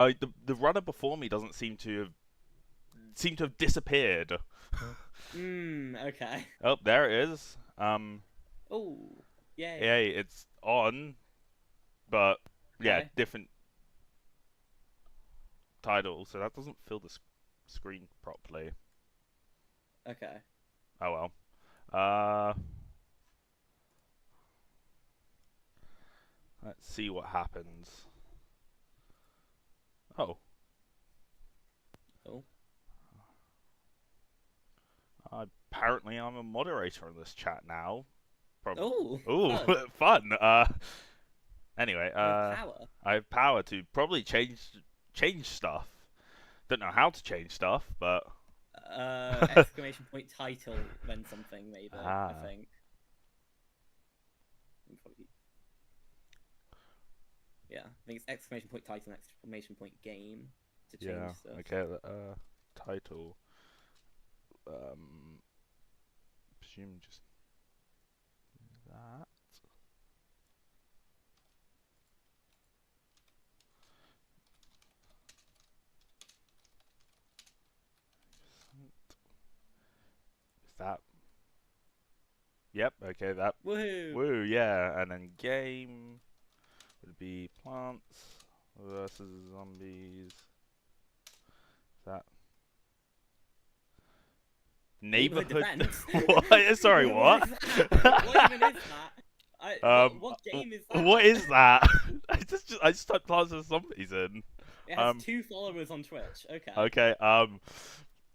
The runner before me doesn't seem to have disappeared. Okay. Oh, there it is. Oh, yay. Yeah, it's on, but yeah, Okay. different title, so that doesn't fill the screen properly. Okay. Oh well. Uh, let's see what happens. Oh, Oh. apparently I'm a moderator in this chat now. Probably. Oh, Ooh, fun. fun. Anyway, You have power. I have power to probably change stuff. Don't know how to change stuff, but Exclamation point title then something maybe. I ah, think. Probably- Yeah, I think it's exclamation point title and exclamation point game to yeah. change stuff. Okay, title. Presume just that. Is that? Yep. Okay, that. Woohoo! Woo, yeah. And then game would be plants versus zombies. Is that Neighborhood neighborhood? defense. What? Sorry, What what? is that? What even is that? What game is that? what is that? I just typed plants versus zombies in. It has Um, 2 followers on Twitch. Okay. okay.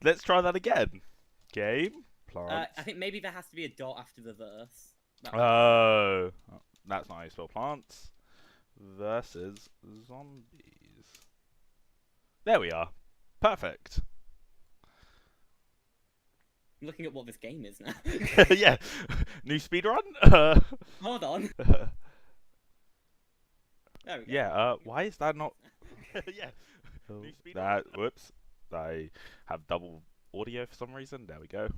Let's try that again. Game I plants. think maybe there has to be a dot after the verse. That might be it. Oh, that's not how you spell plants. Versus zombies. There we are. Perfect. I'm looking at what this game is now. yeah. New speedrun? Hold on. There we go. yeah, why is that not... yeah. New speedrun? Whoops. I have double audio for some reason. There we go.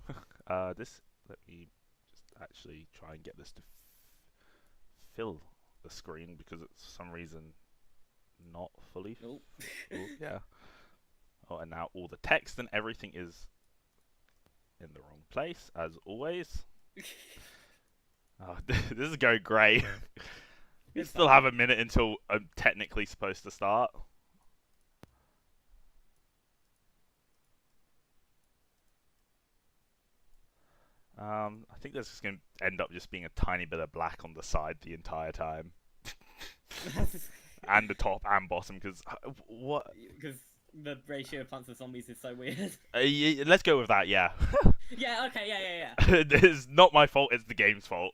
Let me just actually try and get this to fill the screen because it's for some reason not fully... Oh. yeah. Oh, and now all the text and everything is in the wrong place, as always. Oh, this is going great. we It's still fine. have a minute until I'm technically supposed to start. I think there's just going to end up just being a tiny bit of black on the side the entire time. and the top and bottom, because what? Because the ratio of plants to zombies is so weird. Let's go with that, yeah. Yeah, okay, yeah. It's not my fault, it's the game's fault,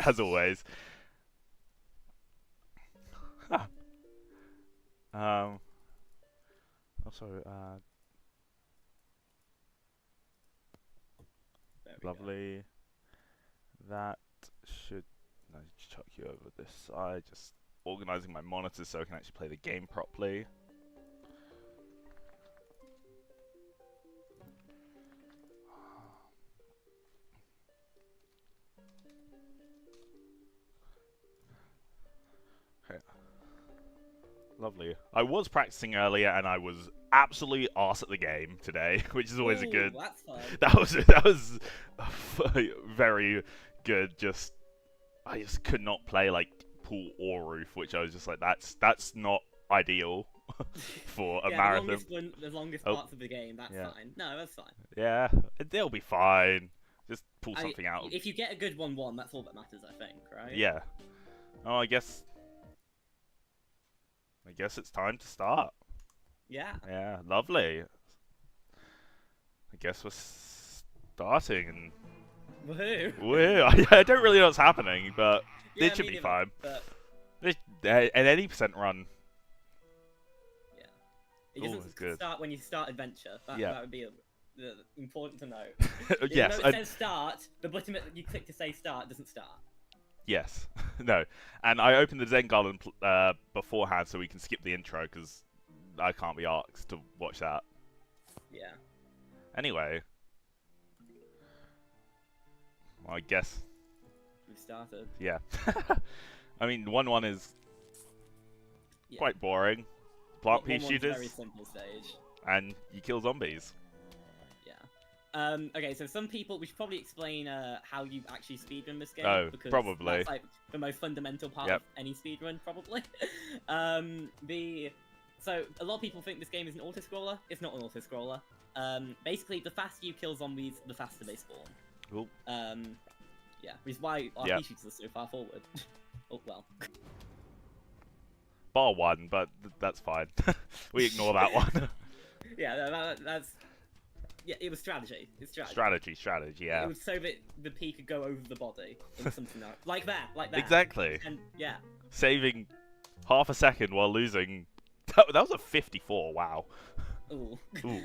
as always. Huh. Also, lovely. Go. That should... No, chuck you over this side, just organising my monitors so I can actually play the game properly. Lovely. I was practicing earlier and I was absolutely arse at the game today, which is always a Ooh, good... that's fun. That was very good. I just could not play like pool or roof, which I was just like, that's not ideal for a Yeah, marathon. the longest Oh, parts of the game, that's yeah. fine. No, that's fine. Yeah, they'll be fine. Just pull something out. If you get a good 1-1, that's all that matters, I think, right? Yeah. Oh, I guess it's time to start. Yeah. Yeah, lovely. I guess we're starting and Woohoo. woo. I don't really know what's happening, but Yeah, it should me be neither, fine. but At any percent run. yeah. It Ooh, doesn't it's good. start when you start adventure. Yeah. That would be important to note. yes. Even though it says start, the button that you click to say start doesn't start. Yes. no. And I opened the Zen Garden beforehand so we can skip the intro because I can't be asked to watch that. Yeah. Anyway. Well, I guess. We've started. Yeah. I mean, 1-1 is quite boring, plant pea shooters. Very simple stage. And you kill zombies. Yeah. Okay, so some people, we should probably explain how you actually speedrun this game. Oh, because probably. that's like the most fundamental part of any speedrun, probably. So a lot of people think this game is an auto-scroller. It's not an auto-scroller. Basically, the faster you kill zombies, the faster they spawn. Cool. Yeah, which is why our pea shooters are so far forward. Oh, well. Bar one, but that's fine. We ignore that one. Yeah, that's... Yeah, it was strategy. It's strategy. Strategy, yeah. It was so that the pea could go over the body in something like that. Exactly. And, yeah. Saving half a second while losing... That was a 54, wow. Ooh. Ooh.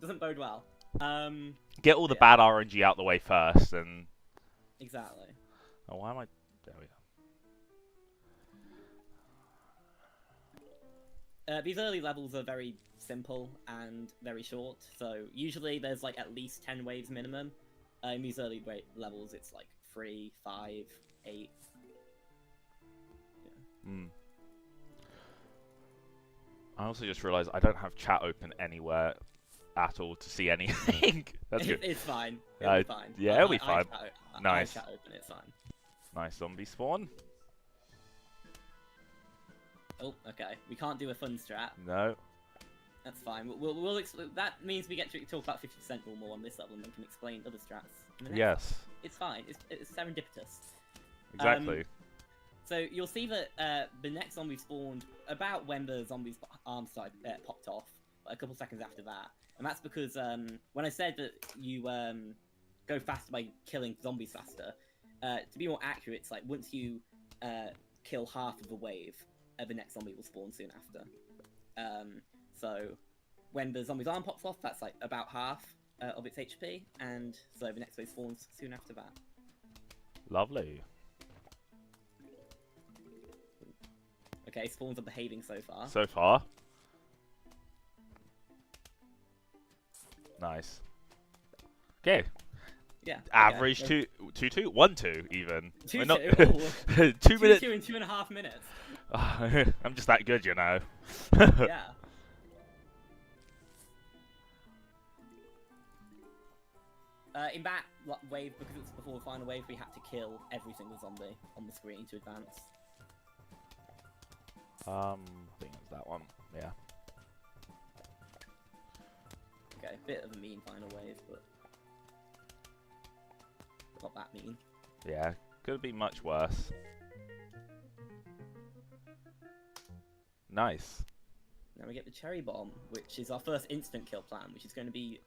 Doesn't bode well. Get all the bad RNG out the way first, and... Exactly. Oh, why am I... There we go. These early levels are very simple and very short, so usually there's like at least 10 waves minimum. In these early levels, it's like 3, 5, 8. Yeah. I also just realised I don't have chat open anywhere at all to see anything. That's good. It's fine. It'll be fine. Yeah, it'll be fine. Nice. Chat open, it's fine. Nice zombie spawn. Oh, okay. We can't do a fun strat. No. That's fine. That means we get to talk about 50% or more on this level, and then can explain other strats. Yes. It's fine. It's serendipitous. Exactly. So you'll see that the next zombie spawned about when the zombie's arm side popped off, a couple seconds after that. And that's because when I said that you go faster by killing zombies faster, to be more accurate, it's like once you kill half of the wave, the next zombie will spawn soon after. So when the zombie's arm pops off, that's like about half of its HP, and so the next wave spawns soon after that. Lovely. Okay, spawns are behaving so far. So far. Nice. Okay. Yeah. Average okay. 2-2, 1-2 even. 2-2. Not... Oh. 2 minutes. 2 in 2.5 minutes. I'm just that good, you know. Yeah. In that wave, because it's before the final wave, we had to kill every single zombie on the screen to advance. I think it's that one. Yeah. Okay, bit of a mean final wave, but not that mean. Yeah, could be much worse. Nice. Now we get the cherry bomb, which is our first instant kill plan, which is going to be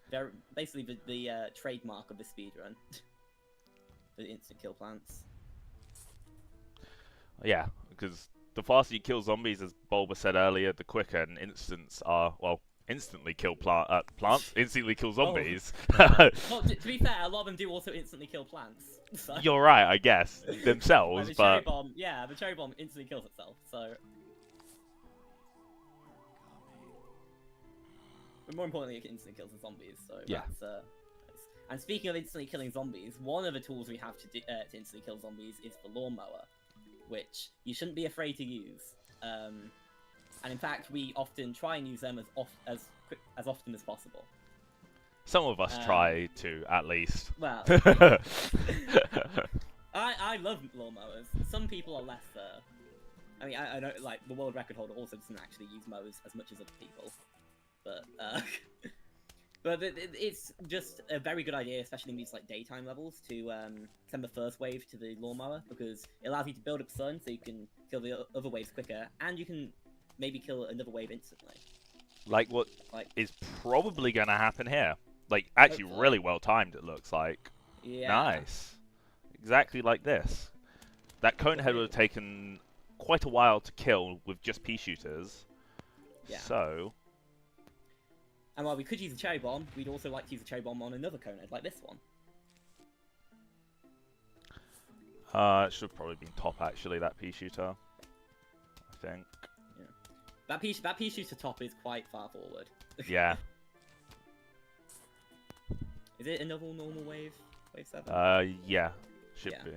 basically the trademark of the speedrun. The instant kill plants. Yeah, because the faster you kill zombies, as Bulba said earlier, the quicker and instants are, well, instantly kill plants, instantly kill zombies. Well, to be fair, a lot of them do also instantly kill plants. So. You're right, I guess, themselves, like but... Cherry bomb, yeah, the cherry bomb instantly kills itself, so... But more importantly, it instantly kills the zombies, so yeah. That's, nice. And speaking of instantly killing zombies, one of the tools we have to instantly kill zombies is the lawnmower, which you shouldn't be afraid to use. And in fact, we often try and use them as often as possible. Some of us try to, at least. Well, I love lawnmowers. Some people are less. I mean, I don't like the world record holder also doesn't actually use mowers as much as other people, but it's just a very good idea, especially in these like daytime levels, to send the first wave to the lawnmower because it allows you to build up sun, so you can kill the other waves quicker, and you can maybe kill another wave instantly. Like what is probably going to happen here. Like, actually hopefully. Really well timed, it looks like. Yeah. Nice. Exactly like this. That cone head would have taken quite a while to kill with just pea shooters. Yeah. So... And while we could use a cherry bomb, we'd also like to use a cherry bomb on another cone head, like this one. It should have probably been top, actually, that pea shooter. I think. Yeah. That pea shooter top is quite far forward. Yeah. Is it another normal wave? Wave 7? Yeah. Should be.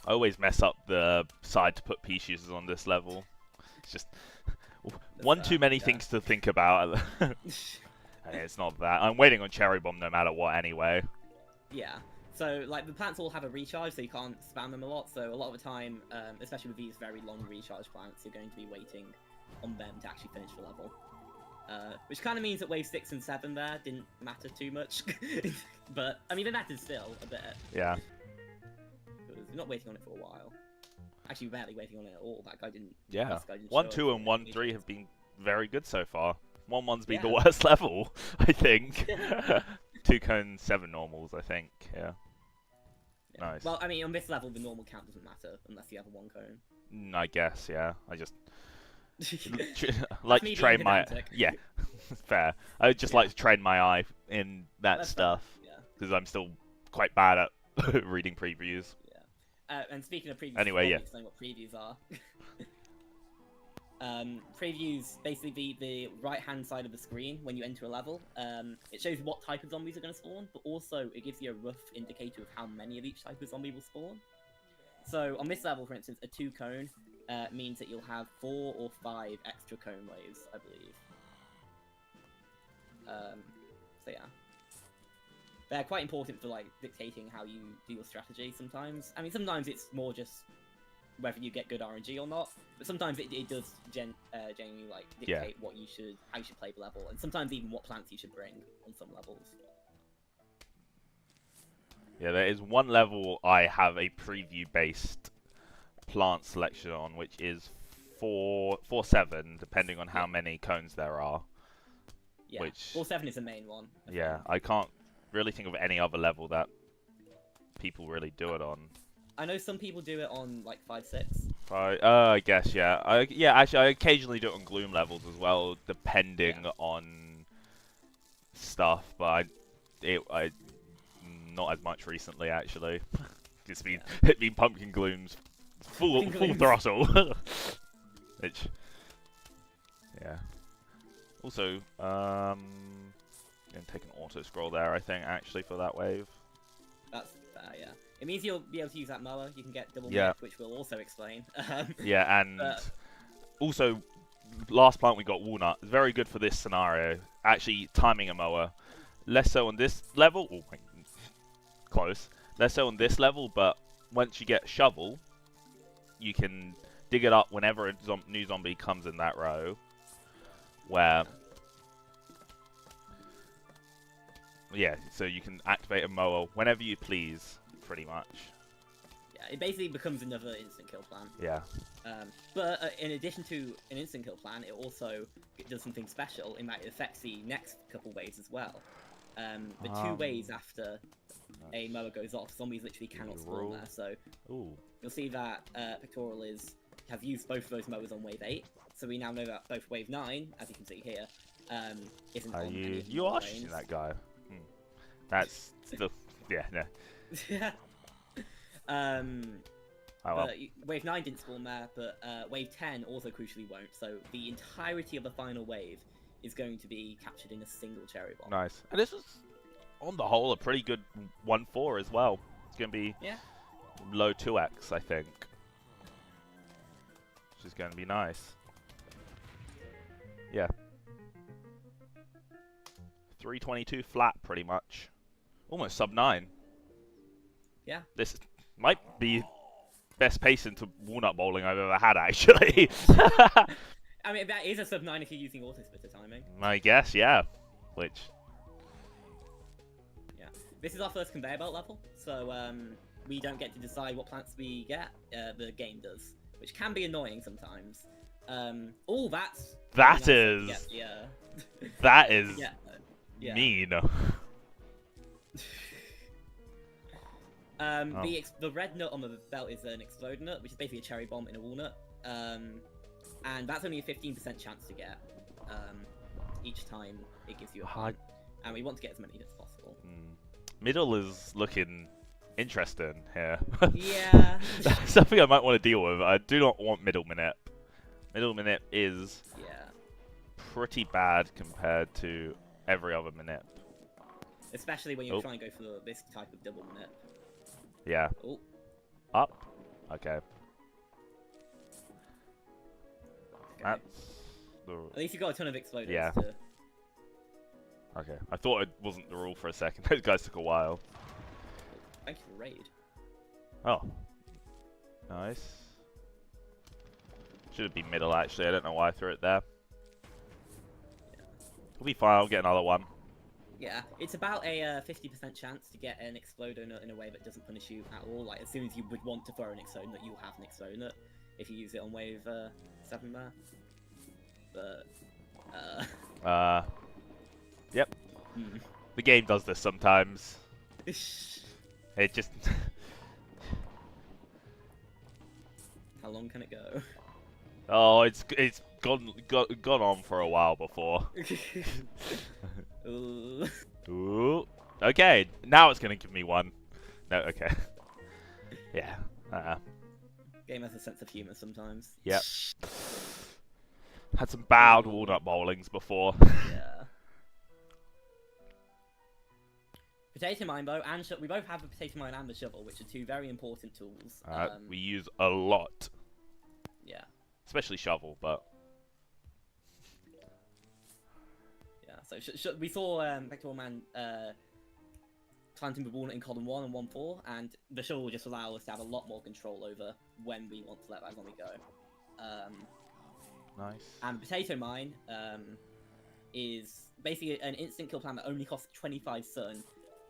I always mess up the side to put pea shooters on this level. It's just one too many things to think about. It's not that. I'm waiting on Cherry Bomb no matter what anyway. Yeah. So, like, the plants all have a recharge, so you can't spam them a lot. So, a lot of the time, especially with these very long recharge plants, you're going to be waiting on them to actually finish the level. Which kind of means that wave 6 and 7 there didn't matter too much. But, I mean, they mattered still a bit. Yeah. Because we're not waiting on it for a while. Actually, barely waiting on it at all. That guy didn't... Yeah. Guy didn't 1, 2, and 1, 3 have been very good so far. 1-1's been the worst level, I think. 2 cone, 7 normals, I think. Yeah. Nice. Well, I mean, on this level, the normal count doesn't matter unless you have a 1 cone. I guess, yeah. I just like to train my... Yeah, fair. I would just like to train my eye in that stuff. Because I'm still quite bad at reading previews. Yeah. And speaking of previews, anyway, yeah. Explain what previews are. Previews basically the right-hand side of the screen when you enter a level. It shows what type of zombies are going to spawn, but also it gives you a rough indicator of how many of each type of zombie will spawn. So on this level, for instance, a 2 cone means that you'll have 4 or 5 extra cone waves, I believe. So yeah. They're quite important for like dictating how you do your strategy sometimes. I mean, sometimes it's more just whether you get good RNG or not, but sometimes it does genuinely like dictate what you should, how you should play the level, and sometimes even what plants you should bring on some levels. Yeah, there is one level I have a preview-based plant selection on, which is 4-7, depending on how many cones there are. Yeah, which 4-7 is the main one. I can't really think of any other level that people really do it on. I know some people do it on like 5-6. I guess, yeah. Actually, I occasionally do it on Gloom levels as well, depending on stuff. But I not as much recently, actually. It's been Pumpkin Glooms full throttle. Which, yeah. Also, gonna take an auto scroll there, I think, actually, for that wave. That's fair, yeah. It means you'll be able to use that mower. You can get double mech, which we'll also explain. Yeah, and also, last plant we got Walnut. It's very good for this scenario. Actually, timing a mower. Less so on this level. Oh, close. Less so on this level, but once you get Shovel, you can dig it up whenever a new zombie comes in that row. Where... Yeah, so you can activate a mower whenever you please, pretty much. Yeah, it basically becomes another instant kill plan. Yeah. But in addition to an instant kill plan, it also does something special in that it affects the next couple waves as well. The 2 waves after a mower goes off, zombies literally cannot spawn there. So you'll see that Pecktoral has used both of those mowers on wave 8. So we now know that both wave 9, as you can see here, isn't on any of the You are shooting that guy. That's still... Yeah, no. But wave 9 didn't spawn there, but wave 10 also crucially won't. So the entirety of the final wave is going to be captured in a single cherry bomb. Nice. And this is, on the whole, a pretty good 1-4 as well. It's going to be low 2x, I think. Which is going to be nice. Yeah. 322 flat, pretty much. Almost sub 9. Yeah. This might be best pace into walnut bowling I've ever had, actually. I mean, that is a sub 9 if you're using auto splitter timing. I guess, yeah. Which... Yeah. This is our first conveyor belt level, so we don't get to decide what plants we get. The game does, which can be annoying sometimes. Oh, that's... That is... Yeah. That is... mean. The red nut on the belt is an explode nut, which is basically a cherry bomb in a walnut. And that's only a 15% chance to get each time it gives you a point. And we want to get as many as possible. Middle is looking interesting here. Yeah. That's something I might want to deal with. I do not want middle minute. Middle minute is pretty bad compared to every other minute. Especially when you're trying to go for this type of double minute. Yeah. Oh. Up. Okay. That's the... At least you got a ton of exploders. Yeah. To... Okay. I thought it wasn't the rule for a second. Those guys took a while. Thank you for raid. Oh. Nice. Should have been middle, actually. I don't know why I threw it there. Yeah. We'll be fine. I'll get another one. Yeah, it's about a 50% chance to get an Explodonut in a way that doesn't punish you at all. Like, as soon as you would want to throw an Explodonut, you'll have an Explodonut if you use it on wave 7 there. But, Yep. The game does this sometimes. It just... How long can it go? Oh, it's gone on for a while before. Ooh. Okay, now it's gonna give me one. No, okay. Yeah. Game has a sense of humor sometimes. Yep. Had some bad walnut bowlings before. Yeah. Potato mine bow and we both have the potato mine and the shovel, which are two very important tools. We use a lot. Yeah. Especially shovel, but... Yeah, so we saw Pecktoral Man planting the walnut in column 1 and 1-4, and the shovel will just allow us to have a lot more control over when we want to let that zombie go. Nice. And the potato mine is basically an instant kill plan that only costs 25 sun,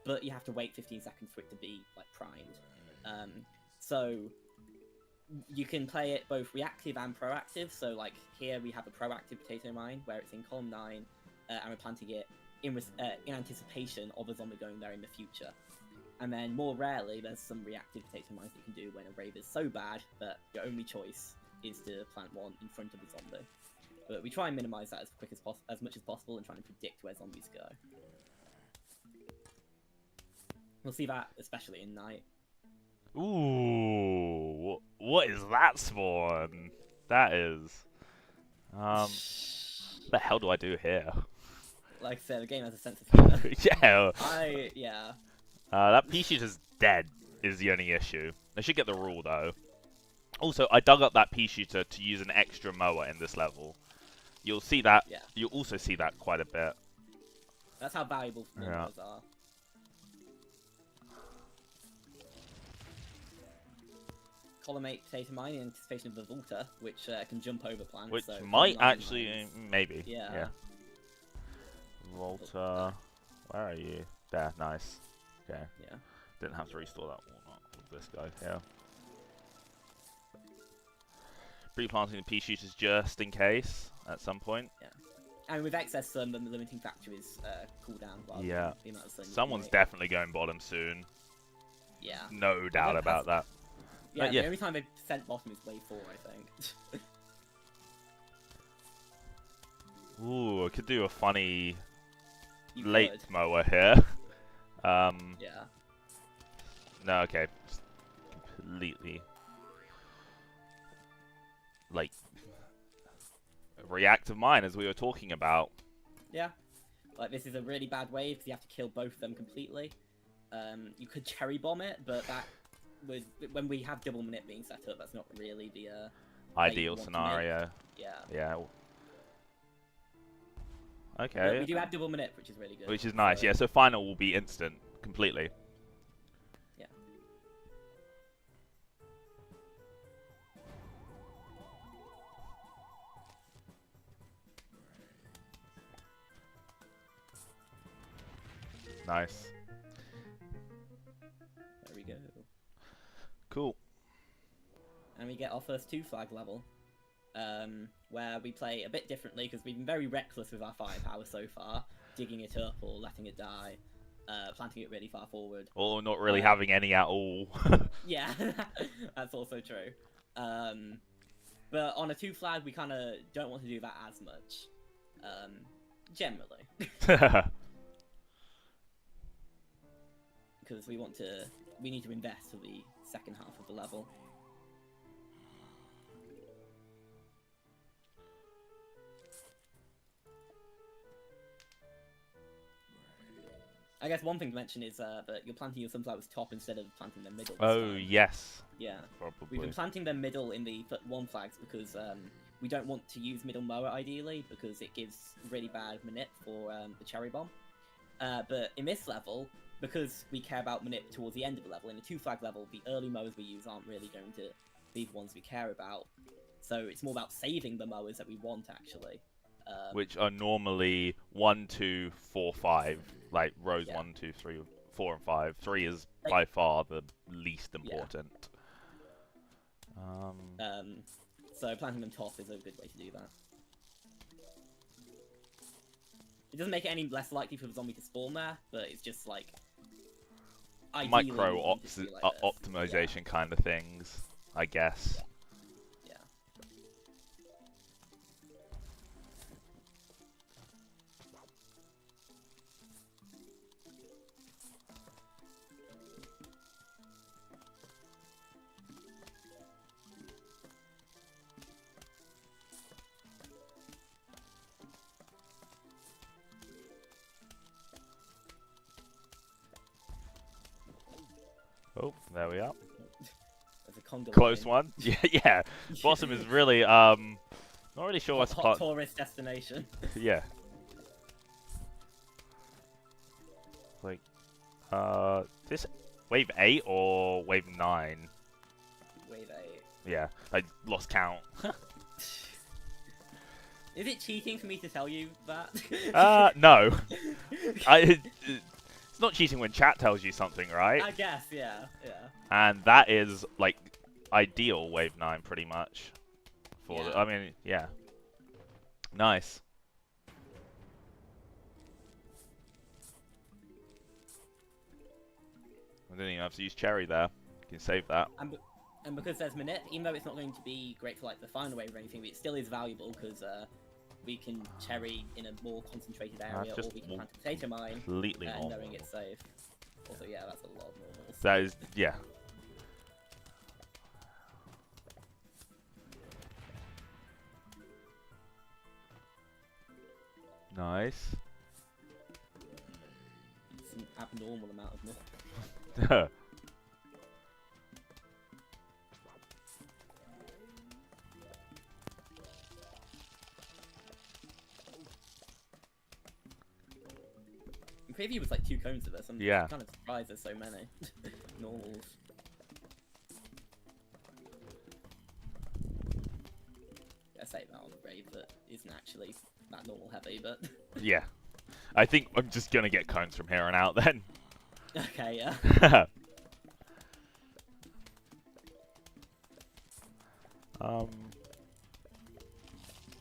but you have to wait 15 seconds for it to be like primed. So you can play it both reactive and proactive. So like here we have a proactive potato mine where it's in column 9, and we're planting it in anticipation of a zombie going there in the future. And then more rarely, there's some reactive potato mines that you can do when a rave is so bad that your only choice is to plant one in front of the zombie. But we try and minimize that as much as possible and try and predict where zombies go. We'll see that especially in night. Ooh, what is that spawn? That is... what the hell do I do here? Like I said, the game has a sense of humor. Yeah. That pea shooter's dead is the only issue. I should get the rule though. Also, I dug up that pea shooter to use an extra mower in this level. You'll see that. Yeah. You'll also see that quite a bit. That's how valuable mowers are. Column 8 potato mine in anticipation of the Volta, which can jump over plants. Which so might actually, maybe. Yeah. Volta, where are you? There, nice. Okay. Yeah. Didn't have to restore that walnut with this guy here. Pre-planting the pea shooters just in case at some point. Yeah. And with excess sun, then the limiting factor is cooldown. Yeah. The amount of sun Someone's definitely going bottom soon. Yeah. No doubt about that. Yeah, the only time they've sent bottom is wave 4, I think. Ooh, I could do a funny You late could. mower here. Yeah. No, okay. Just completely... like... reactive mine, as we were talking about. Yeah. Like, this is a really bad wave, because you have to kill both of them completely. You could cherry bomb it, but that would... when we have double minute being set up, that's not really the... ideal scenario. Yeah. Okay. But we do have double minute, which is really good. Which is nice, yeah. So final will be instant, completely. Yeah. Nice. There we go. Cool. And we get our first 2 flag level. Where we play a bit differently, because we've been very reckless with our firepower so far, digging it up or letting it die, planting it really far forward. Or not really having any at all. Yeah, that's also true. But on a 2 flag, we kind of don't want to do that as much, generally. Because we need to invest for the second half of the level. I guess one thing to mention is that you're planting your sunflowers top instead of planting them middle. Oh yes. Yeah. Probably. We've been planting them middle in the +1 flags because we don't want to use middle mower ideally because it gives really bad manip for the cherry bomb. But in this level, because we care about manip towards the end of the level, in a 2-flag level, the early mowers we use aren't really going to be the ones we care about. So it's more about saving the mowers that we want actually. Which are normally 1, 2, 4, 5, like rows 1, 2, 3, 4, and 5. 3 is by far the least important. So planting them top is a good way to do that. It doesn't make it any less likely for the zombie to spawn there, but it's just like micro optimization kind of things, I guess. Oh, there we are. Close one. Yeah. Blossom is really not really sure what's hot tourist destination. Yeah. Like this wave 8 or wave 9? Wave 8. Yeah, I lost count. Is it cheating for me to tell you that? No. It's not cheating when chat tells you something, right? I guess, yeah. And that is like ideal wave 9 pretty much. I mean, yeah. Nice. I didn't even have to use cherry there. You can save that. And because there's manip, even though it's not going to be great for like the final wave or anything, it still is valuable because we can cherry in a more concentrated area, or we can plant a potato mine, completely normal. knowing it's safe. Also, yeah, that's a lot of normals. That is, yeah. Nice. It's an abnormal amount of normals. Preview was like 2 cones of this. I'm kind of surprised there's so many normals. I say that on the brave that isn't actually that normal heavy, but yeah, I think I'm just gonna get cones from here on out then. Okay, yeah.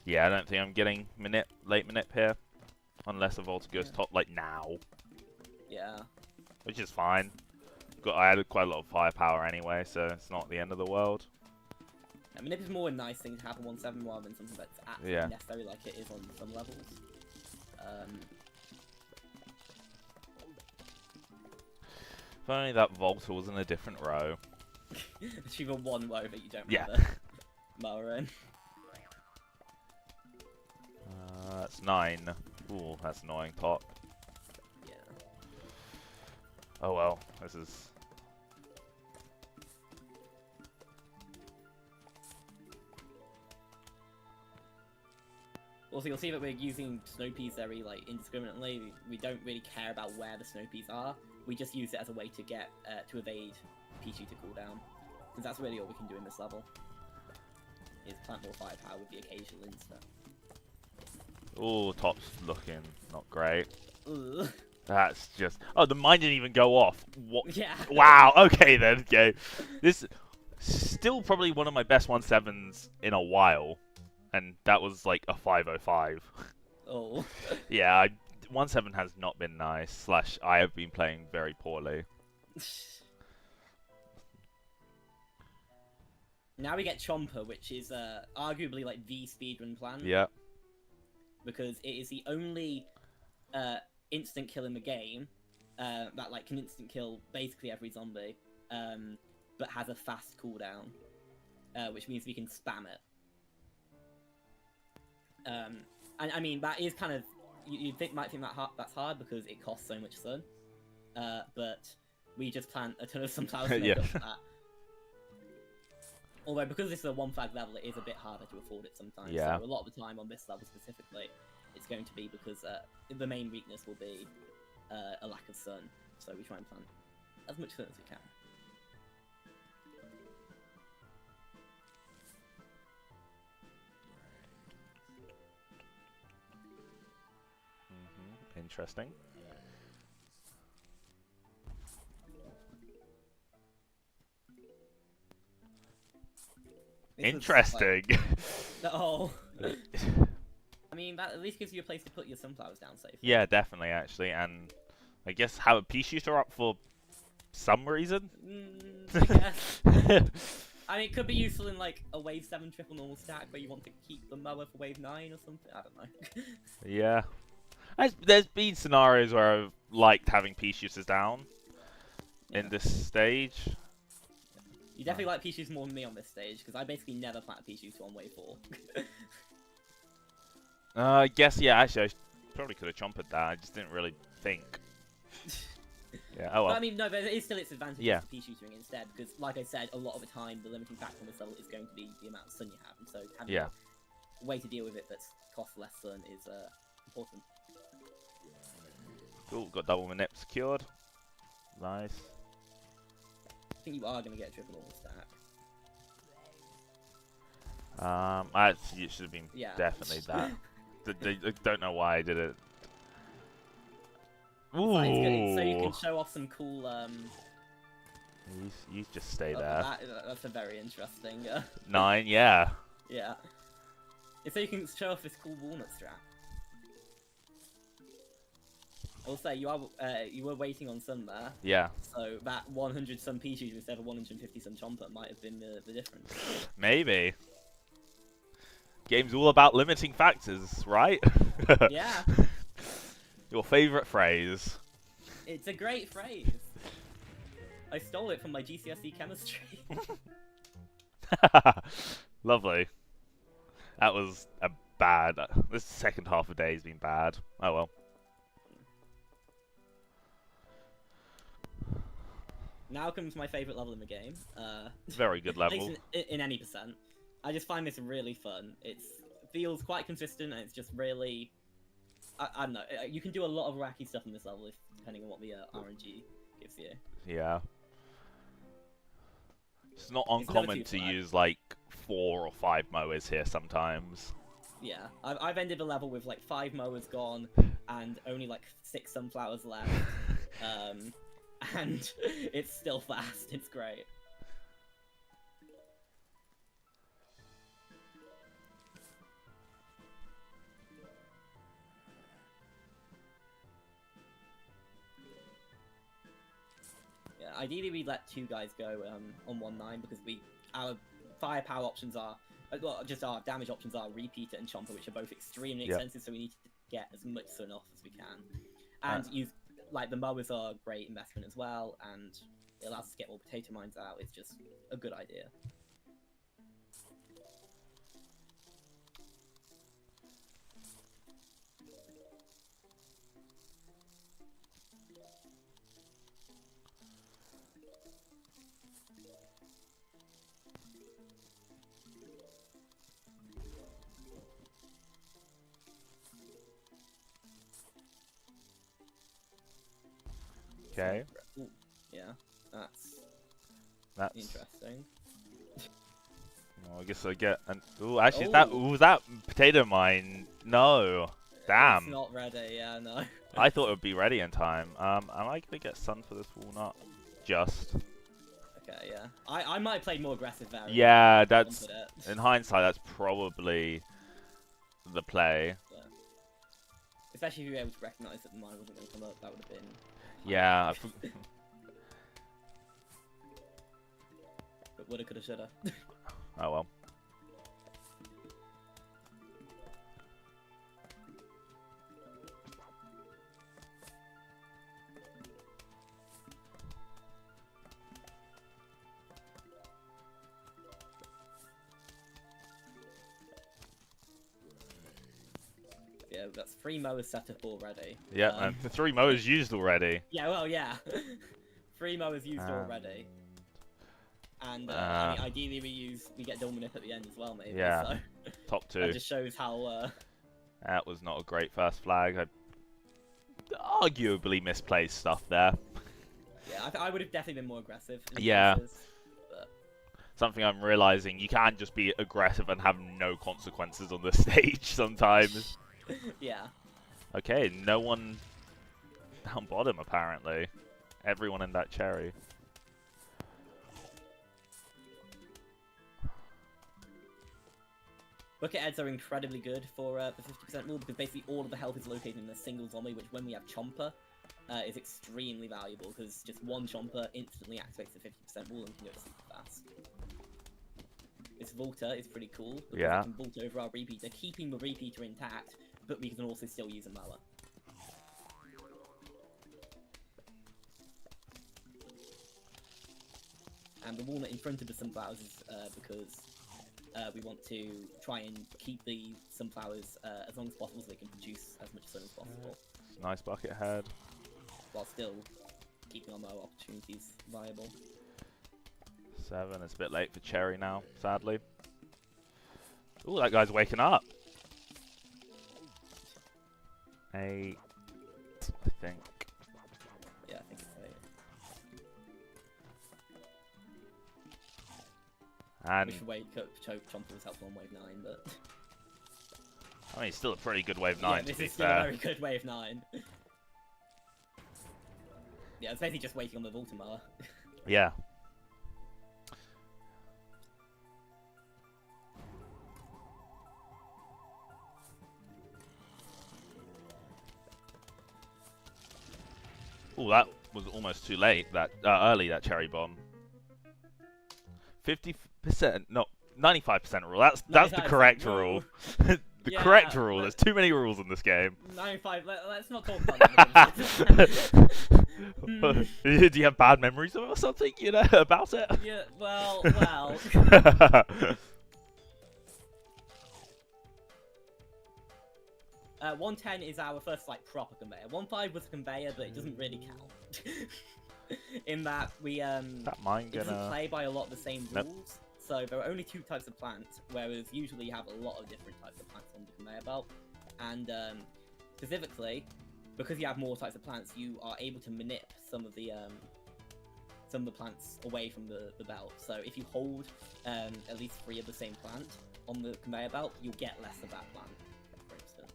Yeah, I don't think I'm getting late manip here. Unless a Volta goes top, like, now. Yeah. Which is fine. I had quite a lot of firepower anyway, so it's not the end of the world. I mean, it's more a nice thing to have in 1.7 rather than something that's actually necessary like it is on some levels. If only that Volta was in a different row. Achieve a 1 row that you don't have the mower in. That's 9. Ooh, that's annoying, top. Yeah. Oh well, this is... Also, you'll see that we're using snow peas very, like, indiscriminately. We don't really care about where the snow peas are. We just use it as a way to get, to evade Pichu to cooldown. Because that's really all we can do in this level. Is plant more firepower with the occasional insta. Oh, top's looking not great. Ugh. That's just... Oh, the mine didn't even go off. What? Yeah. Wow, okay then, okay. This still probably one of my best 1.7s in a while. And that was like a 5.05. Oh. Yeah, 1.7 has not been nice. / I have been playing very poorly. Now we get Chomper, which is arguably like the speedrun plan. Yeah. Because it is the only instant kill in the game that like can instant kill basically every zombie, but has a fast cooldown, which means we can spam it. And I mean that is kind of might think that's hard because it costs so much sun, but we just plant a ton of sunflowers to make Yeah. up for that. Although, because this is a one flag level, it is a bit harder to afford it sometimes. Yeah. So a lot of the time on this level specifically, it's going to be because the main weakness will be a lack of sun. So we try and plant as much sun as we can. Interesting. Interesting. Oh. I mean, that at least gives you a place to put your sunflowers down safely. Yeah, definitely, actually, and I guess have a pea shooter up for some reason. I guess. I mean, it could be useful in like a wave 7 triple normal stack where you want to keep the mower for wave 9 or something. I don't know. Yeah, there's been scenarios where I've liked having pea shooters down in this stage. You definitely like pea shooters more than me on this stage because I basically never plant a pea shooter on wave 4. I guess, yeah, actually, I probably could have chomped that. I just didn't really think. Yeah, oh well. But I mean, no, but it is still its advantage Yeah. to pea shooting instead because, like I said, a lot of the time the limiting factor on this level is going to be the amount of sun you have, and so having a way to deal with it that costs less sun is important. Cool, got double manip secured. Nice. I think you are going to get a triple normal stack. It should have been definitely that. I don't know why I did it. Ooh. So you can show off some cool. You just stay there. That's a very interesting. 9, yeah. Yeah. So you can show off this cool walnut strap. Also, you were waiting on sun there. Yeah. So that 100 sun pea shooter instead of 150 sun chomper might have been the difference. Maybe. Game's all about limiting factors, right? Yeah. Your favourite phrase. It's a great phrase. I stole it from my GCSE chemistry. Lovely. That was a bad. This second half of the day has been bad. Oh well. Now comes my favourite level in the game. Very good level. In any percent. I just find this really fun. It feels quite consistent and it's just really... I don't know. You can do a lot of wacky stuff in this level depending on what the RNG gives you. Yeah. It's not uncommon to use like 4 or 5 mowers here sometimes. Yeah. I've ended a level with like 5 mowers gone and only like 6 sunflowers left. And it's still fast. It's great. Yeah, ideally we let 2 guys go on 1-9 because our firepower options are, well, just our damage options are Repeater and Chomper, which are both extremely expensive, so we need to get as much sun off as we can. And like the mowers are a great investment as well, and it allows us to get more potato mines out. It's just a good idea. Okay. Ooh, yeah, that's interesting. Well, I guess I get an. Ooh, actually, that potato mine. No, damn. It's not ready. Yeah, no. I thought it would be ready in time. Am I gonna get sun for this walnut? Just. Okay, yeah. I might have played more aggressive there. Yeah, that's in hindsight. That's probably the play. Yeah. Especially if you were able to recognise that the mine wasn't going to come up, that would have been. Yeah. But woulda, coulda, shoulda. Oh well. Yeah, that's 3 mowers set up already. Yeah, and the 3 mowers used already. Yeah, well, yeah. 3 mowers used already. And I mean, ideally we get double manip at the end as well, maybe. Yeah, so top 2. that just shows how. That was not a great first flag. Arguably misplaced stuff there. Yeah, I would have definitely been more aggressive. Yeah. Places, but... Something I'm realizing, you can just be aggressive and have no consequences on the stage sometimes. Yeah. Okay, no one down bottom apparently. Everyone in that cherry. Bucket heads are incredibly good for the 50% rule because basically all of the health is located in a single zombie, which when we have Chomper is extremely valuable because just one Chomper instantly activates the 50% rule and can go super fast. This Volta is pretty cool because it can vault over our repeater, keeping the repeater intact, but we can also still use a mower. And the walnut in front of the sunflowers is because we want to try and keep the sunflowers as long as possible so they can produce as much sun as possible. Nice bucket head. While still keeping our mower opportunities viable. 7, it's a bit late for cherry now, sadly. Ooh, that guy's waking up. 8, I think. Yeah, I think it's 8. And we should wait, Chomper was helpful on wave 9, but... I mean, it's still a pretty good wave 9, yeah, to this be is still fair. a very good wave 9. Yeah, it's basically just waiting on the Volta mower. Yeah. Oh, that was almost too late. That early, that cherry bomb. 50%, no, 95% rule. That's the correct rule. The correct rule. There's too many rules in this game. 95. Let's not talk about that. Do you have bad memories of it or something? You know about it? Yeah. Well. 110 is our first like proper conveyor. 15 was a conveyor, but it doesn't really count. In that we it doesn't play by a lot of the same rules. So there are only 2 types of plants, whereas usually you have a lot of different types of plants on the conveyor belt. And specifically, because you have more types of plants, you are able to manip some of the plants away from the belt. So if you hold at least 3 of the same plant on the conveyor belt, you'll get less of that plant, for instance.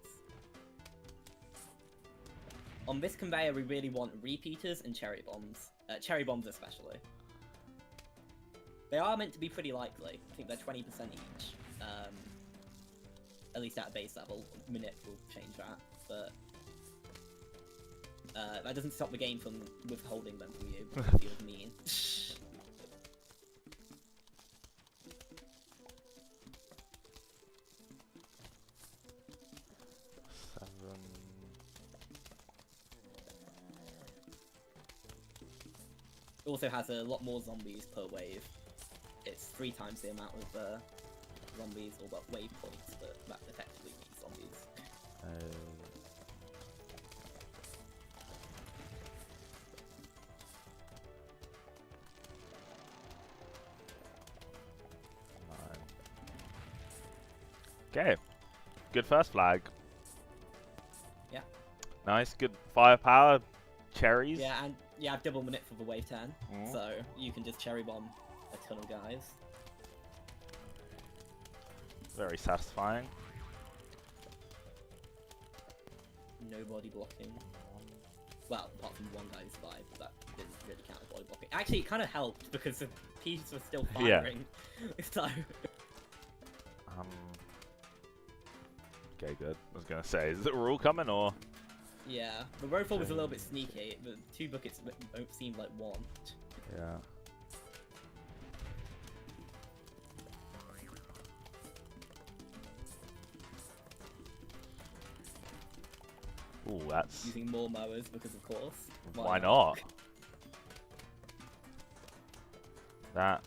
On this conveyor, we really want repeaters and cherry bombs. Cherry bombs especially. They are meant to be pretty likely. I think they're 20% each. At least at a base level. Manip will change that, but that doesn't stop the game from withholding them from you. It feels mean. 7. It also has a lot more zombies per wave. It's 3 times the amount of zombies, or well, wave points, but that effectively means zombies. Okay, good first flag. Yeah. Nice, good firepower. Cherries. Yeah, and you have double manip for the wave 10, so you can just cherry bomb a ton of guys. Very satisfying. Nobody blocking. Well, apart from one guy who survived, but that didn't really count as body blocking. Actually, it kind of helped because the pieces were still firing. Yeah. So. Okay, good. I was gonna say, is the rule coming or? Yeah, the roadfall was a little bit sneaky. The 2 buckets don't seem like 1. Yeah. Ooh, that's... Using more mowers because, of course. Why not? That...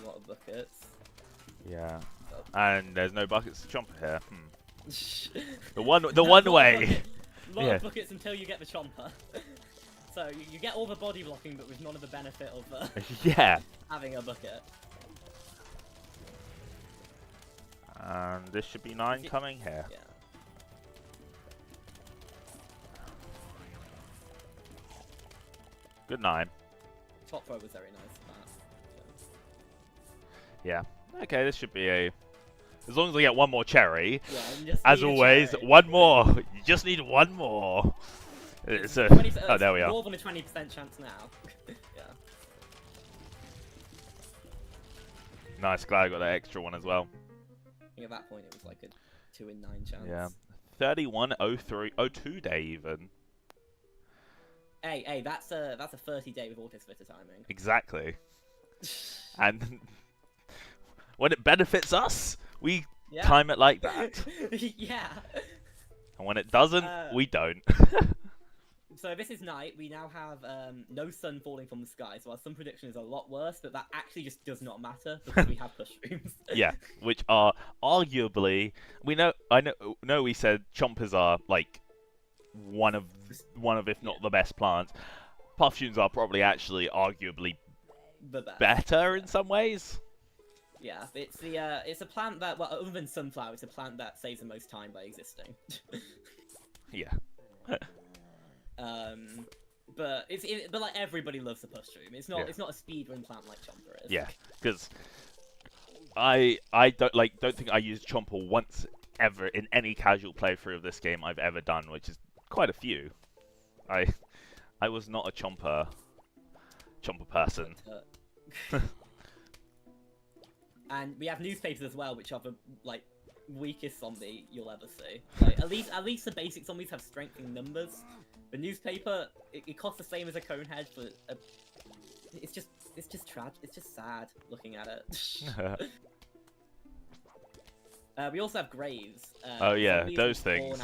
a lot of buckets. Yeah. Oh. And there's no buckets to chomp here. The one way. A lot of buckets until you get the chomper. So you get all the body blocking, but with none of the benefit of yeah. having a bucket. And this should be 9 coming here. Yeah. Good 9. Top throw was very nice for that. Yeah. Okay, this should be a... As long as I get one more cherry, yeah, as always, one more. You just need one more. It's a... Oh, there we are. More than a 20% chance now. Yeah. Nice, glad I got that extra one as well. I think at that point it was like a 2 in 9 chance. Yeah. 31:02 day even. Hey, that's a 30-day with auto splitter timing. Exactly. And when it benefits us, we time it like that. Yeah. And when it doesn't, we don't. So this is night. We now have no sun falling from the sky, so our sun prediction is a lot worse, but that actually just does not matter because we have mushrooms. Yeah, which are arguably I know we said chompers are like one of if not the best plants. Puffshoons are probably actually arguably better in some ways. Yeah, it's a plant that, well, other than sunflower, it's a plant that saves the most time by existing. Yeah. But but like everybody loves the mushroom. It's not a speedrun plant like Chomper is. Yeah, because I don't think I used Chomper once ever in any casual playthrough of this game I've ever done, which is quite a few. I was not a Chomper person. And we have newspapers as well, which are the like weakest zombie you'll ever see. Like, at least the basic zombies have strength in numbers. The newspaper, it costs the same as a cone head, but it's just tragic. It's just sad looking at it. We also have graves. Oh yeah, those things.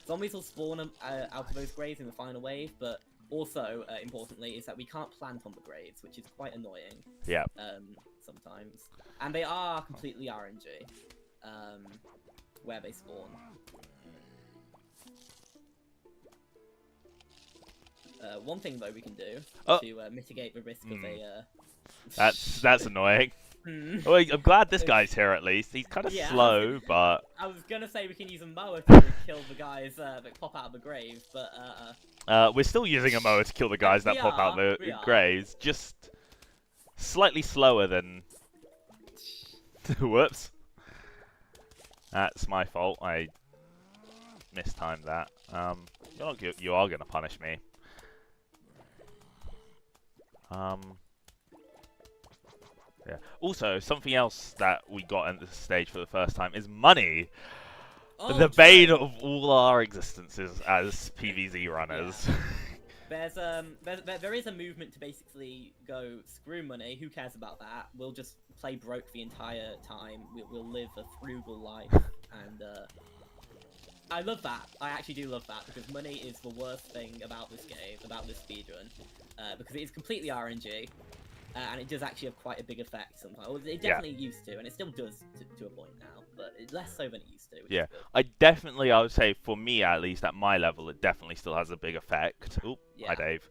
Zombies will spawn out of those graves in the final wave, but also importantly is that we can't plant on the graves, which is quite annoying. Yeah. Sometimes, and they are completely RNG. Where they spawn. One thing though we can do to mitigate the risk of a that's annoying. Well, I'm glad this guy's here at least. He's kind of slow, but I was gonna say we can use a mower to kill the guys that pop out of the grave, but we're still using a mower to kill the guys that pop out the graves. Just slightly slower than. Whoops. That's my fault. I mistimed that. You are gonna punish me. Yeah. Also, something else that we got at this stage for the first time is money. Oh, the bane of all our existences as PvZ runners. Yeah. There is a movement to basically go screw money. Who cares about that? We'll just play broke the entire time. We'll live a frugal life, and I love that. I actually do love that because money is the worst thing about this game, about this speedrun, because it is completely RNG. And it does actually have quite a big effect sometimes. Well, it definitely used to, and it still does to a point now, but it's less so than it used to. Yeah, I would say, for me at least, at my level, it definitely still has a big effect. Oop, hi Dave.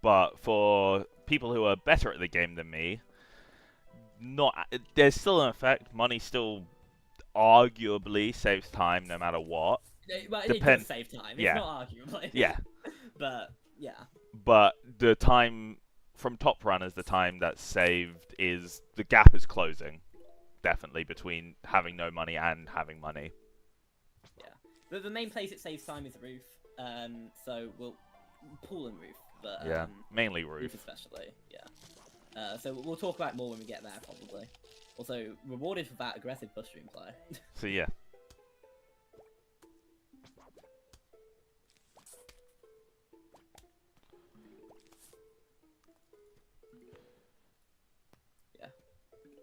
But for people who are better at the game than me, there's still an effect. Money still arguably saves time no matter what. Well, it does save time. It's not arguably. Yeah. But, yeah. But the time from top runners, the time that's saved is the gap is closing, definitely, between having no money and having money. Yeah, the main place it saves time is roof. So we'll pool and roof, but mainly roof especially. Yeah. So we'll talk about it more when we get there, probably. Also, rewarded for that aggressive mushroom play. So yeah.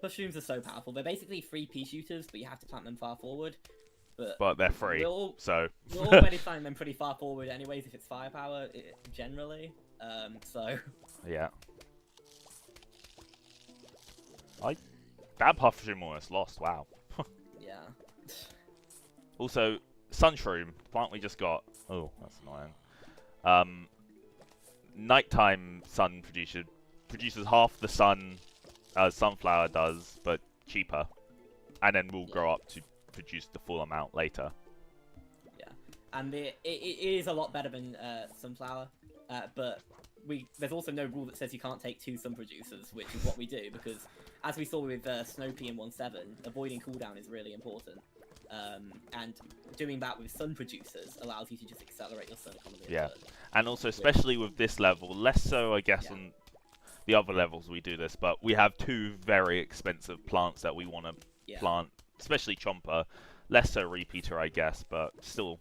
Mushrooms are so powerful. They're basically free pea shooters, but you have to plant them far forward. But they're free, so... We'll already find them pretty far forward anyways if it's firepower, generally. So... Yeah. That Puffshroom almost lost. Wow. Yeah. Also, Sunshroom, plant we just got. Oh, that's annoying. Nighttime sun produces half the sun as sunflower does, but cheaper, and then will grow up to produce the full amount later. Yeah, and it is a lot better than sunflower, but there's also no rule that says you can't take 2 sun producers, which is what we do, because as we saw with Snoopy in 1.7, avoiding cooldown is really important. And doing that with sun producers allows you to just accelerate your sun economy. Yeah, and also especially with this level, less so I guess on the other levels we do this, but we have 2 very expensive plants that we want to plant, especially Chomper, less so Repeater I guess, but still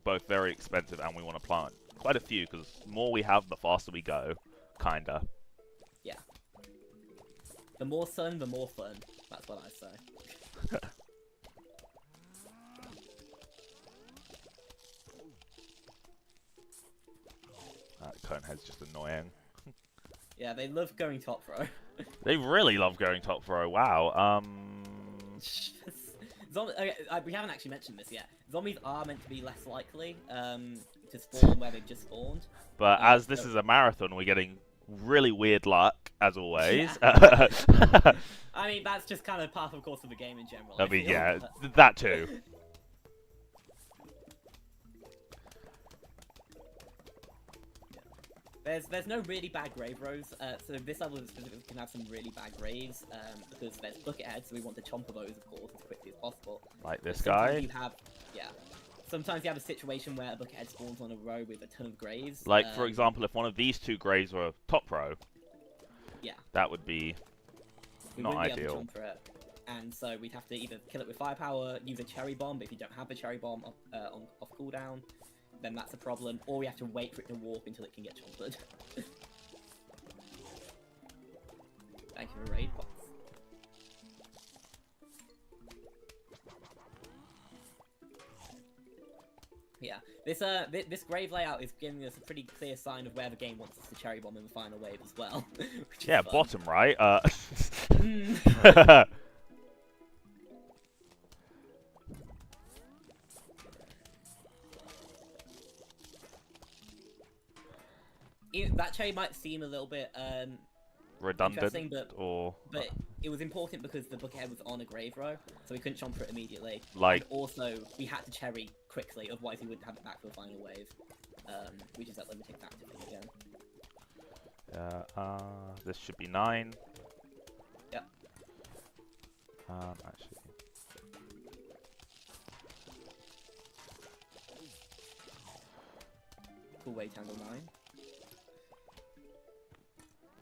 both very expensive, and we want to plant quite a few because the more we have, the faster we go, kinda. Yeah. The more sun, the more fun. That's what I say. That Conehead's just annoying. Yeah, they love going top row. They really love going top row. Wow. Okay, we haven't actually mentioned this yet. Zombies are meant to be less likely to spawn where they've just spawned. But as this is a marathon, we're getting really weird luck, as always. Yeah. I mean, that's just kind of part of course of the game in general. I mean, yeah, that too. There's no really bad grave rows, so this level specifically can have some really bad graves, because there's bucketheads, so we want to chomper those, of course, as quickly as possible. Like this Sometimes guy? Sometimes you have a situation where a buckethead spawns on a row with a ton of graves. Like, for example, if one of these 2 graves were top row, that would be not ideal. And so we'd have to either kill it with firepower, use a cherry bomb, but if you don't have a cherry bomb off cooldown, then that's a problem, or we have to wait for it to walk until it can get chompered. Thank you for raid box. Yeah, this grave layout is giving us a pretty clear sign of where the game wants us to cherry bomb in the final wave as well. Yeah, bottom right. That cherry might seem a little bit redundant, but it was important because the buckethead was on a grave row, so we couldn't chomper it immediately. Like, and also we had to cherry quickly, otherwise we wouldn't have it back for the final wave, which is that limiting factor thing again. This should be 9. Yep. Actually. Cool way to handle 9.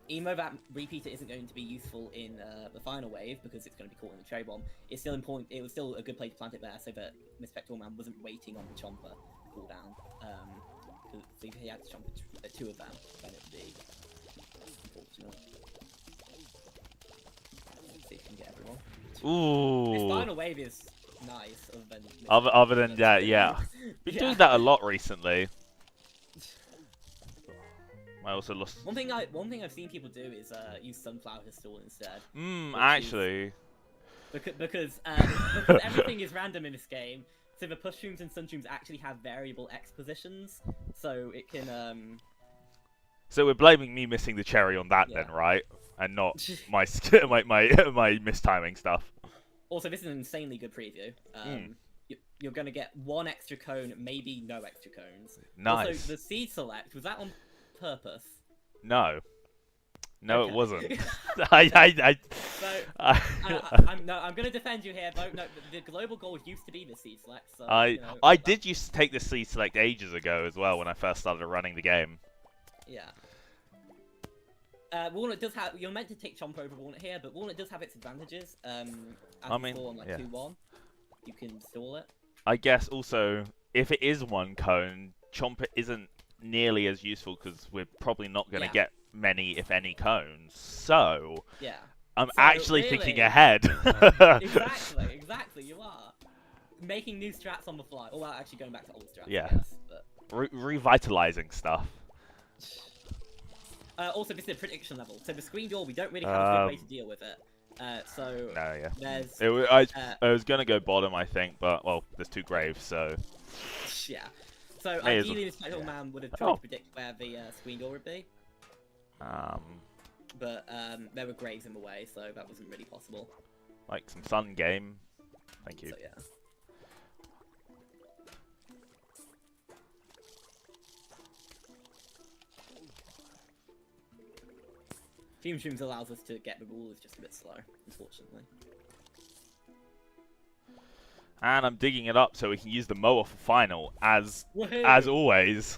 Even though that repeater isn't going to be useful in the final wave because it's going to be caught in the cherry bomb, it's still important. It was still a good place to plant it there, so that Miss Pecktoral Man wasn't waiting on the chomper cooldown. Because if he had to chomp 2 of them, then it would be unfortunate. Let's see if we can get everyone. Ooh. This final wave is nice, other than that, yeah. Been doing that a lot recently. I also lost. One thing I've seen people do is use sunflower to stall instead. Actually. Because everything is random in this game, so the pushrooms and sunshrooms actually have variable X positions, so it can. So we're blaming me missing the cherry on that then, right? And not my my mistiming stuff. Also, this is an insanely good preview. You're gonna get 1 extra cone, maybe no extra cones. Nice. Also, the seed select, was that on purpose? No, okay. It wasn't. I'm gonna defend you here, though. No, the global goal used to be the seed select. So, I did used to take the seed select ages ago as well when I first started running the game. Yeah. Walnut does have. You're meant to take Chomper over Walnut here, but Walnut does have its advantages. As I mean, on like 2-1, you can stall it. I guess also if it is 1 cone, Chomper isn't nearly as useful because we're probably not going to get many, if any, cones. So I'm actually thinking ahead. Exactly. You are making new strats on the fly. Or well, actually going back to old strats. Yeah. I guess, but... revitalizing stuff. Also, this is a prediction level, so the screen door we don't really have a good way to deal with it. So No, yeah. there's I was gonna go bottom, I think, but well, there's 2 graves, so yeah. So May as ideally, well- the Spectral yeah. Man would have tried to predict where the screen door would be, but there were graves in the way, so that wasn't really possible. like some sun game. Thank you. So yeah. Fume Shrooms allows us to get the rulers just a bit slow, unfortunately. And I'm digging it up so we can use the mower for final, as Woohoo! always.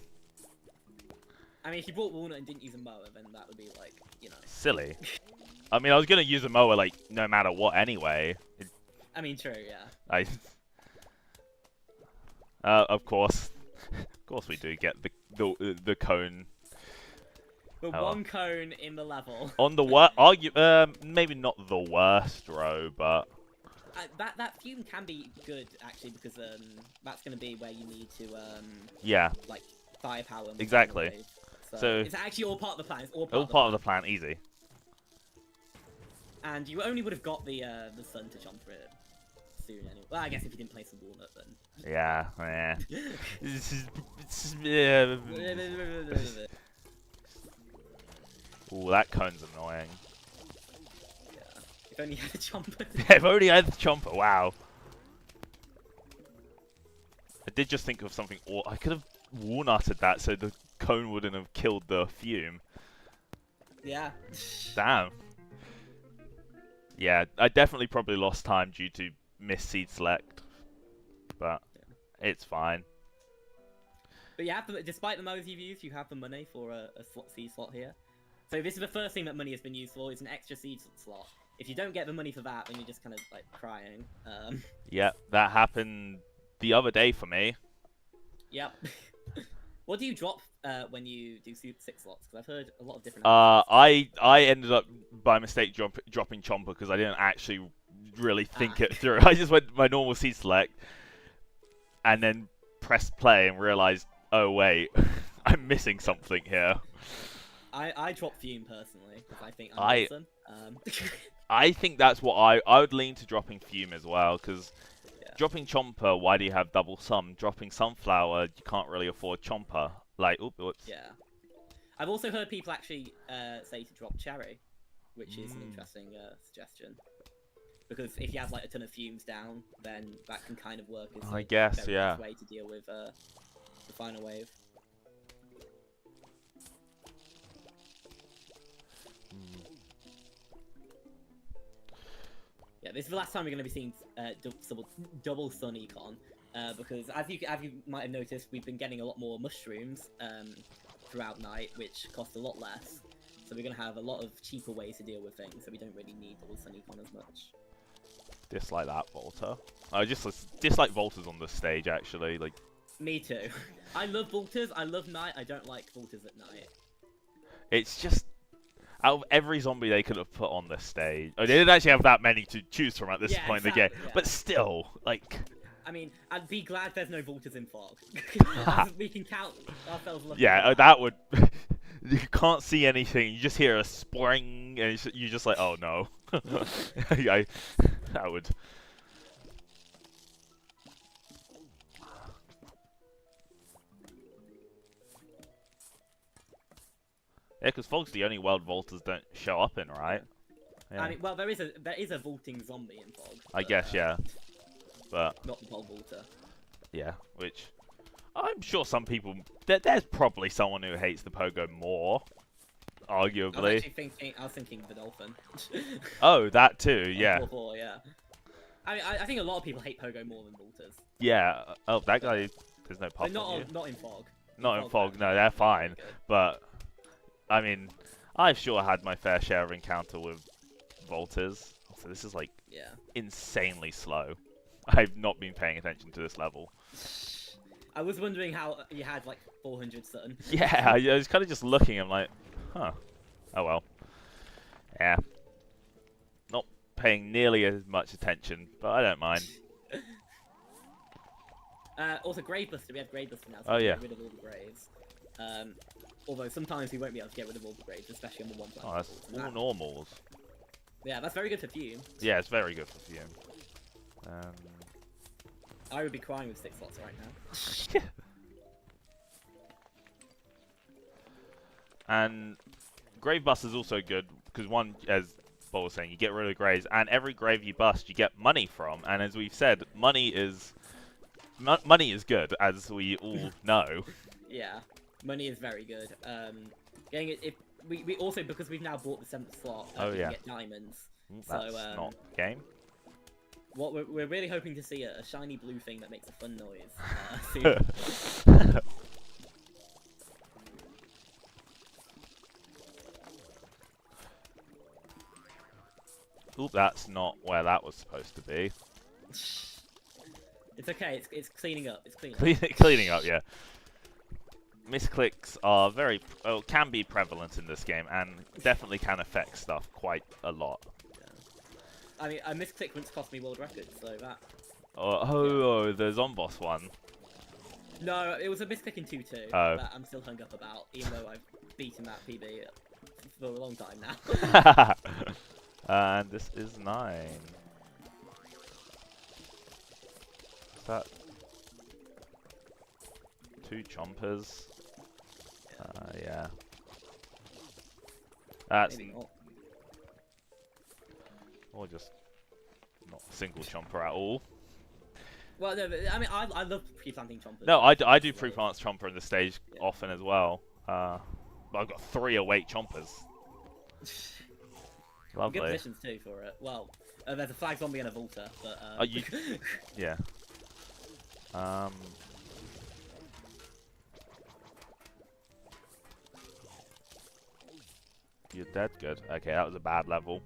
I mean, if you brought Walnut and didn't use a mower, then that would be like, you know. Silly. I mean, I was gonna use a mower like no matter what anyway. I mean, true, yeah. Of course, we do get the cone. The one cone in the level. On the maybe not the worst row, but that fume can be good actually, because that's going to be where you need to yeah, like firepower. Exactly. So it's actually all part of the plan. It's all part of the plan. Easy. And you only would have got the sun to jump through it soon anyway. Well, I guess if you didn't place the walnut, then. Yeah. Ooh, that cone's annoying. Yeah. If only you had a chomper. If only I had the chomper. Wow. I did just think of something. I could have walnutted that so the cone wouldn't have killed the fume. Yeah. Damn. Yeah, I definitely probably lost time due to miss seed select, but it's fine. But you have despite the modes you've used, you have the money for a seed slot here. So this is the first thing that money has been used for, is an extra seed slot. If you don't get the money for that, then you're just kind of like crying. Yeah, that happened the other day for me. Yep. What do you drop when you do 6 slots? Because I've heard a lot of different. I ended up by mistake dropping Chomper because I didn't actually really think it through. I just went my normal seed select, and then pressed play and realized, oh wait, I'm missing something here. I drop Fume personally because I think I'm awesome. I think that's what I would lean to dropping Fume as well, because dropping Chomper, why do you have double sum? Dropping Sunflower, you can't really afford Chomper. Like, whoops. Yeah. I've also heard people actually say to drop Cherry, which is an interesting suggestion. Because if you have like a ton of fumes down, then that can kind of work as I guess, very yeah. nice way to deal with the final wave. Yeah, this is the last time we're going to be seeing double Sun Econ, because as you might have noticed, we've been getting a lot more mushrooms throughout night, which cost a lot less. So we're going to have a lot of cheaper ways to deal with things, so we don't really need double Sun Econ as much. Dislike that Volta. I just dislike Voltas on the stage, actually. Like, me too. I love Voltas. I love night. I don't like Voltas at night. It's just out of every zombie they could have put on this stage. Oh, they didn't actually have that many to choose from at this point in the game, but still, like. I mean, I'd be glad there's no Voltas in Fog. We can count ourselves lucky. Yeah, that would. You can't see anything. You just hear a spring, and you're just like, oh no. That would. Yeah, because Fog's the only world Voltas don't show up in, right? Yeah. I mean, well, there is a vaulting zombie in Fog. I guess, yeah. But not the pole vaulter. Yeah, which I'm sure some people. There's probably someone who hates the Pogo more, arguably. I was thinking the Dolphin. Oh, that too, yeah. 4-4, yeah. I mean, I think a lot of people hate Pogo more than Vaulters. Yeah. Oh, that guy. There's no pop. Not in Fog. Not in Fog. No, they're fine. But I mean, I've sure had my fair share of encounter with Volters. So this is like insanely slow. I've not been paying attention to this level. I was wondering how you had like 400 Sun. Yeah, I was kind of just looking. I'm like, huh. Oh well. Yeah. Not paying nearly as much attention, but I don't mind. Also, Grave Buster. We have Grave Buster now, so we can get rid of all the graves. Although sometimes we won't be able to get rid of all the graves, especially on the one. Oh, that's all normals. Yeah, that's very good for Fume. Yeah, it's very good for Fume. I would be crying with 6 slots right now. And Grave Bust is also good because one, as Bob was saying, you get rid of graves, and every grave you bust, you get money from. And as we've said, money is good, as we all know. Yeah, money is very good. Getting it, we also, because we've now bought the 7th slot, we can get diamonds. That's not game. What we're really hoping to see a shiny blue thing that makes a fun noise. Soon. Oop, that's not where that was supposed to be. It's okay. It's cleaning up. It's cleaning up. Yeah. Misclicks are can be prevalent in this game, and definitely can affect stuff quite a lot. I mean, a misclick once cost me world records, so that. Oh, the Zomboss one. No, it was a misclick in 2-2 that I'm still hung up about, even though I've beaten that PB for a long time now. And this is 9. Is that 2 chompers? Yeah. That's or just not a single chomper at all. Well, no, but, I mean, I love pre-planting chompers. No, I do pre-plant chomper in the stage often as well. But I've got 3 awake chompers. Lovely. Good positions too for it. Well, there's a flag zombie and a Volta, but yeah. You're dead. Good. Okay, that was a bad level.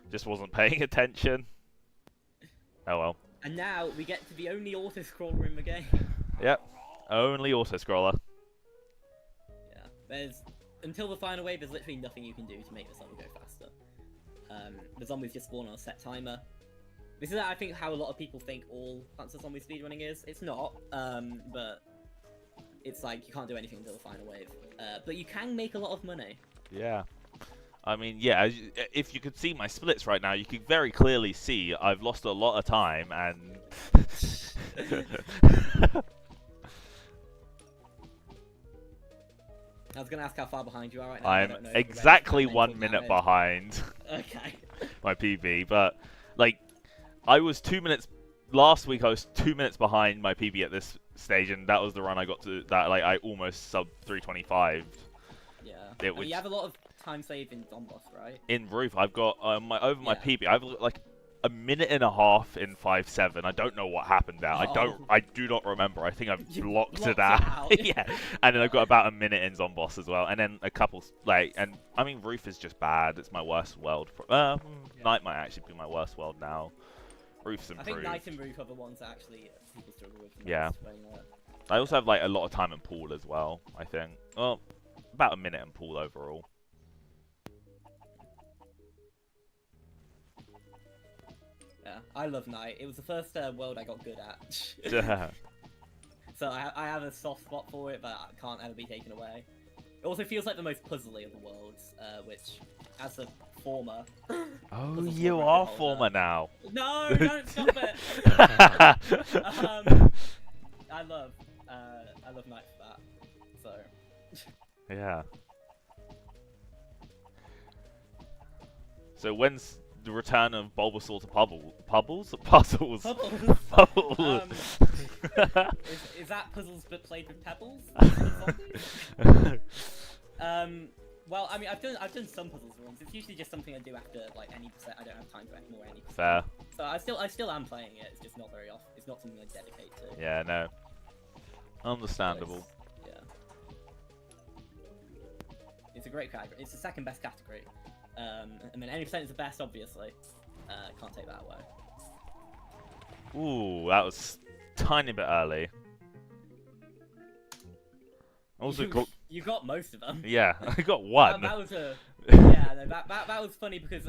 Just wasn't paying attention. Oh well. And now we get to the only auto-scroller in the game. Yep. Only auto-scroller. Yeah. There's until the final wave, there's literally nothing you can do to make the zombie go faster. The zombies just spawn on a set timer. This is, I think, how a lot of people think all Plants vs. Zombies speedrunning is. It's not, but it's like you can't do anything until the final wave. But you can make a lot of money. Yeah. I mean, yeah, if you could see my splits right now, you could very clearly see I've lost a lot of time, and... I was going to ask how far behind you are right now. I'm exactly 1 minute behind okay. my PB, but, like, I was 2 minutes... Last week I was 2 minutes behind my PB at this stage, and that was the run I got to... That, like, I almost sub 325. Yeah. I mean, you have a lot of time saved in Zomboss, right? In Roof, I've got my PB. I've like a minute and a half in 5-7. I don't know what happened there. I do not remember. I think I've blocked it out. Yeah. And then I've got about a minute in Zomboss as well, and then a couple and I mean Roof is just bad. It's my worst world. Night might actually be my worst world now. Roof's improved. I think Night and Roof are the ones that actually people struggle with. Yeah. I also have like a lot of time in Pool as well. I think. Well, about a minute in Pool overall. Yeah, I love Night. It was the first world I got good at. Yeah. So I have a soft spot for it, but it can't ever be taken away. It also feels like the most puzzly of the worlds, which, as a former... Oh, you are former now. No, don't stop it! I love Night for that, so... Yeah. So when's the return of Bulbasaur to Puzzles? Puzzles. Is that Puzzles but played with Pebbles? Well, I mean, I've done some Puzzles runs. It's usually just something I do after like any percent. I don't have time for any more any. Fair. So I still am playing it. It's just not very often. It's not something I dedicate to. Yeah, no. Understandable. Yeah. It's a great category. It's the second best category. I mean, any percent is the best, obviously. Can't take that away. Ooh, that was tiny bit early. Also, you got most of them. Yeah, I got one. That was a yeah. No, that was funny because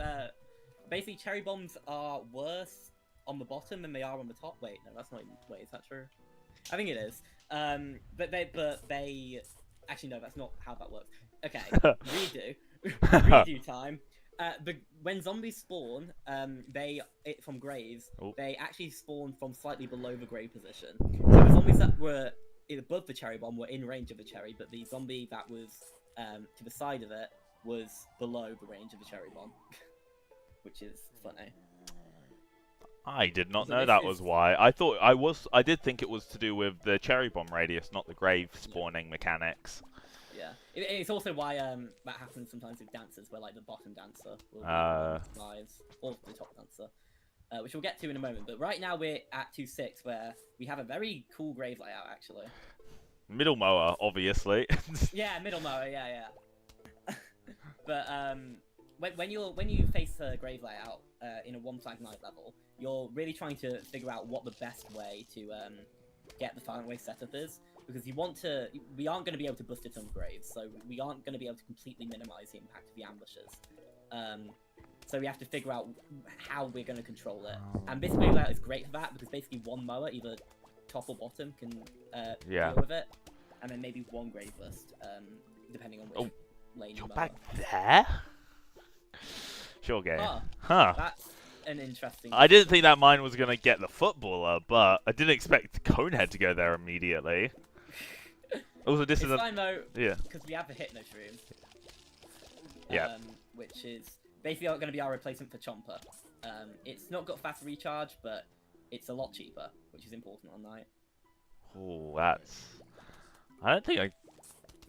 basically cherry bombs are worse on the bottom than they are on the top. Wait, no, that's not. Wait, is that true? I think it is. But they actually no, that's not how that works. Okay, redo time. when zombies spawn, from graves, they actually spawn from slightly below the grave position. So the zombies that were above the cherry bomb were in range of the cherry, but the zombie that was to the side of it was below the range of the cherry bomb, which is funny. I did not know that was why. I did think it was to do with the cherry bomb radius, not the grave spawning mechanics. Yeah, it's also why that happens sometimes with dancers, where like the bottom dancer will be lives, or the top dancer, which we'll get to in a moment. But right now we're at 2-6, where we have a very cool grave layout actually. Middle mower, obviously. Yeah, middle mower. Yeah. But when you face a grave layout in a one flag night level, you're really trying to figure out what the best way to get the final wave setup is, because we aren't going to be able to bust a ton of graves, so we aren't going to be able to completely minimize the impact of the ambushes. So we have to figure out how we're going to control it, and this grave layout is great for that, because basically one mower, either top or bottom, can deal with it, and then maybe one grave bust, depending on which lane you mow. Back there? Sure game. Huh. That's an interesting... I didn't think that mine was going to get the footballer, but I didn't expect Conehead to go there immediately. Also, this is fine though, because we have the Hypno Shroom. Yeah. Which is basically going to be our replacement for Chomper. It's not got fast recharge, but it's a lot cheaper, which is important on night. Oh, that's... I don't think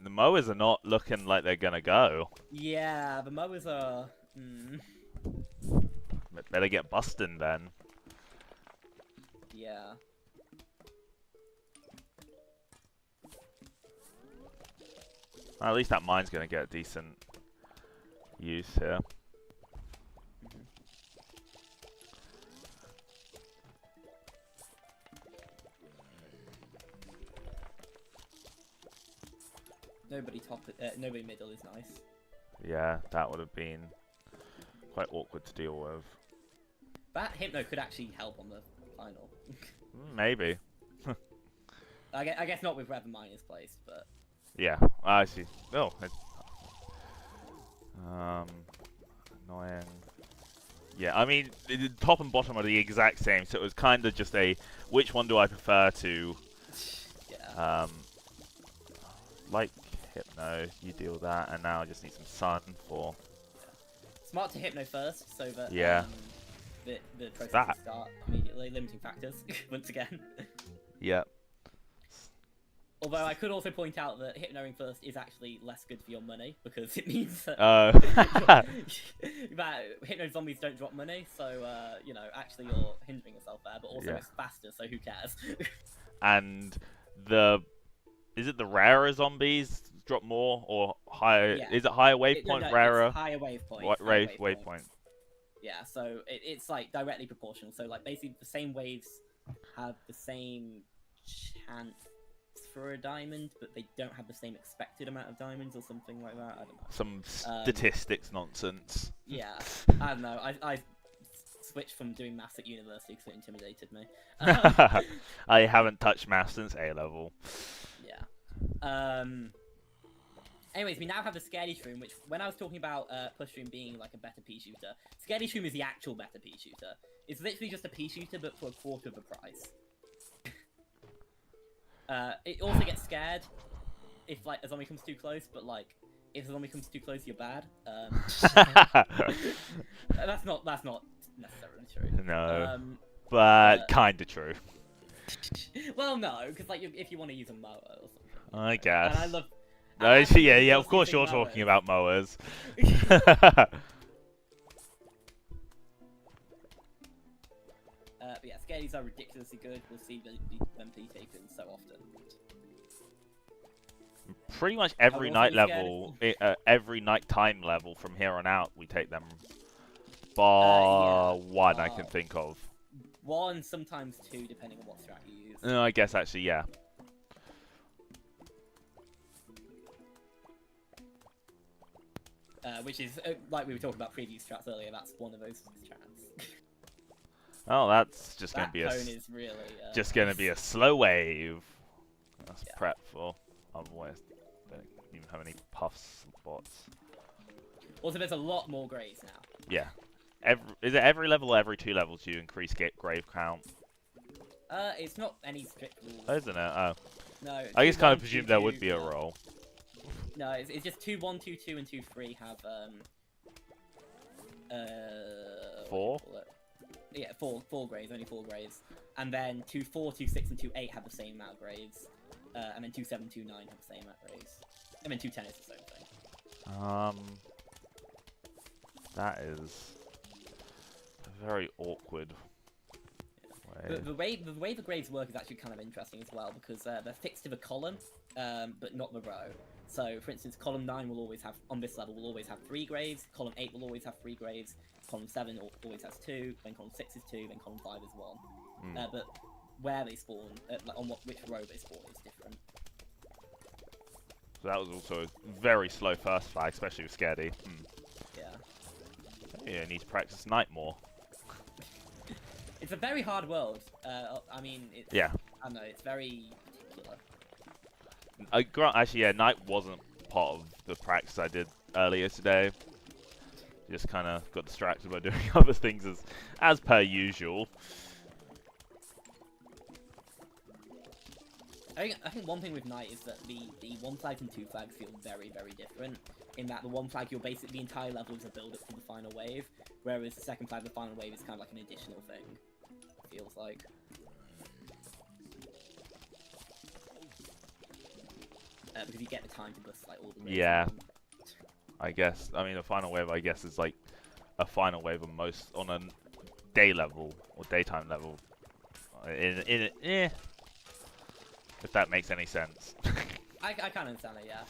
the mowers are not looking like they're going to go. Yeah, the mowers are... Better get busting then. Yeah. Well, at least that mine's going to get decent use here. Nobody middle is nice. Yeah, that would have been quite awkward to deal with. That Hypno could actually help on the final. Maybe. I guess not with where the mine is placed, but... Yeah, I see. Oh. Annoying. Yeah, I mean, the top and bottom are the exact same, so it was kind of just a, which one do I prefer to... Yeah. Like Hypno, you deal that, and now I just need some sun for... Smart to Hypno first, so that the process can start immediately. Limiting factors, once again. Yep. Although I could also point out that Hypnoing first is actually less good for your money, because it means that, that Hypno zombies don't drop money, so, you know, actually you're hindering yourself there, but also it's faster, so who cares? And is it the rarer zombies drop more, or higher? Yeah. Is it higher wave point, rarer? It's higher wave point. Wave point. Yeah, so it's like directly proportional. So like basically the same waves have the same chance for a diamond, but they don't have the same expected amount of diamonds or something like that. I don't know. Some statistics nonsense. Yeah, I don't know. I switched from doing maths at university because it intimidated me. I haven't touched maths since A level. Yeah. Anyways, we now have the Scaredy Shroom, which, when I was talking about Push Shroom being like a better pea shooter, Scaredy Shroom is the actual better pea shooter. It's literally just a pea shooter, but for a quarter of the price. It also gets scared if like a zombie comes too close, but like if a zombie comes too close, you're bad. That's not necessarily true. No, but kinda true. Well, no, because like if you want to use a mower or something. I guess. And I love. Yeah, of course you're talking about mowers. But yeah, Scaries are ridiculously good. We'll see them be taken so often. Pretty much every night level, every nighttime level from here on out, we take them. Bar one, I can think of. One, sometimes two, depending on what strat you use. I guess actually, yeah. Which is, like we were talking about previous strats earlier, that's one of those strats. Oh, that's just going to be a slow wave. That's prep for. Otherwise, don't even have any puff spots. Also, there's a lot more graves now. Yeah. Is it every level or every 2 levels you increase grave count? It's not any strict rules. Oh, isn't it? Oh. No. I guess 2, kind 1, of 2, presumed there 2, would be a yeah. roll. No, it's just 2, 1, 2, 2, and 2, 3 have 4? Yeah, four graves, only 4 graves. And then 2, 4, 2, 6, and 2, 8 have the same amount of graves. And then 2, 7, 2, 9 have the same amount of graves. And then 2, 10 is the same thing. That is very awkward. The way the graves work is actually kind of interesting as well, because they're fixed to the column, but not the row. So, for instance, column 9 will always have, on this level, will always have 3 graves. Column 8 will always have 3 graves. Column 7 always has 2. Then column 6 is 2. Then column 5 is 1. But where they spawn, on which row they spawn, is different. So that was also a very slow first flag, especially with Scaredy. Yeah. Yeah, need to practice night more. It's a very hard world. I mean, it's, yeah. I don't know, it's very particular. Actually, yeah, night wasn't part of the practice I did earlier today. Just kind of got distracted by doing other things as per usual. I think one thing with night is that the 1 flag and 2 flags feel very, very different. In that the 1 flag, you're basically, the entire level is a build-up for the final wave, whereas the 2nd flag, the final wave, is kind of like an additional thing. It feels like. Because you get the time to bust like all the waves. Yeah. I guess. I mean, the final wave, I guess, is like a final wave on a day level or daytime level. If that makes any sense. I can't understand it, yeah.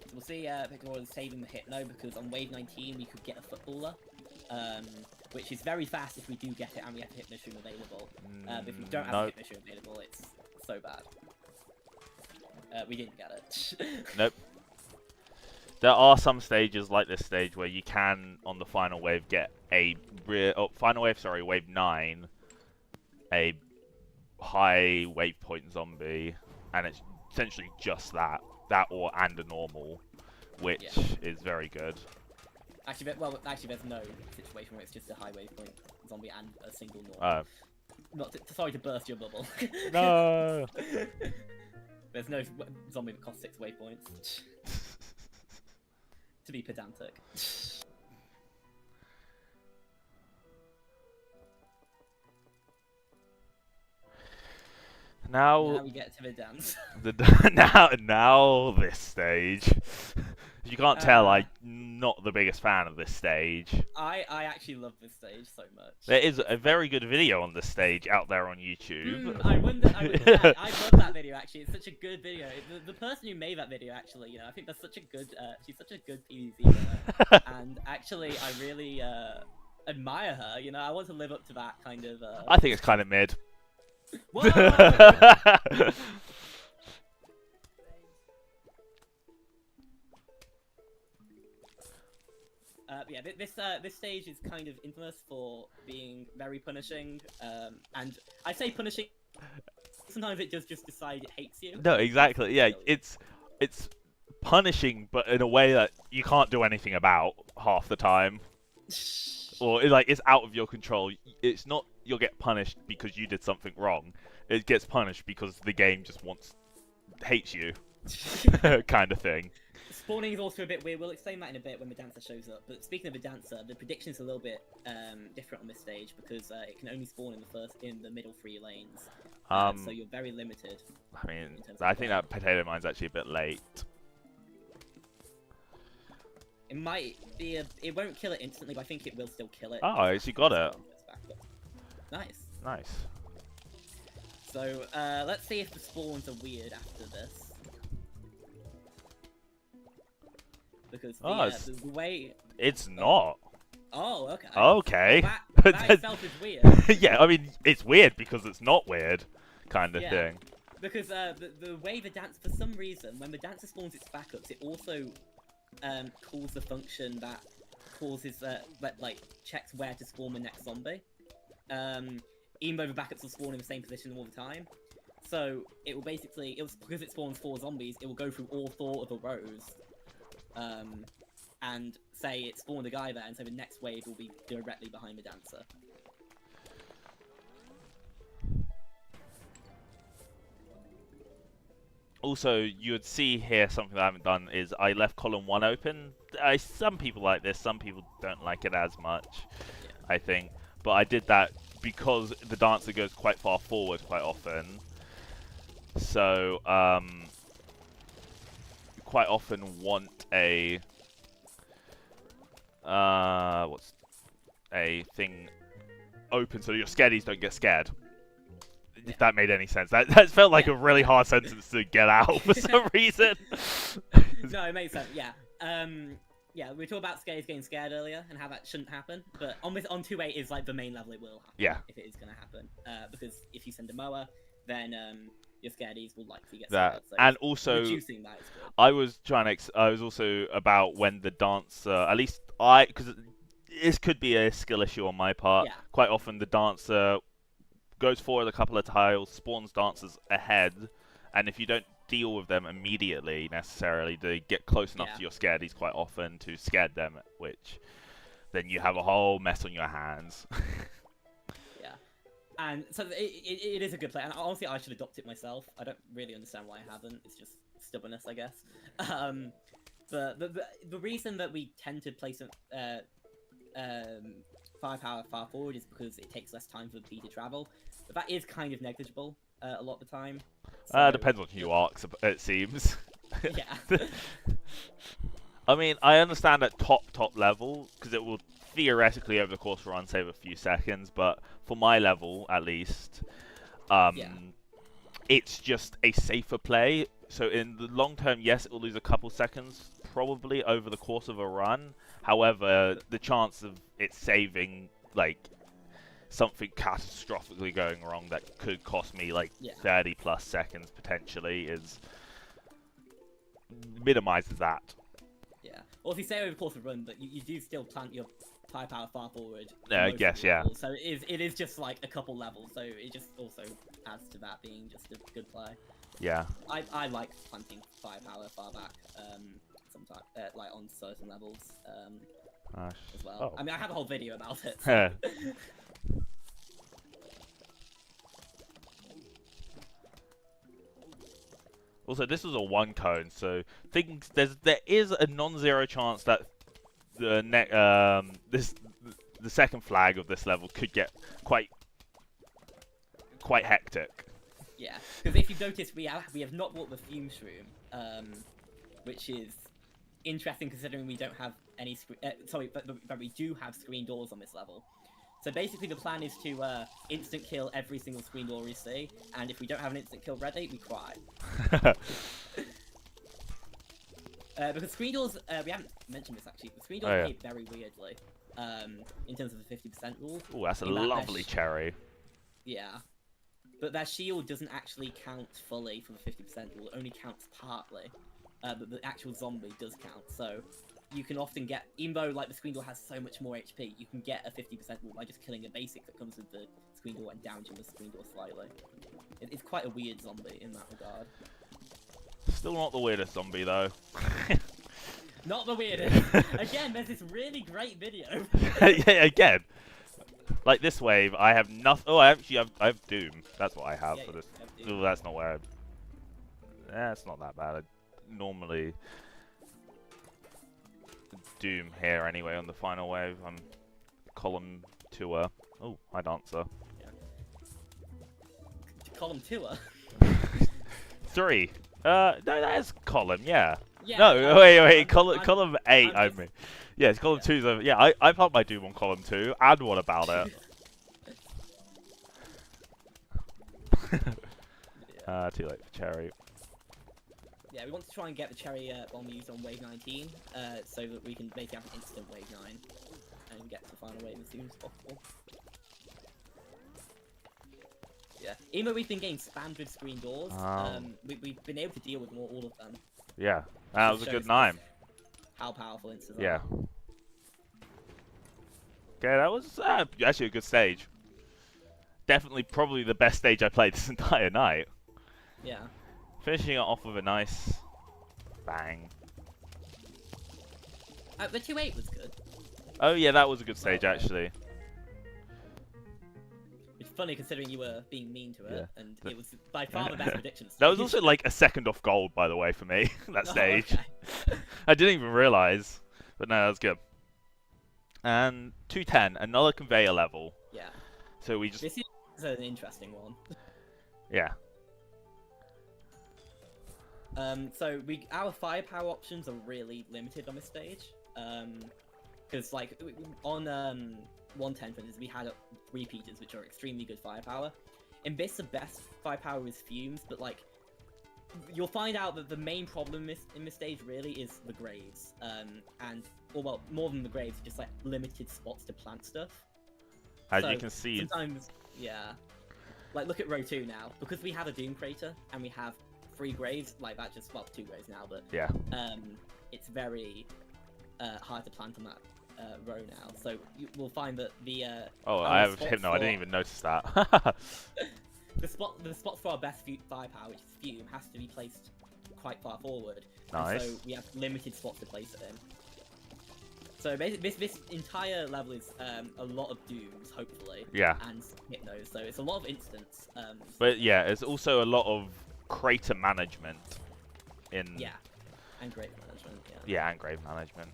So we'll see Pecktoral is saving the Hypno, because on wave 19 we could get a footballer. Which is very fast if we do get it and we have a Hypno Shroom available. If we don't have a Hypno Shroom available, it's so bad. We didn't get it. Nope. There are some stages like this stage where you can, on the final wave, get a wave 9, a high wave point zombie, and it's essentially just that and a normal, which is very good. Actually, there's no situation where it's just a high wave point zombie and a single normal. Sorry to burst your bubble. No. There's no zombie that costs 6 wave points. To be pedantic. Now we get to the dance. Now this stage. You can't tell I'm not the biggest fan of this stage. I actually love this stage so much. There is a very good video on this stage out there on YouTube. I love that video actually. It's such a good video. The person who made that video actually, I think that's such a good. She's such a good PvZ player. And actually, I really admire her. I want to live up to that kind of. I think it's kind of mid. Whoa! Yeah, this stage is kind of infamous for being very punishing, and I say punishing. Sometimes it does just decide it hates you. No, exactly. Yeah, it's punishing, but in a way that you can't do anything about half the time, or it's out of your control. It's not you'll get punished because you did something wrong. It gets punished because the game just hates you, kind of thing. Spawning is also a bit weird. We'll explain that in a bit when the dancer shows up. But speaking of the dancer, the prediction is a little bit different on this stage because it can only spawn in the middle 3 lanes. So you're very limited. I mean, I think that potato mine's actually a bit late. It might be it won't kill it instantly, but I think it will still kill it. Oh, she got it. Nice. Nice. So let's see if the spawns are weird after this. Because the way... It's not. Oh, okay. Okay. Well, that itself is weird. Yeah, I mean, it's weird because it's not weird, kind of thing. Because the way the dance, for some reason, when the dancer spawns its backups, it also calls the function that causes, checks where to spawn the next zombie. even though the backups will spawn in the same position all the time. So it will basically, because it spawns 4 zombies, it will go through all 4 of the rows, and say it spawned a guy there, and so the next wave will be directly behind the dancer. Also, you would see here something that I haven't done is I left column 1 open. Some people like this, some people don't like it as much, Yeah. I think. But I did that because the dancer goes quite far forward quite often. So, quite often want a what's a thing open so your scareys don't get scared. If that made any sense. That felt like a really hard sentence to get out for some reason. No, it makes sense. Yeah. Yeah, we were talking about scares getting scared earlier and how that shouldn't happen, but on 2.8 is like the main level it will happen. Yeah. If it is going to happen, because if you send a mower, then your scareys will likely get scared. So and also, reducing that is good. I was trying to. I was also about when the dancer. At least because this could be a skill issue on my part. Yeah. Quite often the dancer goes forward a couple of tiles, spawns dancers ahead, and if you don't deal with them immediately necessarily, they get close enough to your scareys quite often to scare them, which then you have a whole mess on your hands. Yeah, and so it is a good play, and honestly I should adopt it myself. I don't really understand why I haven't. It's just stubbornness, I guess. But the reason that we tend to play some firepower far forward is because it takes less time for the bee to travel. But that is kind of negligible a lot of the time. So, Depends on who you ask, it seems. Yeah. I mean, I understand at top level, because it will theoretically over the course of the run save a few seconds, but for my level, at least, it's just a safer play. So in the long term, yes, it will lose a couple seconds, probably, over the course of a run. However, the chance of it saving, like, something catastrophically going wrong that could cost me, like, 30 plus seconds, potentially, minimizes that. Yeah. Well, if you say over the course of a run, but you do still plant your firepower far forward. Yeah, I guess, yeah. So it is just, like, a couple levels, so it just also adds to that being just a good play. Yeah. I like planting firepower far back, sometimes, like on certain levels, as well. Oh. I mean, I have a whole video about it. So. Also, this was a 1 cone, so there is a non-zero chance that the second flag of this level could get quite hectic. Yeah, because if you've noticed, we have not bought the fume shroom, which is interesting considering we don't have any but we do have screen doors on this level. So basically the plan is to instant kill every single screen door we see, and if we don't have an instant kill ready, we cry. Because screen doors, we haven't mentioned this actually, but screen doors behave very weirdly, in terms of the 50% rule. Oh, that's a lovely cherry. Yeah. But their shield doesn't actually count fully for the 50% rule, it only counts partly. But the actual zombie does count, so you can often get, even though like the screen door has so much more HP, you can get a 50% rule by just killing a basic that comes with the screen door and damaging the screen door slightly. It's quite a weird zombie in that regard. Still not the weirdest zombie though. Not the weirdest. Again, there's this really great video. Yeah, again. Like this wave, I have nothing. Oh, I have Doom. That's what I have for this. Oh, that's not where it's not that bad. I normally Doom here anyway on the final wave. I'm column 2-er. Oh, hi dancer. Yeah. Column 2-er? 3. No, that is column, yeah. Yeah, no, wait, column 8, I mean. Yeah, it's column 2's. Yeah, I plant my Doom on column 2, and what about it? Too late for cherry. Yeah, we want to try and get the cherry bomb used on wave 19, so that we can basically have an instant wave 9, and get to the final wave as soon as possible. Yeah, even though we've been getting spammed with screen doors, we've been able to deal with all of them. Yeah, that was a good 9. How powerful instances are. Yeah. Okay, that was actually a good stage. definitely probably the best stage I played this entire night. Yeah. Finishing it off with a nice bang. The 2-8 was good. Oh yeah, that was a good stage actually. It's funny considering you were being mean to it, and it was by far Yeah. the best prediction stage. That was also like a second off gold, by the way, for me. That Oh, stage. okay. I didn't even realise, but no, that was good. And 210, another conveyor level. Yeah. So we just. This is an interesting one. Yeah. So our firepower options are really limited on this stage. Because like on 110 for instance, we had repeaters which are extremely good firepower. In this, the best firepower is fumes, but like you'll find out that the main problem in this stage really is the graves. Well, more than the graves, just like limited spots to plant stuff. As you can see, sometimes, yeah. Like look at row 2 now, because we have a doom crater and we have 3 graves, like that just, well, 2 graves now, but yeah. It's very hard to plant on that row now. So we'll find that the I have Hypno. I didn't even notice that. the spot for our best firepower, which is Fume, has to be placed quite far forward. Nice. And so we have limited spots to place it in. So basically, this entire level is a lot of dooms, hopefully. Yeah. And Hypnos, so it's a lot of instants. But yeah, it's also a lot of crater management in. Yeah. And grave management. Yeah. Yeah, and grave management.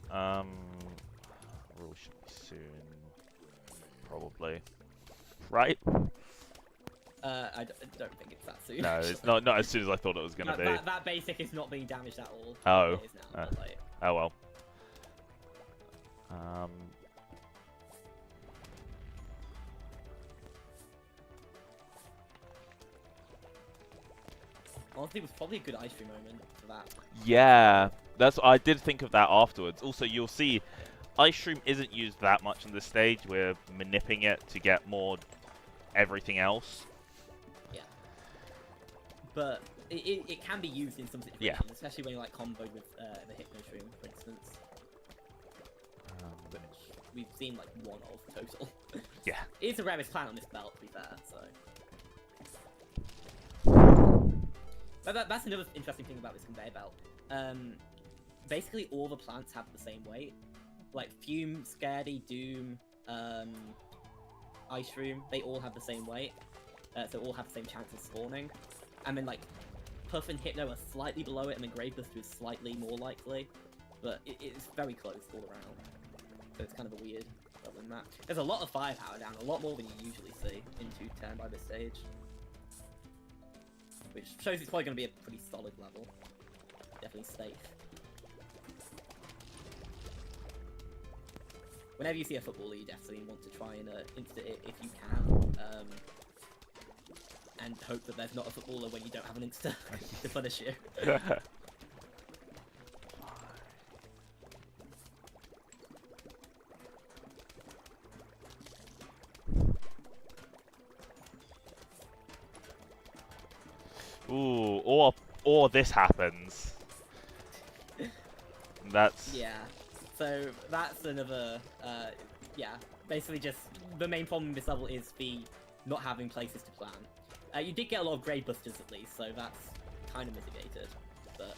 Rule should be soon, probably. Right? I don't think it's that soon. No, it's not as soon as I thought it was gonna be. That basic is not being damaged at all. Oh. It is now, but, like... Oh well. Honestly, it was probably a good ice cream moment for that. Yeah, I did think of that afterwards. Also, you'll see, ice stream isn't used that much on this stage. We're manipulating it to get more everything else. Yeah. But it can be used in some situations, especially when you're like comboed with the Hypno Shroom, for instance. Which we've seen like 1 of total. Yeah. It is the rarest plant on this belt, to be fair, so. But that's another interesting thing about this conveyor belt. Basically all the plants have the same weight. Like Fume, Scaredy, Doom, Ice Room, they all have the same weight. So all have the same chance of spawning. And then like Puff and Hypno are slightly below it, and then Grave Buster is slightly more likely. But it's very close all around. So it's kind of a weird level in that. There's a lot of firepower down, a lot more than you usually see in 210 by this stage. Which shows it's probably going to be a pretty solid level. Definitely safe. Whenever you see a footballer, you definitely want to try and insta it if you can. And hope that there's not a footballer when you don't have an insta to punish you. Ooh, or this happens. That's... Yeah. So that's another, yeah. Basically just, the main problem with this level is the not having places to plant. You did get a lot of grade busters at least, so that's kind of mitigated, but...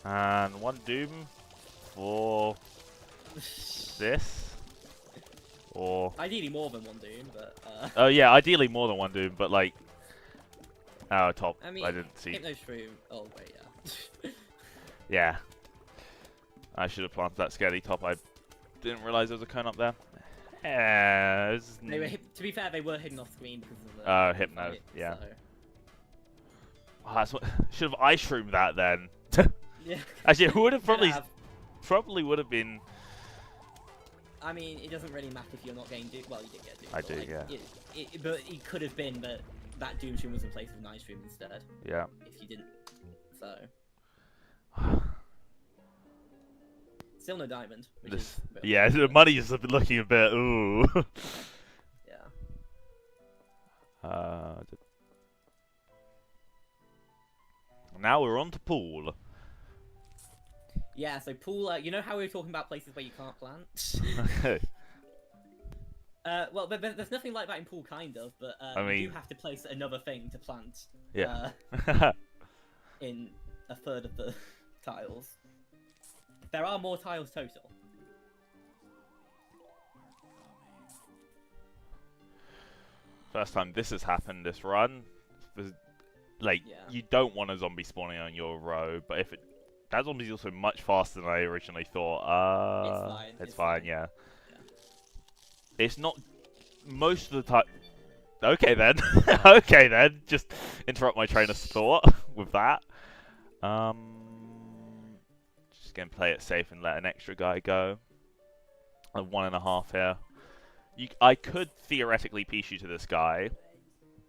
And 1 Doom for this, or ideally more than 1 Doom, but oh yeah, ideally more than 1 Doom, but like top. I mean, I didn't see. Hypno Shroom. Oh wait, yeah. Yeah, I should have planted that scaredy top. I didn't realize there was a cone up there. Yeah, They were to be fair, they were hidden off screen because of the Hypno. fight, Yeah. So. Oh, that's what should have ice shroomed that then. Yeah. Actually, it would have probably would have been. I mean, it doesn't really matter if you're not getting Doom. Well, you did get Doom. I but, do, like, yeah. But it could have been that Doom Shroom was replaced with an Ice Shroom instead. Yeah. If you didn't. So. Still no diamond. Yeah, the money's looking a bit. Ooh. Yeah. Now we're on to pool. Yeah, so pool. You know how we were talking about places where you can't plant? Okay. Well, there's nothing like that in pool, kind of, but I mean, you do have to place another thing to plant. yeah. In a third of the tiles. There are more tiles total. First time this has happened this run. Like, you don't want a zombie spawning on your row, but if it... That zombie's also much faster than I originally thought. It's fine. It's fine, yeah. It's not... Most of the time... Okay then. Okay then. Just interrupt my train of thought with that. Just gonna play it safe and let an extra guy go. I have 1.5 here. I could theoretically piece you to this guy,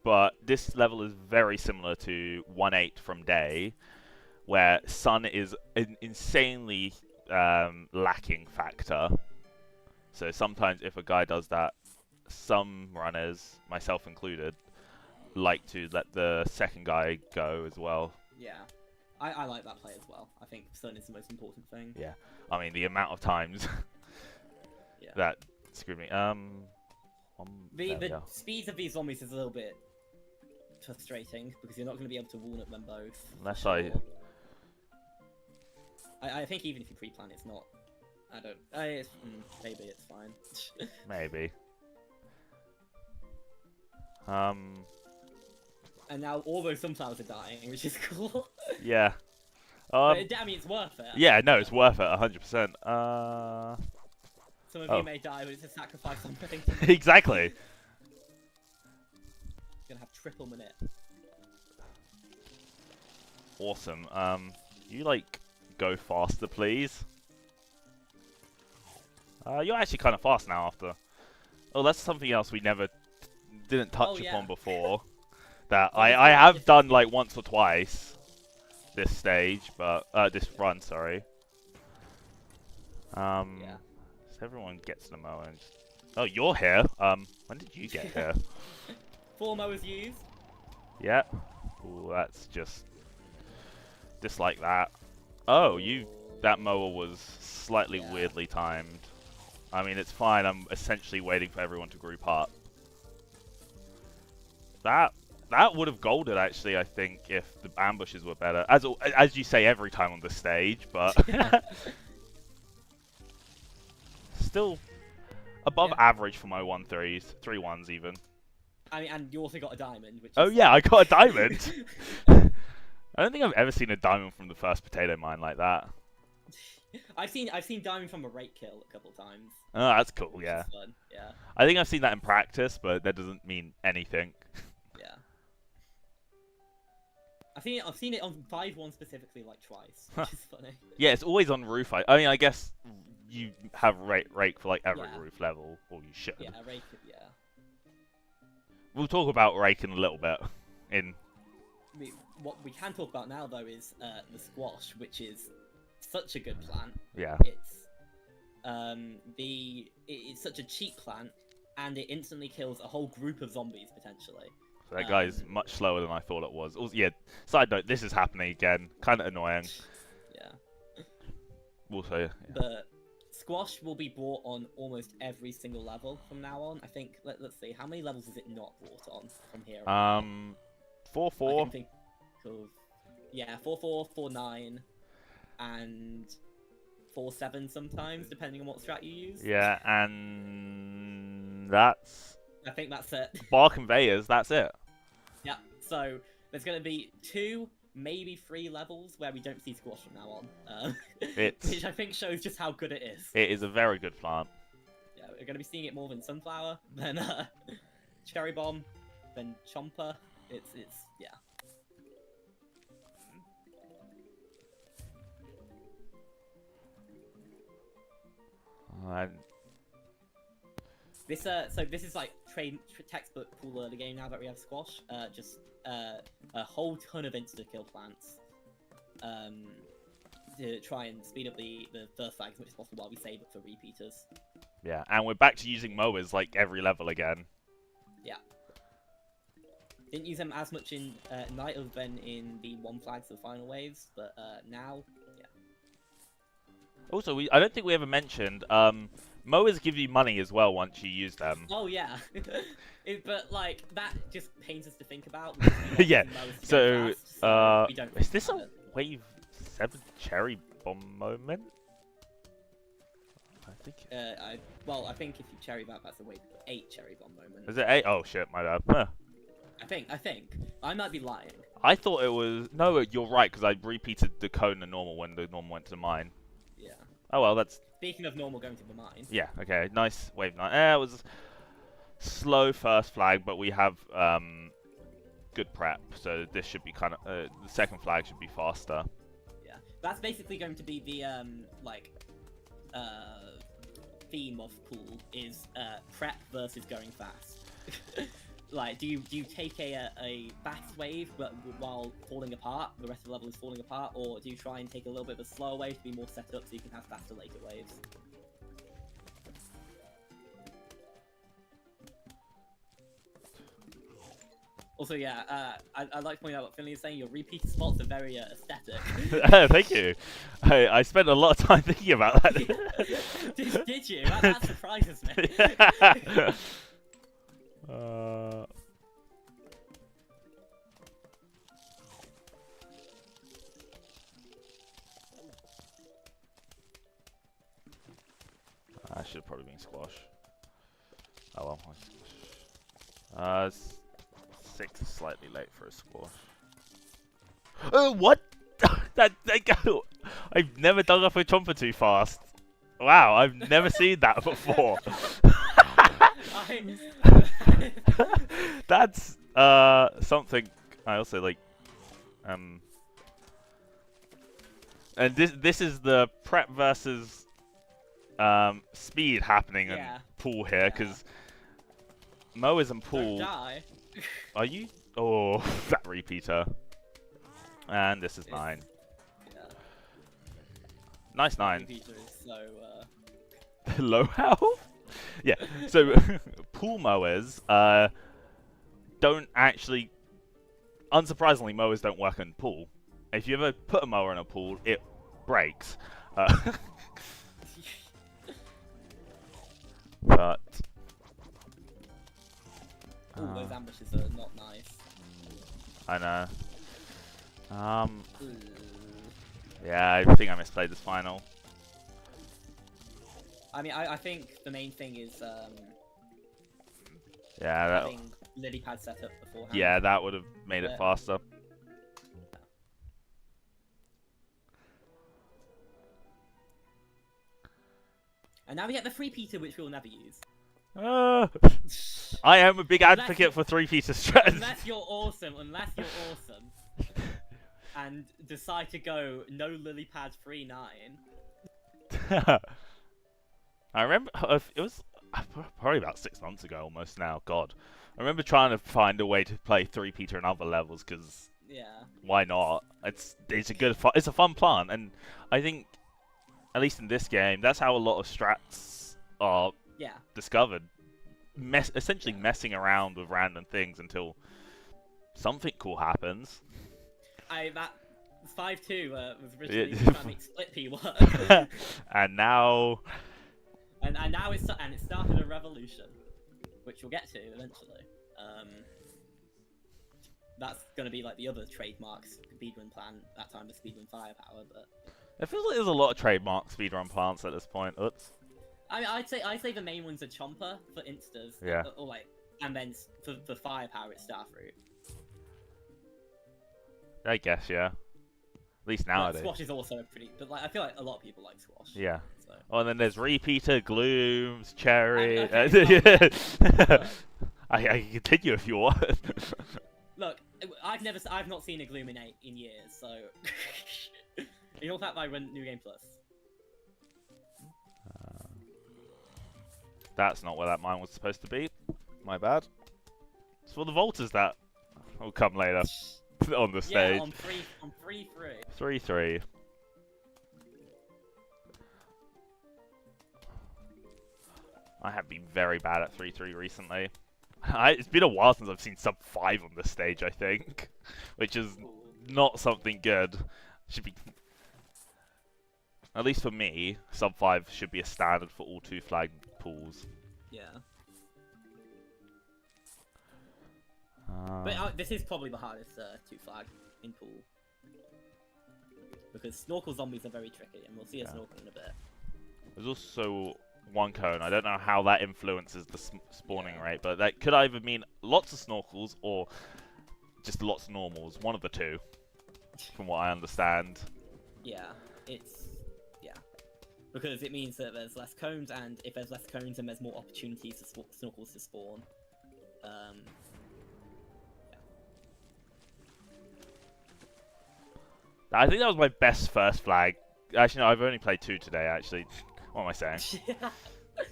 but this level is very similar to 1-8 from Day, where Sun is an insanely lacking factor. So sometimes if a guy does that, some runners, myself included, like to let the second guy go as well. Yeah, I like that play as well. I think Sun is the most important thing. Yeah, I mean the amount of times that screwed me. The speed of these zombies is a little bit frustrating because you're not going to be able to walnut them both. Unless I think even if you pre-plan, it's not. I don't. Maybe it's fine. Maybe. And now all those sunflowers are dying, which is cool. Yeah. But, I mean, it's worth it. Yeah, no, it's worth it, 100%. Some of you may die, but it's a sacrifice something. Exactly. Gonna have triple minute. Awesome. You like go faster, please? You're actually kind of fast now after. Oh, that's something else we didn't touch upon before. That I have done like once or twice this stage, but this run, sorry. So everyone gets the mower. Oh, you're here. When did you get here? 4 mowers used. Yeah. Ooh, that's just like that. Oh, that mower was slightly weirdly timed. I mean, it's fine. I'm essentially waiting for everyone to group up. That would have golded, actually, I think, if the ambushes were better. As you say every time on this stage, but... Still above average for my 1-3s. 3-1s, even. I mean, and you also got a diamond, which yeah, I got a diamond! I don't think I've ever seen a diamond from the first potato mine like that. I've seen diamond from a rake kill a couple times. Oh, that's cool, yeah. Fun. Yeah. I think I've seen that in practice, but that doesn't mean anything. Yeah. I've seen it on 5-1 specifically like twice, which is funny. Yeah, it's always on roof. I mean, I guess you have rake for like every roof level, or you should. Yeah, rake. Yeah. We'll talk about rake in a little bit. What we can talk about now though is the squash, which is such a good plant. Yeah. It's such a cheap plant, and it instantly kills a whole group of zombies potentially. So that guy's much slower than I thought it was. Also, yeah. Side note: this is happening again. Kind of annoying. Yeah. Also, yeah. But squash will be brought on almost every single level from now on. I think. Let's see. How many levels is it not brought on from here? 4-4. Yeah, 4-4, 4-9, and 4-7 sometimes, depending on what strat you use. Yeah, and that's... I think that's it. Bar conveyors, that's it. Yeah, so there's going to be 2, maybe 3 levels where we don't see squash from now on. Which I think shows just how good it is. It is a very good plant. Yeah, we're going to be seeing it more than Sunflower, then Cherry Bomb, then Chomper. It's yeah. This is like textbook pool early game now that we have squash. Just a whole ton of insta-kill plants. To try and speed up the first flag as much as possible while we save it for repeaters. Yeah, and we're back to using mowers like every level again. Yeah. Didn't use them as much in Night other than in the 1 flags of the final waves, but now, yeah. Also, I don't think we ever mentioned, mowers give you money as well once you use them. Oh yeah, but like that just pains us to think about. Yeah. So, So, we don't is this a it. wave 7 cherry bomb moment? I think. I think if you cherry that, that's a wave 8 cherry bomb moment. Is it 8? Oh shit, my bad. Huh. I think. I might be lying. I thought it was. No, you're right, because I repeated the cone and normal when the normal went to the mine. Yeah. Oh well, that's. Speaking of normal going to the mine. Yeah, okay. Nice wave 9. It was slow first flag, but we have good prep, so this should be kind of. The second flag should be faster. Yeah. That's basically going to be the, theme of pool is prep versus going fast. Like, do you take a fast wave but while falling apart, the rest of the level is falling apart, or do you try and take a little bit of a slower wave to be more set up so you can have faster later waves? Also, yeah, I'd like to point out what Finley is saying. Your repeat spots are very aesthetic. Thank you. I spent a lot of time thinking about that. Did you? That surprises me. I should have probably been squash. Oh well. 6 is slightly late for a squash. What? that go. I've never dug up a chomper too fast. Wow, I've never seen that before. That's something I also like. And this is the prep versus speed happening in pool here, because mowers and pool. Don't die. Are you? Oh, that repeater. And this is 9. Yeah. Nice 9. Repeater is so low health. Yeah. So pool mowers don't actually. Unsurprisingly, mowers don't work in pool. If you ever put a mower in a pool, it breaks. But. Ooh, those ambushes are not nice. I know. Yeah, I think I misplayed this final. I mean, I think the main thing is yeah, having lily pad set up beforehand. Yeah, that would have made it faster. And now we get the free Peter, which we'll never use. I am a big advocate for 3-Peter strats. Unless you're awesome, and decide to go no lily pad free 9. I remember it was probably about 6 months ago, almost now. God, I remember trying to find a way to play 3-Peter in other levels because why not? It's a fun plant, and I think at least in this game, that's how a lot of strats are discovered. Essentially messing around with random things until something cool happens. That 5-2 was originally trying to make split P work. And now. And now it started a revolution, which we'll get to eventually. That's going to be like the other trademarks speedrun plan. That time the speedrun firepower, but it feels like there's a lot of trademark speedrun plants at this point. Oops. I mean, I'd say the main ones are Chomper for instas, and then for firepower it's Starfruit. I guess, yeah. At least nowadays. Squash is also but like I feel like a lot of people like Squash. Yeah. So. Oh, and then there's Repeater, Glooms, Cherry. I can continue if you want. Look, I've not seen a Gloom in years, so in all fact I run New Game Plus. That's not where that mine was supposed to be. My bad. It's for the Volters that will come later on the stage. Yeah, on 3-3. 3-3. I have been very bad at 3-3 recently. It's been a while since I've seen sub 5 on this stage, I think. Which is not something good. Should be... At least for me, sub 5 should be a standard for all 2-flag pools. Yeah. But this is probably the hardest 2-flag in pool. Because snorkel zombies are very tricky, and we'll see a snorkel in a bit. There's also one cone. I don't know how that influences the spawning rate, but that could either mean lots of snorkels or just lots of normals. One of the two, from what I understand. Yeah, because it means that there's less cones, and if there's less cones, then there's more opportunities for snorkels to spawn. I think that was my best first flag. Actually, no, I've only played 2 today, actually. What am I saying?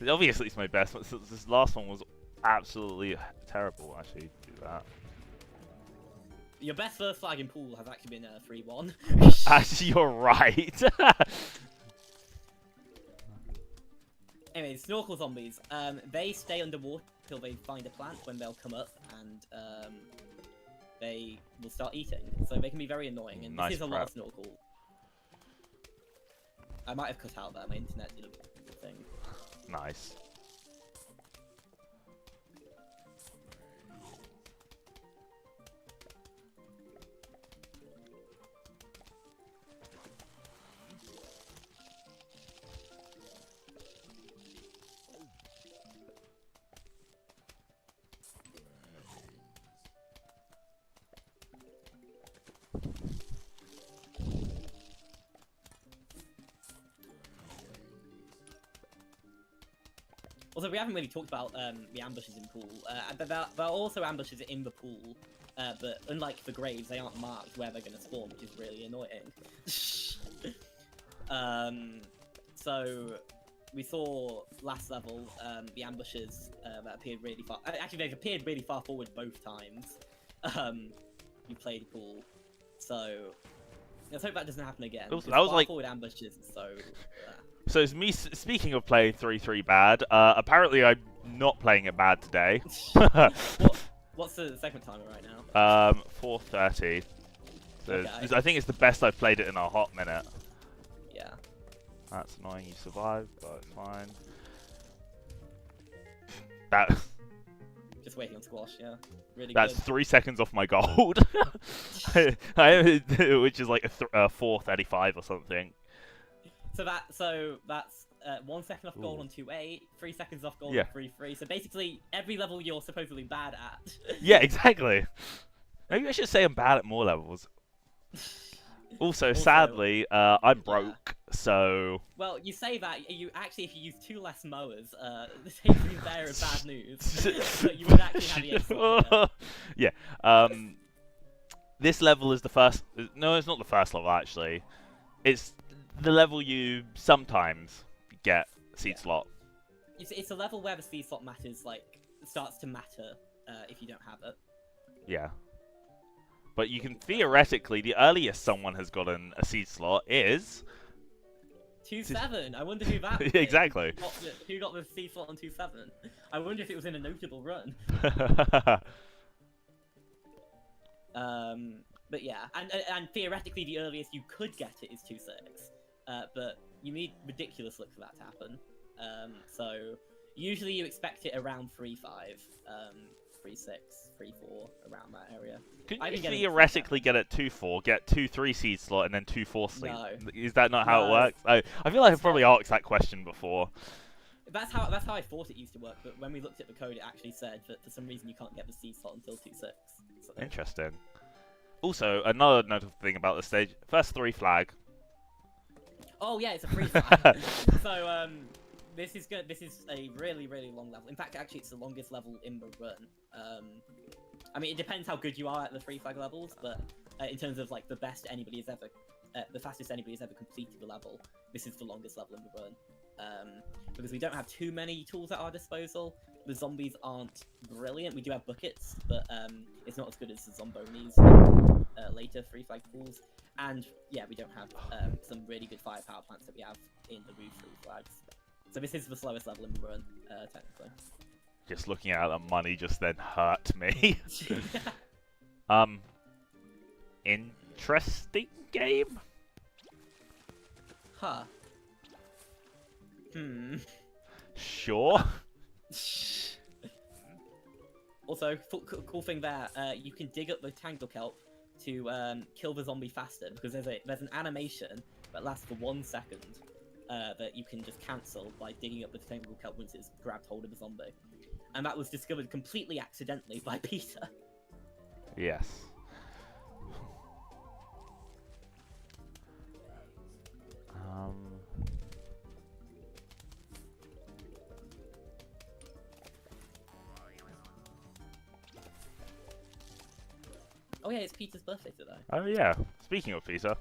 Obviously, it's my best, but this last one was absolutely terrible, actually, do that. Your best first flag in pool has actually been 3-1. Actually, you're right. Anyway, snorkel zombies. They stay underwater until they find a plant, when they'll come up, and they will start eating. So they can be very annoying, and nice this is a prep. lot of snorkel. I might have cut out there, my internet did a thing. Nice. Also, we haven't really talked about the ambushes in pool. There are also ambushes in the pool, but unlike the graves, they aren't marked where they're going to spawn, which is really annoying. So we saw last level the ambushes that appeared really far. Actually, they've appeared really far forward both times. You played pool, so let's hope that doesn't happen again. Also, that was like forward ambushes, so. So it's me. Speaking of playing 3-3 bad, apparently I'm not playing it bad today. What's the segment timer right now? 4:30. So Okay. I think it's the best I've played it in a hot minute. Yeah. That's annoying. You survived, but it's fine. That. Just waiting on squash. Yeah. Really That's good. 3 seconds off my gold. Which is like a 4:35 or something. So that's 1 second off gold on 2-8, 3 seconds off gold Yeah. on 3-3. So basically, every level you're supposedly bad at. Yeah, exactly. Maybe I should say I'm bad at more levels. Also, sadly, I'm broke, so. Well, you say that. You actually, if you use 2 less mowers, the takes you there of bad news. So you would actually have the Yeah. This level is the first. No, it's not the first level actually. It's the level you sometimes get seed slot. It's a level where the seed slot starts to matter if you don't have it. Yeah. But you can theoretically, the earliest someone has gotten a seed slot is 2-7. I wonder who that was. Exactly. Who got the seed slot on 2-7? I wonder if it was in a notable run. But yeah, and theoretically the earliest you could get it is 2-6. But you need ridiculous luck for that to happen. So usually you expect it around 3-5, 3-6, 3-4, around that area. Couldn't you theoretically get it 2-4, get 2-3 seed slot, and then 2-4 sleep? No. Is that not how it works? I feel like I've probably asked that question before. That's how I thought it used to work, but when we looked at the code, it actually said that for some reason you can't get the seed slot until 2-6. So. Interesting. Also, another notable thing about this stage: first 3 flag. Oh yeah, it's a free flag. So this is good. This is a really, really long level. In fact, actually, it's the longest level in the run. I mean, it depends how good you are at the free flag levels, but in terms of like the fastest anybody has ever completed the level, this is the longest level in the run. Because we don't have too many tools at our disposal. The zombies aren't brilliant. We do have buckets, but it's not as good as the zombonis later free flag pools. And yeah, we don't have some really good firepower plants that we have in the roof free flags. So this is the slowest level in the run, technically. Just looking at the money just then hurt me. Interesting game? Huh. Sure. Also, cool thing there, you can dig up the tangle kelp to kill the zombie faster, because there's an animation that lasts for 1 second that you can just cancel by digging up the tangle kelp once it's grabbed hold of the zombie. And that was discovered completely accidentally by Peter. Yes. Oh yeah, it's Peter's birthday today. Oh yeah. Speaking of Peter.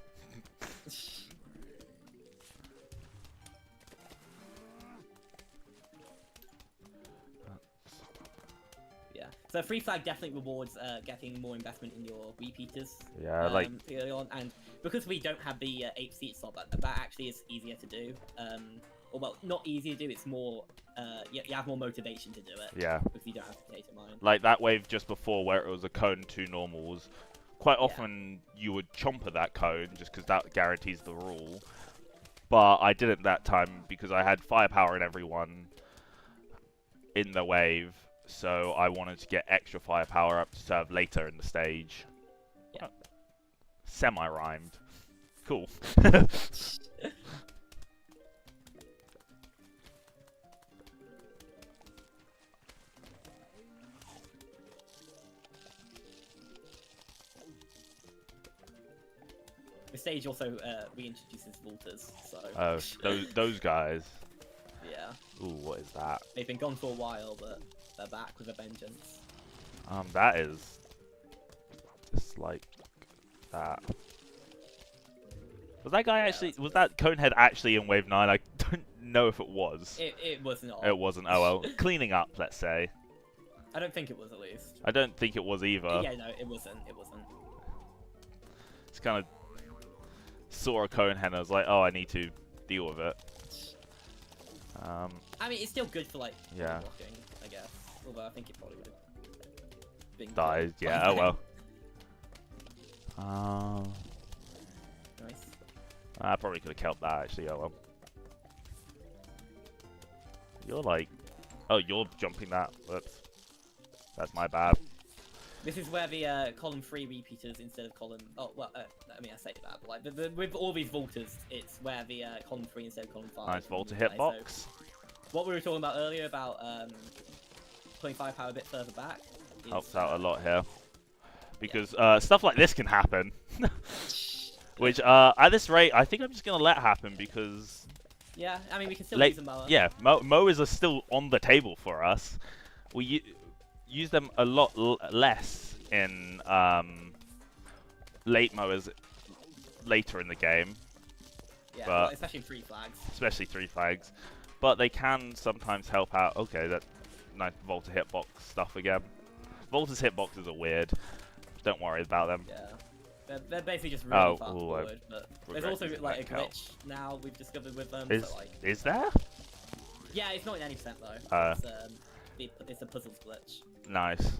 Yeah. So free flag definitely rewards getting more investment in your repeaters. Yeah, like early on, and because we don't have the 8 seat slot, that actually is easier to do. Or well, not easier to do. It's more you have more motivation to do it. Yeah. If you don't have to data mine. Like that wave just before where it was a cone, 2 normals. Quite often you would chomper that cone just because that guarantees the rule. But I didn't that time because I had firepower in everyone in the wave. So I wanted to get extra firepower up to serve later in the stage. Yeah. Semi-rhymed. Cool. The stage also reintroduces Volters, so... Oh, those guys. Yeah. Ooh, what is that? They've been gone for a while, but they're back with a vengeance. That is... just like... that. Was that guy actually... was that Conehead actually in Wave 9? I don't know if it was. It was not. It wasn't. Oh well. Cleaning up, let's say. I don't think it was, at least. I don't think it was either. Yeah, no, it wasn't. It wasn't. It's kind of... saw a Conehead and I was like, oh, I need to deal with it. I mean, it's still good for, like, yeah. blocking, I guess. Although I think it probably would have been died, good. yeah, oh well. Nice. I probably could have killed that, actually, oh well. You're like... oh, you're jumping that. Whoops. That's my bad. This is where the column 3 repeaters instead of column... oh, well, I mean, I say that, but like, with all these Volters, it's where the column 3 instead of column 5. Nice Volta hitbox. So, what we were talking about earlier about putting firepower a bit further back... helps out a lot here. Because stuff like this can happen. Which, at this rate, I think I'm just going to let happen because... yeah, I mean, we can still use a mower. Yeah, mowers are still on the table for us. We use them a lot less in late mowers later in the game. Yeah, but well, especially in 3 flags. Especially 3 flags. But they can sometimes help out. Okay, that nice Volta hitbox stuff again. Volta's hitboxes are weird. Don't worry about them. Yeah. They're basically just really fast ooh, forward, but there's also like a glitch now we've discovered with them. Is, so, like, is there? yeah, it's not in any percent though. It's a puzzles glitch. Nice.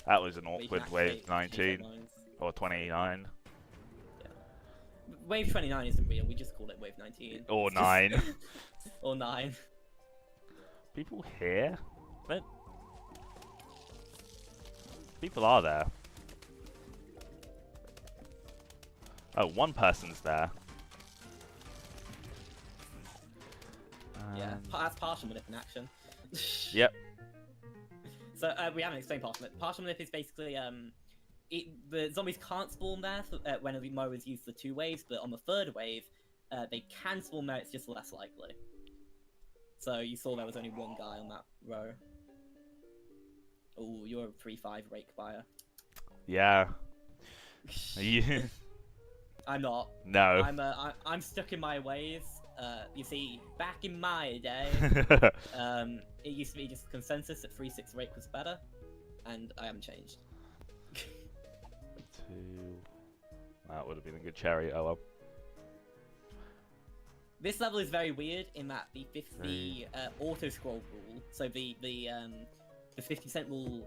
That was an awkward wave 19 or 29. Yeah. Wave 29 isn't real. We just call it wave 19. Or 9. Or 9. People here? But people are there. Oh, one person's there. Yeah, that's partial manip in action. Yep. So we haven't explained partial manip. Partial manip is basically the zombies can't spawn there when the mowers use the 2 waves, but on the 3rd wave, they can spawn there. It's just less likely. So you saw there was only 1 guy on that row. Oh, you're a 3-5 rake buyer. Yeah. You... I'm not. No. I'm stuck in my ways. You see, back in my day, it used to be just consensus that 3-6 rake was better, and I haven't changed. 2. That would have been a good cherry. Oh well. This level is very weird in that the auto scroll rule. So the 50% rule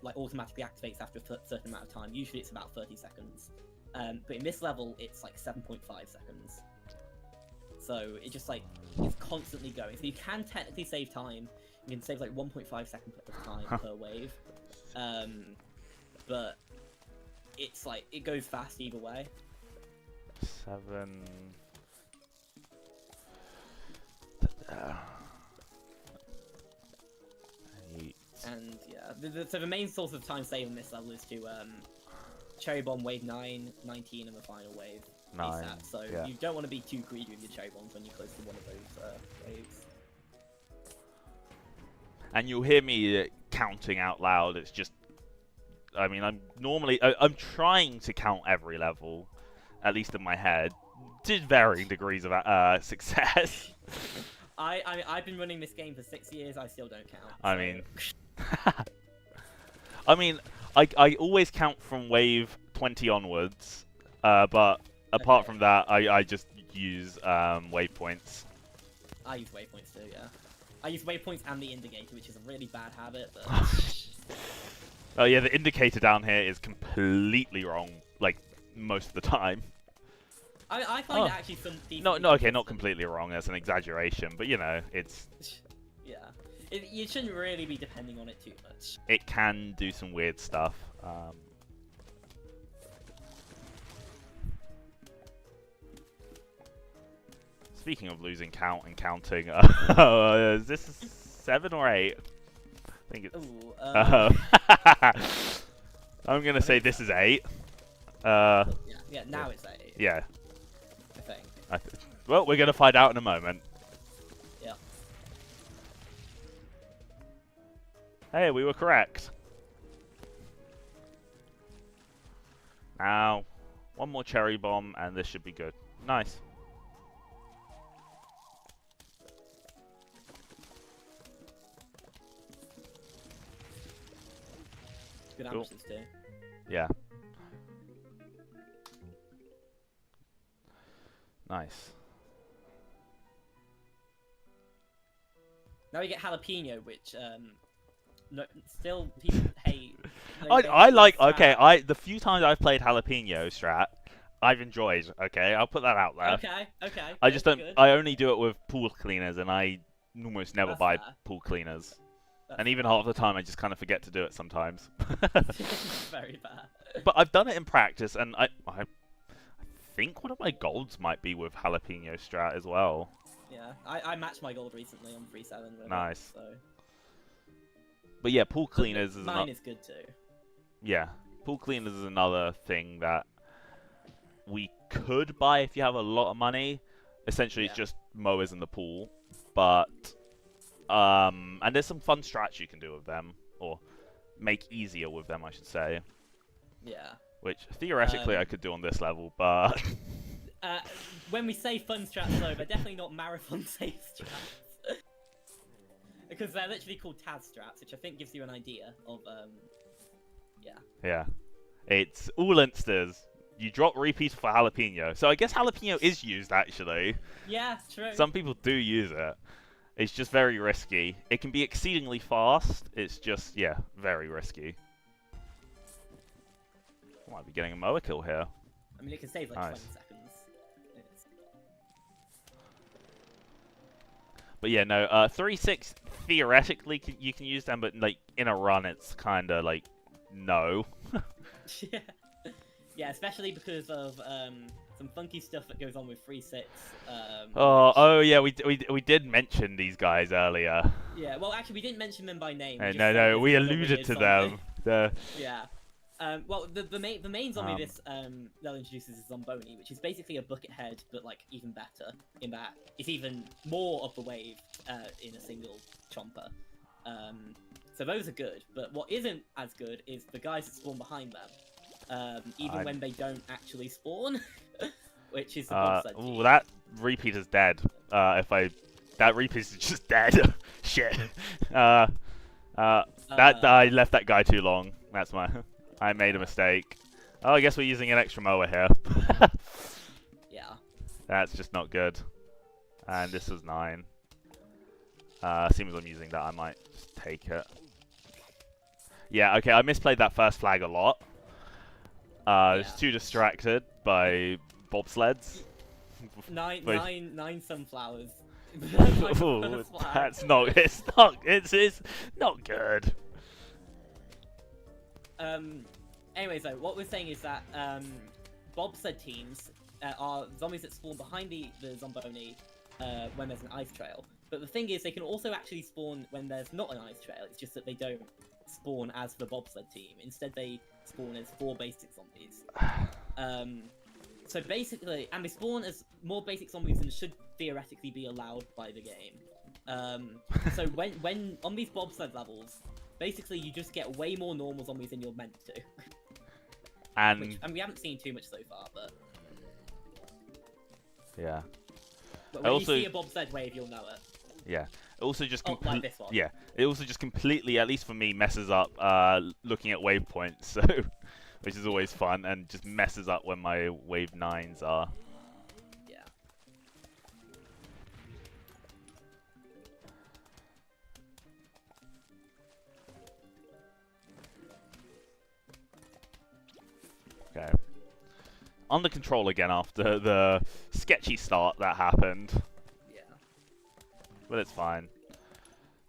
like automatically activates after a certain amount of time. Usually it's about 30 seconds. But in this level, it's like 7.5 seconds. So it just like it's constantly going. So you can technically save time. You can save like 1.5 seconds of time per wave. But it's like it goes fast either way. 7. And yeah, so the main source of time saved on this level is to Cherry Bomb Wave 9, 19, and the final wave. 9. ASAP. So yeah. you don't want to be too greedy with your Cherry Bombs when you're close to one of those waves. And you'll hear me counting out loud. It's just, I mean, I'm trying to count every level, at least in my head, to varying degrees of success. I've been running this game for 6 years. I still don't count. I mean, I always count from wave 20 onwards, but apart from that, I just use waypoints. I use waypoints too, yeah. I use waypoints and the indicator, which is a really bad habit, but... Oh yeah, the indicator down here is completely wrong, like, most of the time. I find it actually some decent... No, okay, not completely wrong, that's an exaggeration, but you know, it's... Yeah. You shouldn't really be depending on it too much. It can do some weird stuff. Speaking of losing count and counting, is this 7 or 8? I think it's... Ooh, I'm gonna say this is 8. yeah, now it's 8. Yeah. I think. Well, we're gonna find out in a moment. Yeah. Hey, we were correct. Now, one more cherry bomb, and this should be good. Nice. Good amateurs too. Yeah. Nice. Now we get jalapeno, which no, still people hate. I like. Okay, the few times I've played jalapeno strat, I've enjoyed. Okay, I'll put that out there. Okay. I just don't. Good. I only do it with pool cleaners, and I almost never buy pool cleaners. And even half the time, I just kind of forget to do it sometimes. Very bad. But I've done it in practice, and I think one of my golds might be with jalapeno strat as well. Yeah, I matched my gold recently on 3-7. Nice. So. But yeah, pool cleaners is mine is good too. Yeah, pool cleaners is another thing that we could buy if you have a lot of money. Essentially, it's just mowers in the pool, but and there's some fun strats you can do with them, or make easier with them, I should say. Yeah. Which theoretically I could do on this level, but when we say fun strats, though, they're definitely not marathon safe strats. Because they're literally called Taz strats, which I think gives you an idea of, yeah. Yeah. It's all insters. You drop repeat for jalapeno. So I guess jalapeno is used, actually. Yeah, true. Some people do use it. It's just very risky. It can be exceedingly fast. It's just, yeah, very risky. Might be getting a mower kill here. I mean, it can save like 20 seconds. But yeah, no, 3-6, theoretically you can use them, but like in a run it's kind of like, no. Yeah. Yeah, especially because of some funky stuff that goes on with 3-6. Oh yeah, we did mention these guys earlier. Yeah, well actually we didn't mention them by name. No, we alluded to them. Yeah. Well, the main zombie this level introduces is Zomboni, which is basically a bucket head, but like even better in that it's even more of the wave in a single chomper. So those are good, but what isn't as good is the guys that spawn behind them, even when they don't actually spawn, which is the bobsled. Ooh, that repeat is dead. That repeat is just dead. Shit. That I left that guy too long. That's my. I made a mistake. Oh, I guess we're using an extra mower here. Yeah. That's just not good. And this was 9. Seems I'm using that, I might just take it. Yeah, okay, I misplayed that first flag a lot. I was too distracted by bobsleds. Nine sunflowers. Ooh, that's not. It's not. It's not good. Anyway, so what we're saying is that bobsled teams are zombies that spawn behind the Zomboni when there's an ice trail. But the thing is, they can also actually spawn when there's not an ice trail. It's just that they don't spawn as the bobsled team. Instead, they spawn as 4 basic zombies. So basically, and they spawn as more basic zombies than should theoretically be allowed by the game. So when on these bobsled levels, basically you just get way more normal zombies than you're meant to. And we haven't seen too much so far, but yeah. But when you see a bobsled wave, you'll know it. Yeah. It also just like this one. Yeah. It also just completely, at least for me, messes up looking at waypoints. So, which is always fun, and just messes up when my wave 9s are. Yeah. Okay. Under control again after the sketchy start that happened. Yeah. But it's fine.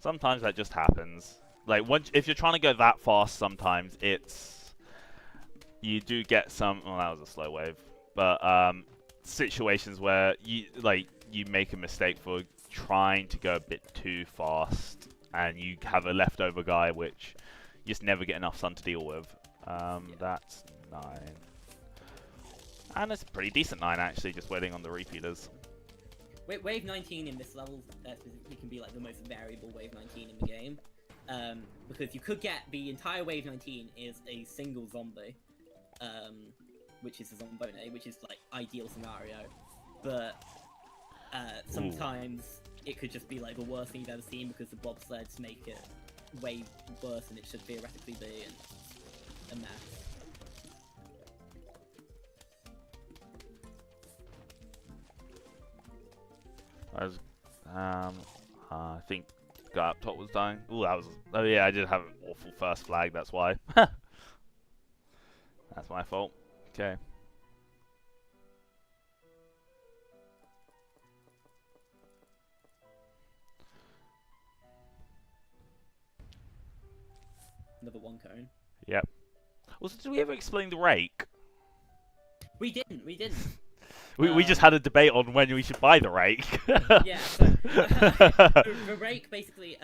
Sometimes that just happens. Like, if you're trying to go that fast, sometimes you do get some. Well, that was a slow wave, but situations where you make a mistake for trying to go a bit too fast, and you have a leftover guy which you just never get enough sun to deal with. That's 9. And it's a pretty decent 9, actually, just waiting on the repeaters. Wave 19 in this level specifically can be like the most variable wave 19 in the game. Because you could get the entire wave 19 is a single zombie, which is a Zombone, which is like ideal scenario. But sometimes it could just be like the worst thing you've ever seen because the bobsleds make it way worse than it should theoretically be, and a mess. I think guy up top was dying. Ooh, that was. Oh yeah, I did have an awful first flag. That's why. That's my fault. Okay. Another 1 cone. Yep. Also, did we ever explain the rake? We didn't. We just had a debate on when we should buy the rake. Yeah, so, the rake basically,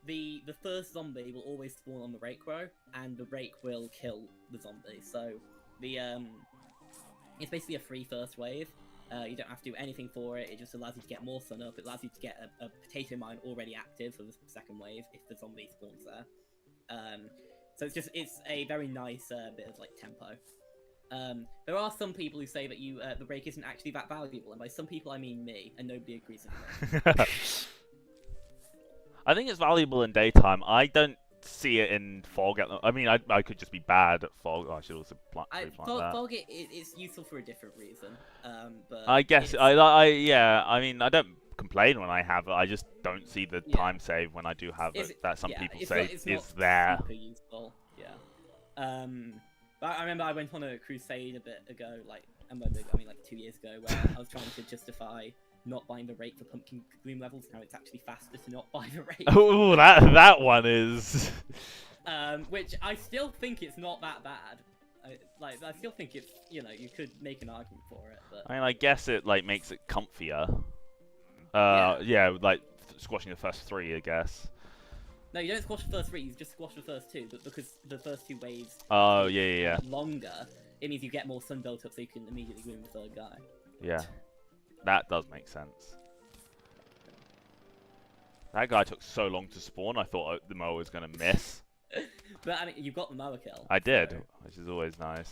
the first zombie will always spawn on the rake row, and the rake will kill the zombie. So it's basically a free first wave. You don't have to do anything for it. It just allows you to get more sun up. It allows you to get a potato mine already active for the second wave if the zombie spawns there. So it's a very nice bit of like tempo. There are some people who say that the rake isn't actually that valuable, and by some people I mean me, and nobody agrees with me. I think it's valuable in daytime. I don't see it in fog. I mean, I could just be bad at fog. Oh, I should also plant that. Fog it's useful for a different reason. But I guess yeah. I mean, I don't complain when I have it. I just don't see the time save when I do have it. That some people say is there. Super useful. Yeah. But I remember I went on a crusade a bit ago, like 2 years ago, where I was trying to justify not buying the rake for pumpkin bloom levels. Now it's actually faster to not buy the rake. Oh, that one is. Which I still think it's not that bad. I still think it's, you could make an argument for it. But I mean, I guess it makes it comfier. Yeah, like squashing the first 3, I guess. No, you don't squash the first 3, you just squash the first 2, but because the first 2 waves yeah. longer, it means you get more sun built up so you can immediately win the third guy. Yeah, that does make sense. That guy took so long to spawn, I thought the mower was going to miss. But I mean, you got the mower kill. I did, which is always nice.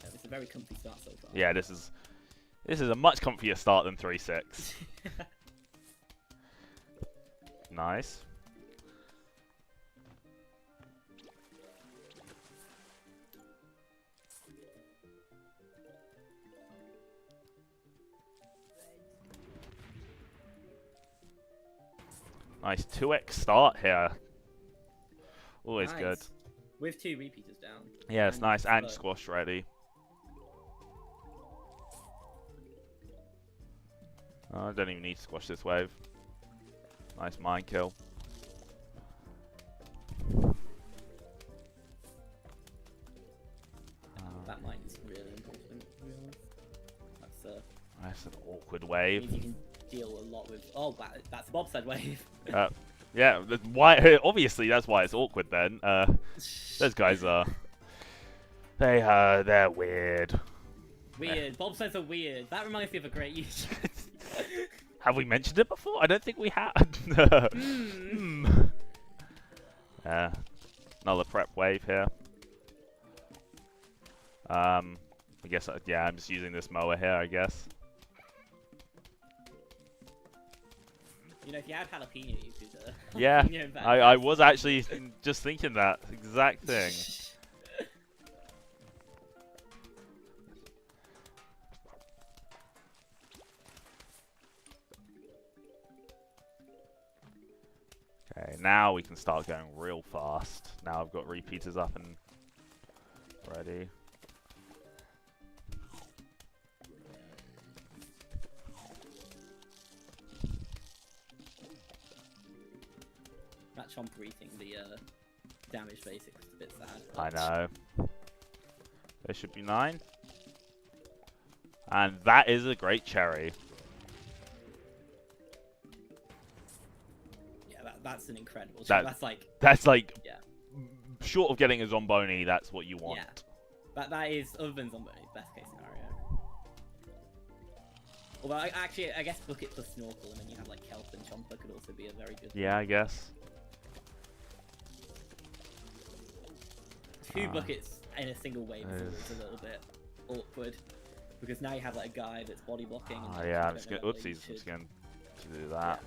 Yeah, it's a very comfy start so far. Yeah, this is a much comfier start than 3-6. Nice. Nice 2x start here. Always good. With 2 repeaters down. Yeah, it's nice and squash ready. I don't even need to squash this wave. Nice mind kill. That mine is really important. That's an awkward wave. Means you can deal a lot with. Oh, that's a bobsled wave. Yeah, why? Obviously, that's why it's awkward. Then those guys are. They're weird. Weird. Bobsleds are weird. That reminds me of a great YouTube. Have we mentioned it before? I don't think we have. Another prep wave here. I guess, yeah, I'm just using this mower here, I guess. You know, if you had jalapeno, you could. Yeah, I was actually just thinking that exact thing. Okay, now we can start going real fast. Now I've got repeaters up and ready. That chomp reading the damage basics is a bit sad. I know. There should be 9. And that is a great cherry. That's an incredible chomp. That's like yeah. Short of getting a Zomboni, that's what you want. Yeah. That is, other than Zomboni, best case scenario. Although I guess Bucket plus Snorkel, and then you have like Kelp and Chomper could also be a very good. Yeah, I guess. 2 buckets in a single wave is a little bit awkward because now you have like a guy that's body blocking. Oh yeah, I'm just gonna. Oopsies, I'm just gonna do that.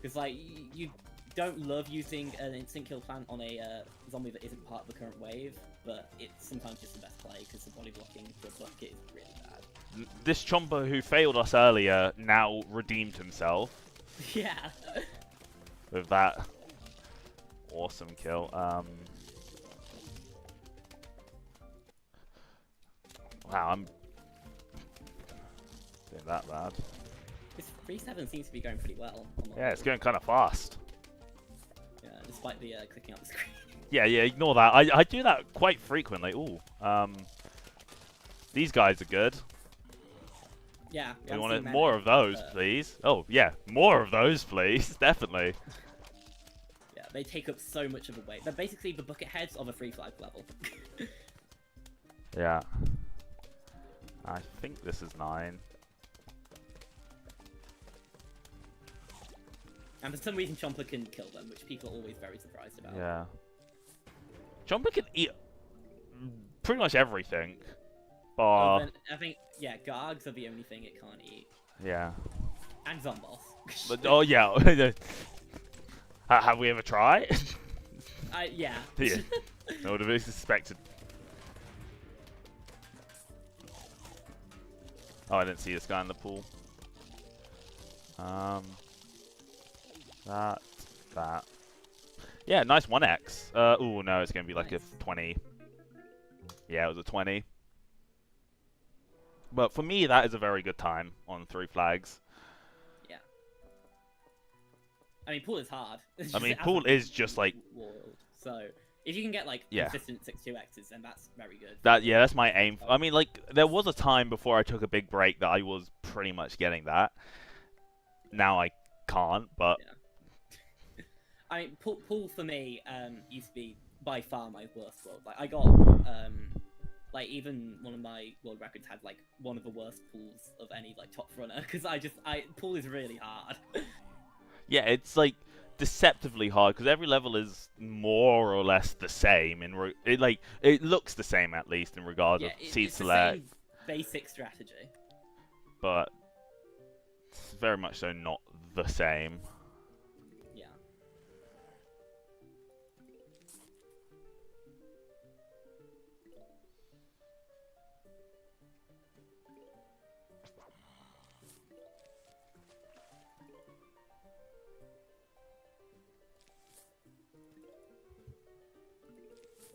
Because like you don't love using an instant kill plant on a zombie that isn't part of the current wave, but it's sometimes just the best play because the body blocking for a bucket is really bad. This Chomper who failed us earlier now redeemed himself. Yeah. With that awesome kill. Wow, I'm doing that bad. This 3-7 seems to be going pretty well. Yeah, it's going kind of fast. Yeah, despite the clicking up the screen. Yeah, ignore that. I do that quite frequently. Ooh, these guys are good. Yeah. We want more of those, please. Oh, yeah, more of those, please. Definitely. Yeah, they take up so much of the weight. They're basically the bucket heads of a 3-flag level. Yeah. I think this is 9. And for some reason, Chomper can kill them, which people are always very surprised about. Yeah. Chomper can eat pretty much everything. Bar. I think, yeah, Gargs are the only thing it can't eat. Yeah. And Zomboss. But, oh, yeah. Have we ever tried? Yeah. Yeah. I would have suspected. Oh, I didn't see this guy in the pool. That. Yeah, nice 1x. Oh no, it's gonna be like a 20. Yeah, it was a 20. But for me, that is a very good time on 3 flags. Yeah. I mean, pool is hard. I mean, pool is just like world. So if you can get like consistent 6-2x's, then that's very good. That's my aim. I mean, like there was a time before I took a big break that I was pretty much getting that. Now I can't, but. Yeah. I mean, pool for me used to be by far my worst world. Like I got like even one of my world records had like one of the worst pools of any like top runner because pool is really hard. Yeah, it's like deceptively hard because every level is more or less the same. It looks the same at least in regard of seed select. The same basic strategy. But it's very much so not the same.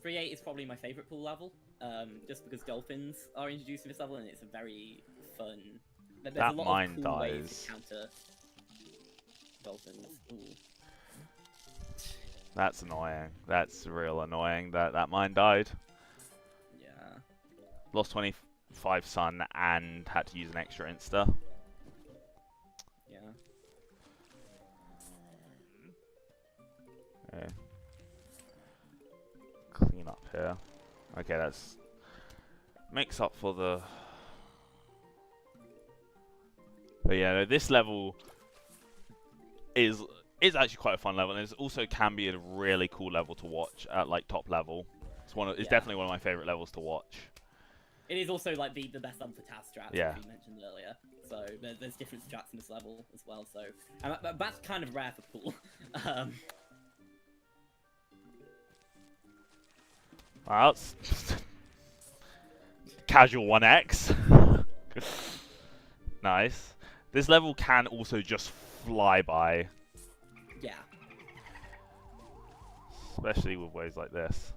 3-8 is probably my favorite pool level, just because dolphins are introduced in this level, and it's a very fun There's That a lot mine of cool ways dies. to counter dolphins. Ooh. That's annoying. That's real annoying that mine died. Yeah. Lost 25 sun and had to use an extra insta. Yeah. Okay. Clean up here. Okay, that's makes up for the. But yeah, no, this level is actually quite a fun level, and it also can be a really cool level to watch at like top level. It's definitely one of my favorite levels to watch. It is also like the best done for TAS strats, Yeah. which we mentioned earlier. So there's different strats in this level as well. So and that's kind of rare for pool. Well, it's casual 1x. Nice. This level can also just fly by. Yeah. Especially with ways like this.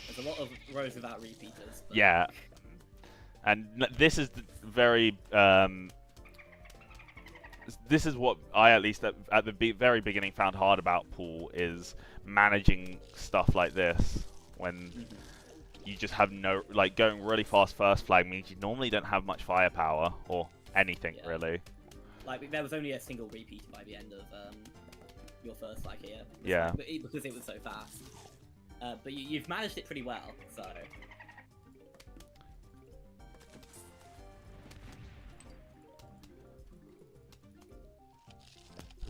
There's a lot of rows without repeaters. But... Yeah. And this is very... this is what I, at least at the very beginning, found hard about pool, is managing stuff like this. When you just have no... Like, going really fast first flag means you normally don't have much firepower, or anything, really. Like, there was only a single repeater by the end of your first flag here. Yeah. Because it was so fast. But you've managed it pretty well, so...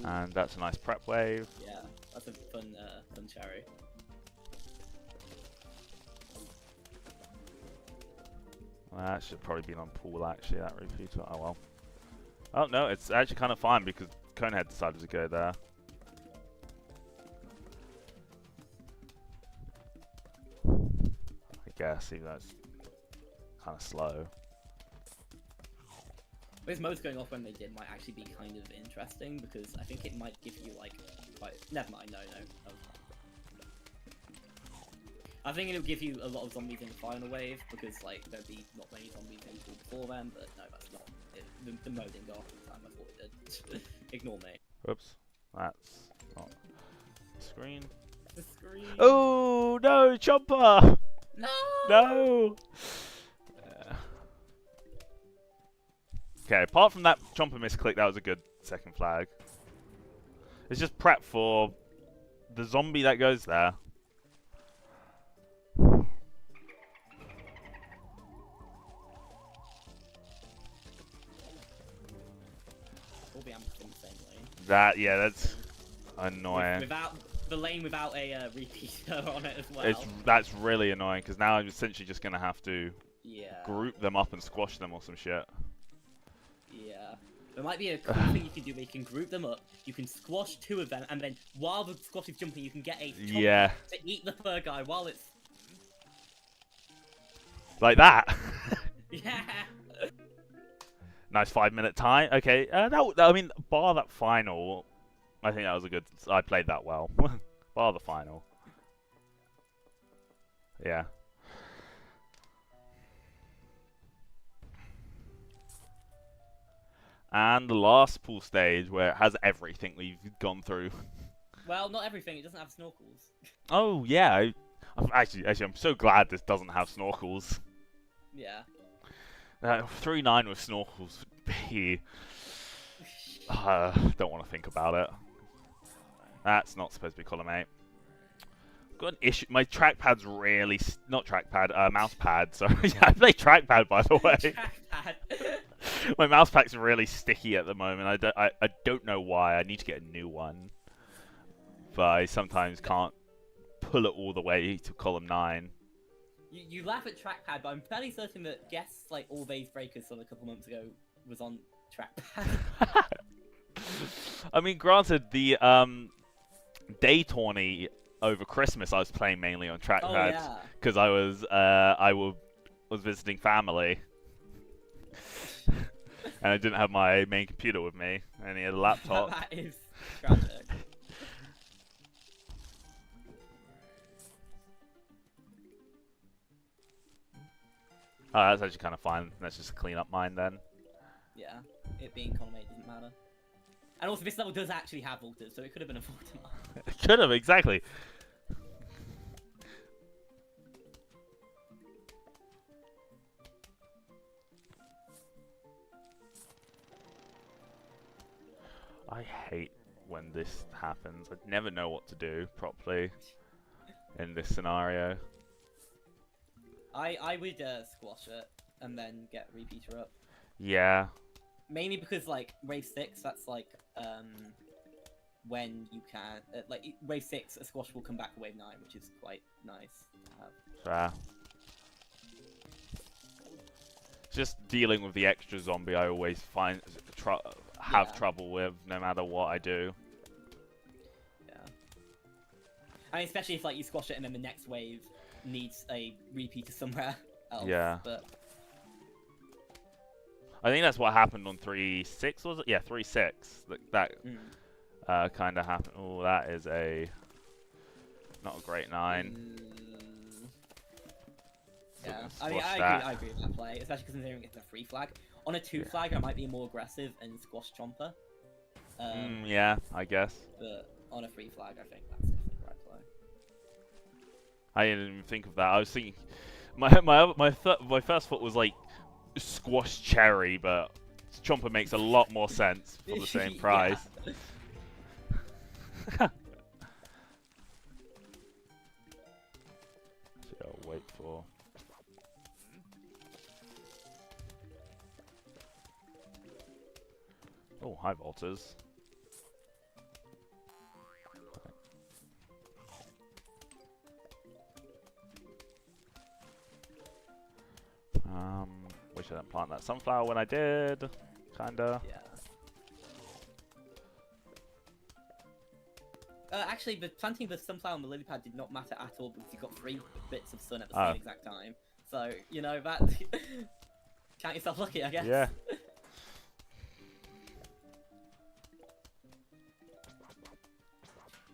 And that's a nice prep wave. Yeah, that's a fun cherry. Well, that should probably been on pool, actually, that repeater. Oh, well. Oh, no, it's actually kind of fine because Conehead decided to go there. I guess, even though it's kind of slow. Those modes going off when they did might actually be kind of interesting, because I think it might give you, like, quite... Never mind, no. I think it'll give you a lot of zombies in the final wave, because, like, there'll be not many zombies in pool before then, but no, that's not it. The mode didn't go off at the time I thought it did. Ignore me. Oops. That's not the screen. The screen! Oh, no, Chomper! No! No! Okay, apart from that Chomper misclick, that was a good second flag. It's just prep for the zombie that goes there. That, yeah, that's annoying. Without the lane without a repeater on it as well. That's really annoying, because now I'm essentially just going to have to group them up and squash them or some shit. Yeah. There might be a cool thing you can do where you can group them up, you can squash two of them, and then while the squash is jumping, you can get a chomper to eat the third guy while it's... Like that? Yeah! Nice 5-minute tie. Okay, I mean, bar that final, I think that was a good... I played that well. Bar the final. Yeah. And the last pool stage, where it has everything we've gone through. Well, not everything. It doesn't have snorkels. Oh, yeah. Actually, I'm so glad this doesn't have snorkels. Yeah. 3-9 with snorkels would be... don't want to think about it. That's not supposed to be column 8. I've got an issue. My trackpad's really... Not trackpad, mouse pad. Sorry. I play trackpad, by the way. Trackpad. My mouse pad's really sticky at the moment. I don't know why. I need to get a new one. But I sometimes can't pull it all the way to column 9. You laugh at trackpad, but I'm fairly certain that Guess, like, all Days Breakers from a couple months ago was on trackpad. I mean, granted, the day tourney over Christmas I was playing mainly on trackpad because I was visiting family. and I didn't have my main computer with me. I only had a laptop. That is tragic. Oh, that's actually kind of fine. Let's just clean up mine then. Yeah, it being column 8 doesn't matter. And also, this level does actually have altars, so it could have been a Vortimar. It could have, exactly. I hate when this happens. I never know what to do properly in this scenario. I would squash it and then get repeater up. Yeah. Mainly because like wave 6, that's like when you can like wave 6, a squash will come back for wave 9, which is quite nice to have. Just dealing with the extra zombie, I always have trouble with, no matter what I do. Yeah. I mean, especially if like you squash it and then the next wave needs a repeater somewhere else. Yeah. But I think that's what happened on 3.6, was it? Yeah, 3.6. That kind of happened. Oh, that is not a great 9. Yeah, I mean, I agree with that play, especially considering it's a 3 flag. On a 2 flag, I might be more aggressive and squash Chomper. Yeah, I guess. But on a 3 flag, I think that's definitely the right play. I didn't even think of that. I was thinking, my first thought was like squash Cherry, but Chomper makes a lot more sense for the same price. So I'll wait for. Oh, high volters. Wish I didn't plant that sunflower when I did. Kinda. Yeah. Actually, the planting the sunflower on the lily pad did not matter at all because you got 3 bits of sun at the same exact time. So, you know, that... Count yourself lucky, I guess. Yeah.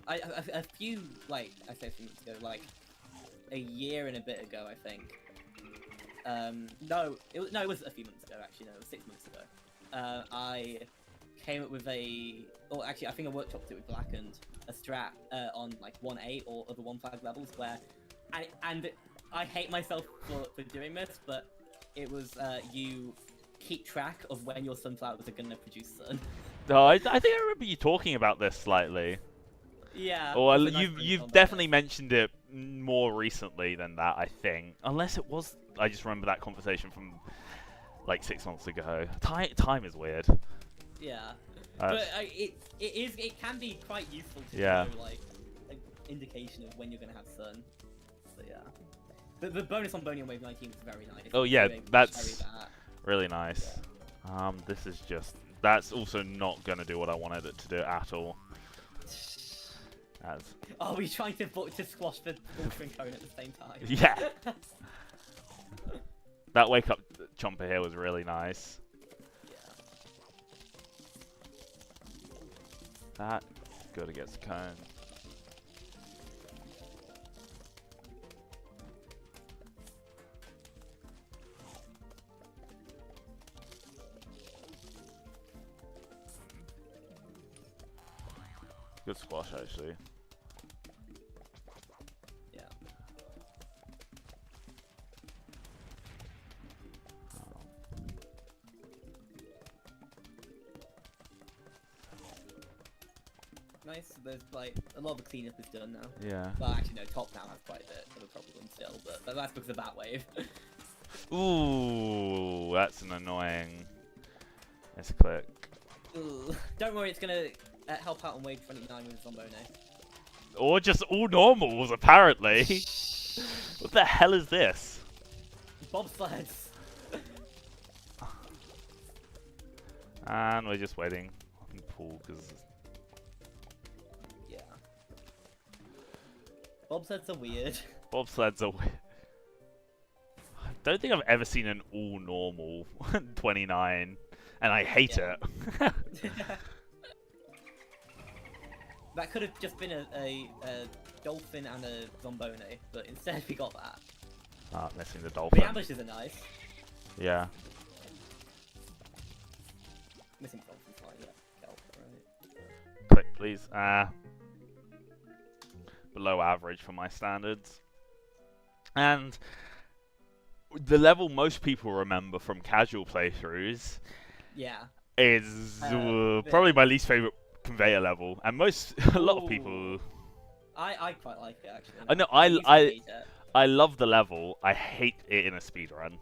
A few, like, I say a few months ago, like, a year and a bit ago, I think. No, it was a few months ago, actually, no, it was 6 months ago. I came up with or actually, I think I workshopped it with Blackened, a strat on, like, 1A or other 1 flag levels where, and I hate myself for doing this, but it was, you keep track of when your sunflowers are going to produce sun. No, I think I remember you talking about this slightly. Yeah. Or you've definitely mentioned it more recently than that, I think. Unless it was, I just remember that conversation from like 6 months ago. Time is weird. Yeah. But it can be quite useful to know like an indication of when you're gonna have sun. But yeah. The bonus on Boney on Wave 19 was very nice. Oh yeah, that's really nice. Yeah. That's also not gonna do what I wanted it to do at all. Oh, we're trying to squash the watering cone at the same time. Yeah. That wake up Chomper here was really nice. Yeah. That good against the cone. Good squash, actually. Yeah. Nice. There's like a lot of the cleanup is done now. Yeah. Well, actually, no. Top now has quite a bit of a problem still, but that's because of that wave. Ooh, that's an annoying. Let's click. Ooh. Don't worry, it's gonna help out on wave 29 with Zombone. Or just all normals, apparently. What the hell is this? Bobsleds. And we're just waiting on pool because. Yeah. Bobsleds are weird. Bobsleds are weird. I don't think I've ever seen an all normal 29. and I hate Yeah. it. That could have just been a dolphin and a zombone, but instead we got that. Ah, missing the dolphin. The ambushes are nice. Yeah. Missing dolphins, like, yeah. Kelp, right. Click, please. Below average for my standards. And the level most people remember from casual playthroughs Yeah. is probably my least favorite conveyor level, and a lot of people. I quite like it actually. I know I love the level. I hate it in a speedrun.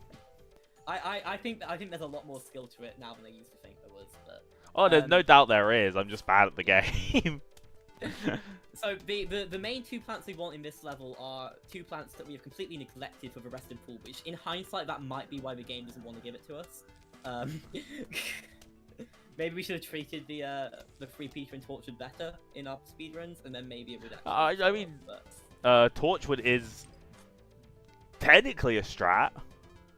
I think there's a lot more skill to it now than I used to think there was. But Oh, there's no doubt there is. I'm just bad at the game. So the main 2 plants we want in this level are 2 plants that we have completely neglected for the rest of the pool, which in hindsight that might be why the game doesn't want to give it to us. Maybe we should have treated the Free Peter and Tortured better in our speedruns, and then maybe it would actually I mean, Torchwood is technically a strat.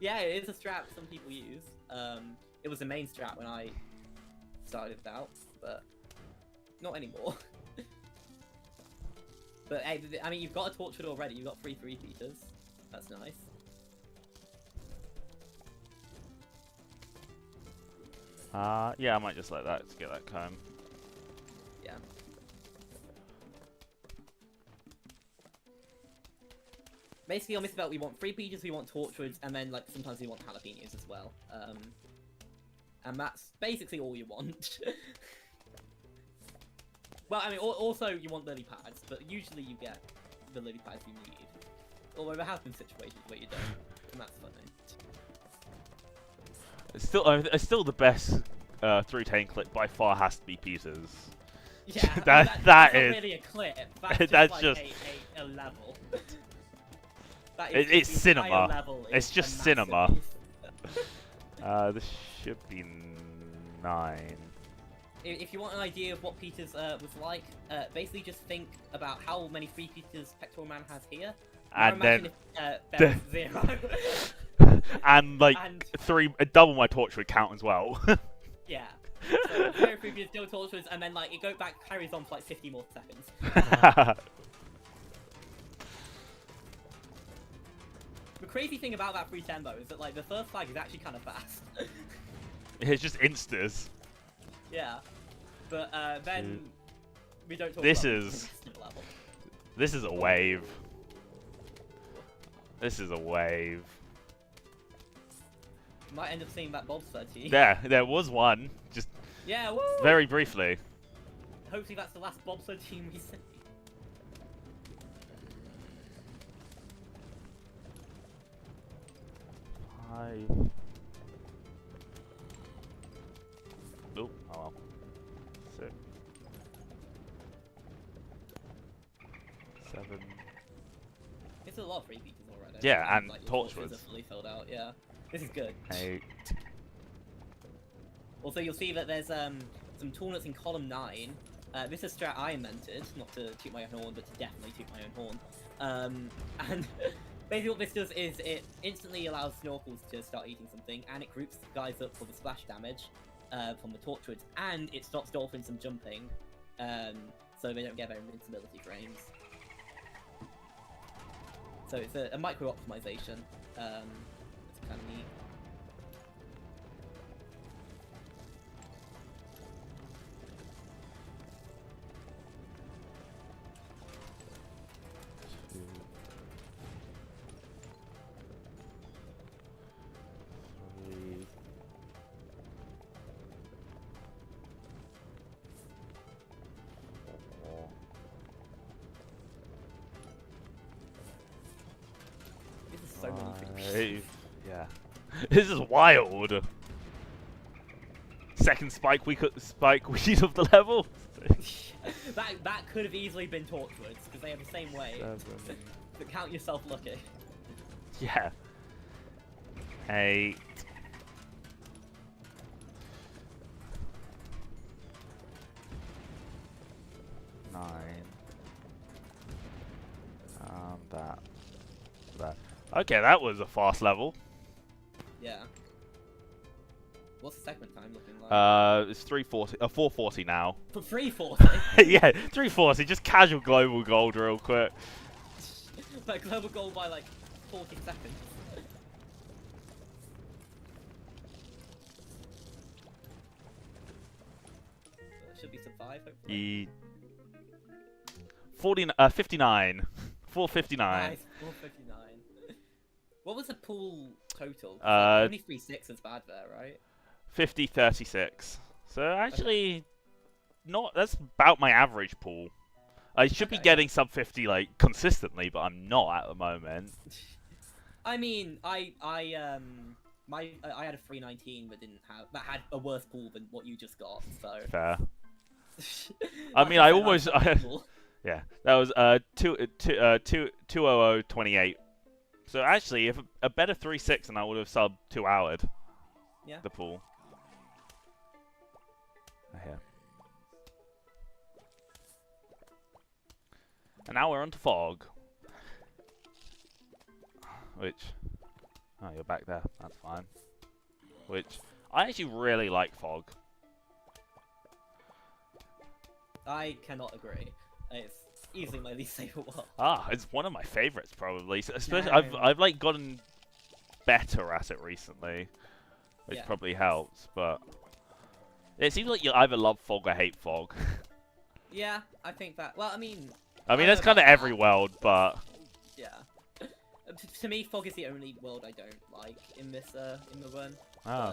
Yeah, it is a strat some people use. It was the main strat when I started out, but not anymore. But hey, I mean, you've got a Torchwood already. You've got 3 Free Peters. That's nice. Yeah, I might just let that to get that comb. Yeah. Basically, on this belt, we want 3 Peters, we want Torchwoods, and then like sometimes we want jalapenos as well. And that's basically all you want. Well, I mean, also you want lily pads, but usually you get the lily pads you need. Although there have been situations where you don't, and that's funny. It's still the best 310 clip by far has to be Peters. Yeah, that's not is really a clip. That's that's like just a level. It's cinema. Level It's just cinema. This should be 9. If you want an idea of what Peters was like, basically just think about how many Free Peters Pecktoral Man has here. And then there was 0. and like double my torch would count as well. Yeah. So 0 Free Peters, 0 torches, and then like it goes back, carries on for like 50 more seconds. The crazy thing about that 310 though is that like the first flag is actually kind of fast. It's just instas. Yeah. But then we don't talk this about is level. This is a wave. This is a wave. Might end up seeing that bobsled team. There was one, just woo! very briefly. Hopefully that's the last bobsled team we see. Oh well. 6, 7. It's a lot of free Peters already. Yeah, and like, Torchwoods are fully filled out. Yeah, this is good. 8. Also, you'll see that there's some tournaments in column 9. This is a strat I invented, not to toot my own horn, but to definitely toot my own horn. And basically what this does is it instantly allows snorkels to start eating something, and it groups guys up for the splash damage from the Torchwoods, and it stops dolphins from jumping, so they don't get their invincibility frames. So it's a micro optimization. It's kind of neat. So many things. Yeah, this is wild. Second spike weed of the level. that could have easily been Torchwoods because they have the same way. 7. But count yourself lucky. Yeah. 8. 9. That. Okay, that was a fast level. Yeah. What's the segment time looking like? It's 340, 440 now. For 340? Yeah, 340. Just casual global gold real quick. Like global gold by like 40 seconds. Should be sub 5, hopefully. 59. 459. Nice, 459. What was the pool total? Only 3-6 is bad there, right? 50-36. So actually, that's about my average pool. I should be getting sub 50 like consistently, but I'm not at the moment. I mean, I had a 319 that had a worse pool than what you just got. So fair. I mean, I almost yeah, that was 20028. So actually, if a better 3-6, and I would have subbed 2-houred. Yeah. The pool. Here. And now we're on to fog. Which, oh, you're back there. That's fine. Which I actually really like fog. I cannot agree. It's easily my least favorite world. Ah, it's one of my favorites probably. Especially I've like gotten better at it recently, which probably helps. But it seems like you either love fog or hate fog. Yeah, I think that. Well, I mean that's kind of every world, but yeah. To me, fog is the only world I don't like in this in the run. Oh.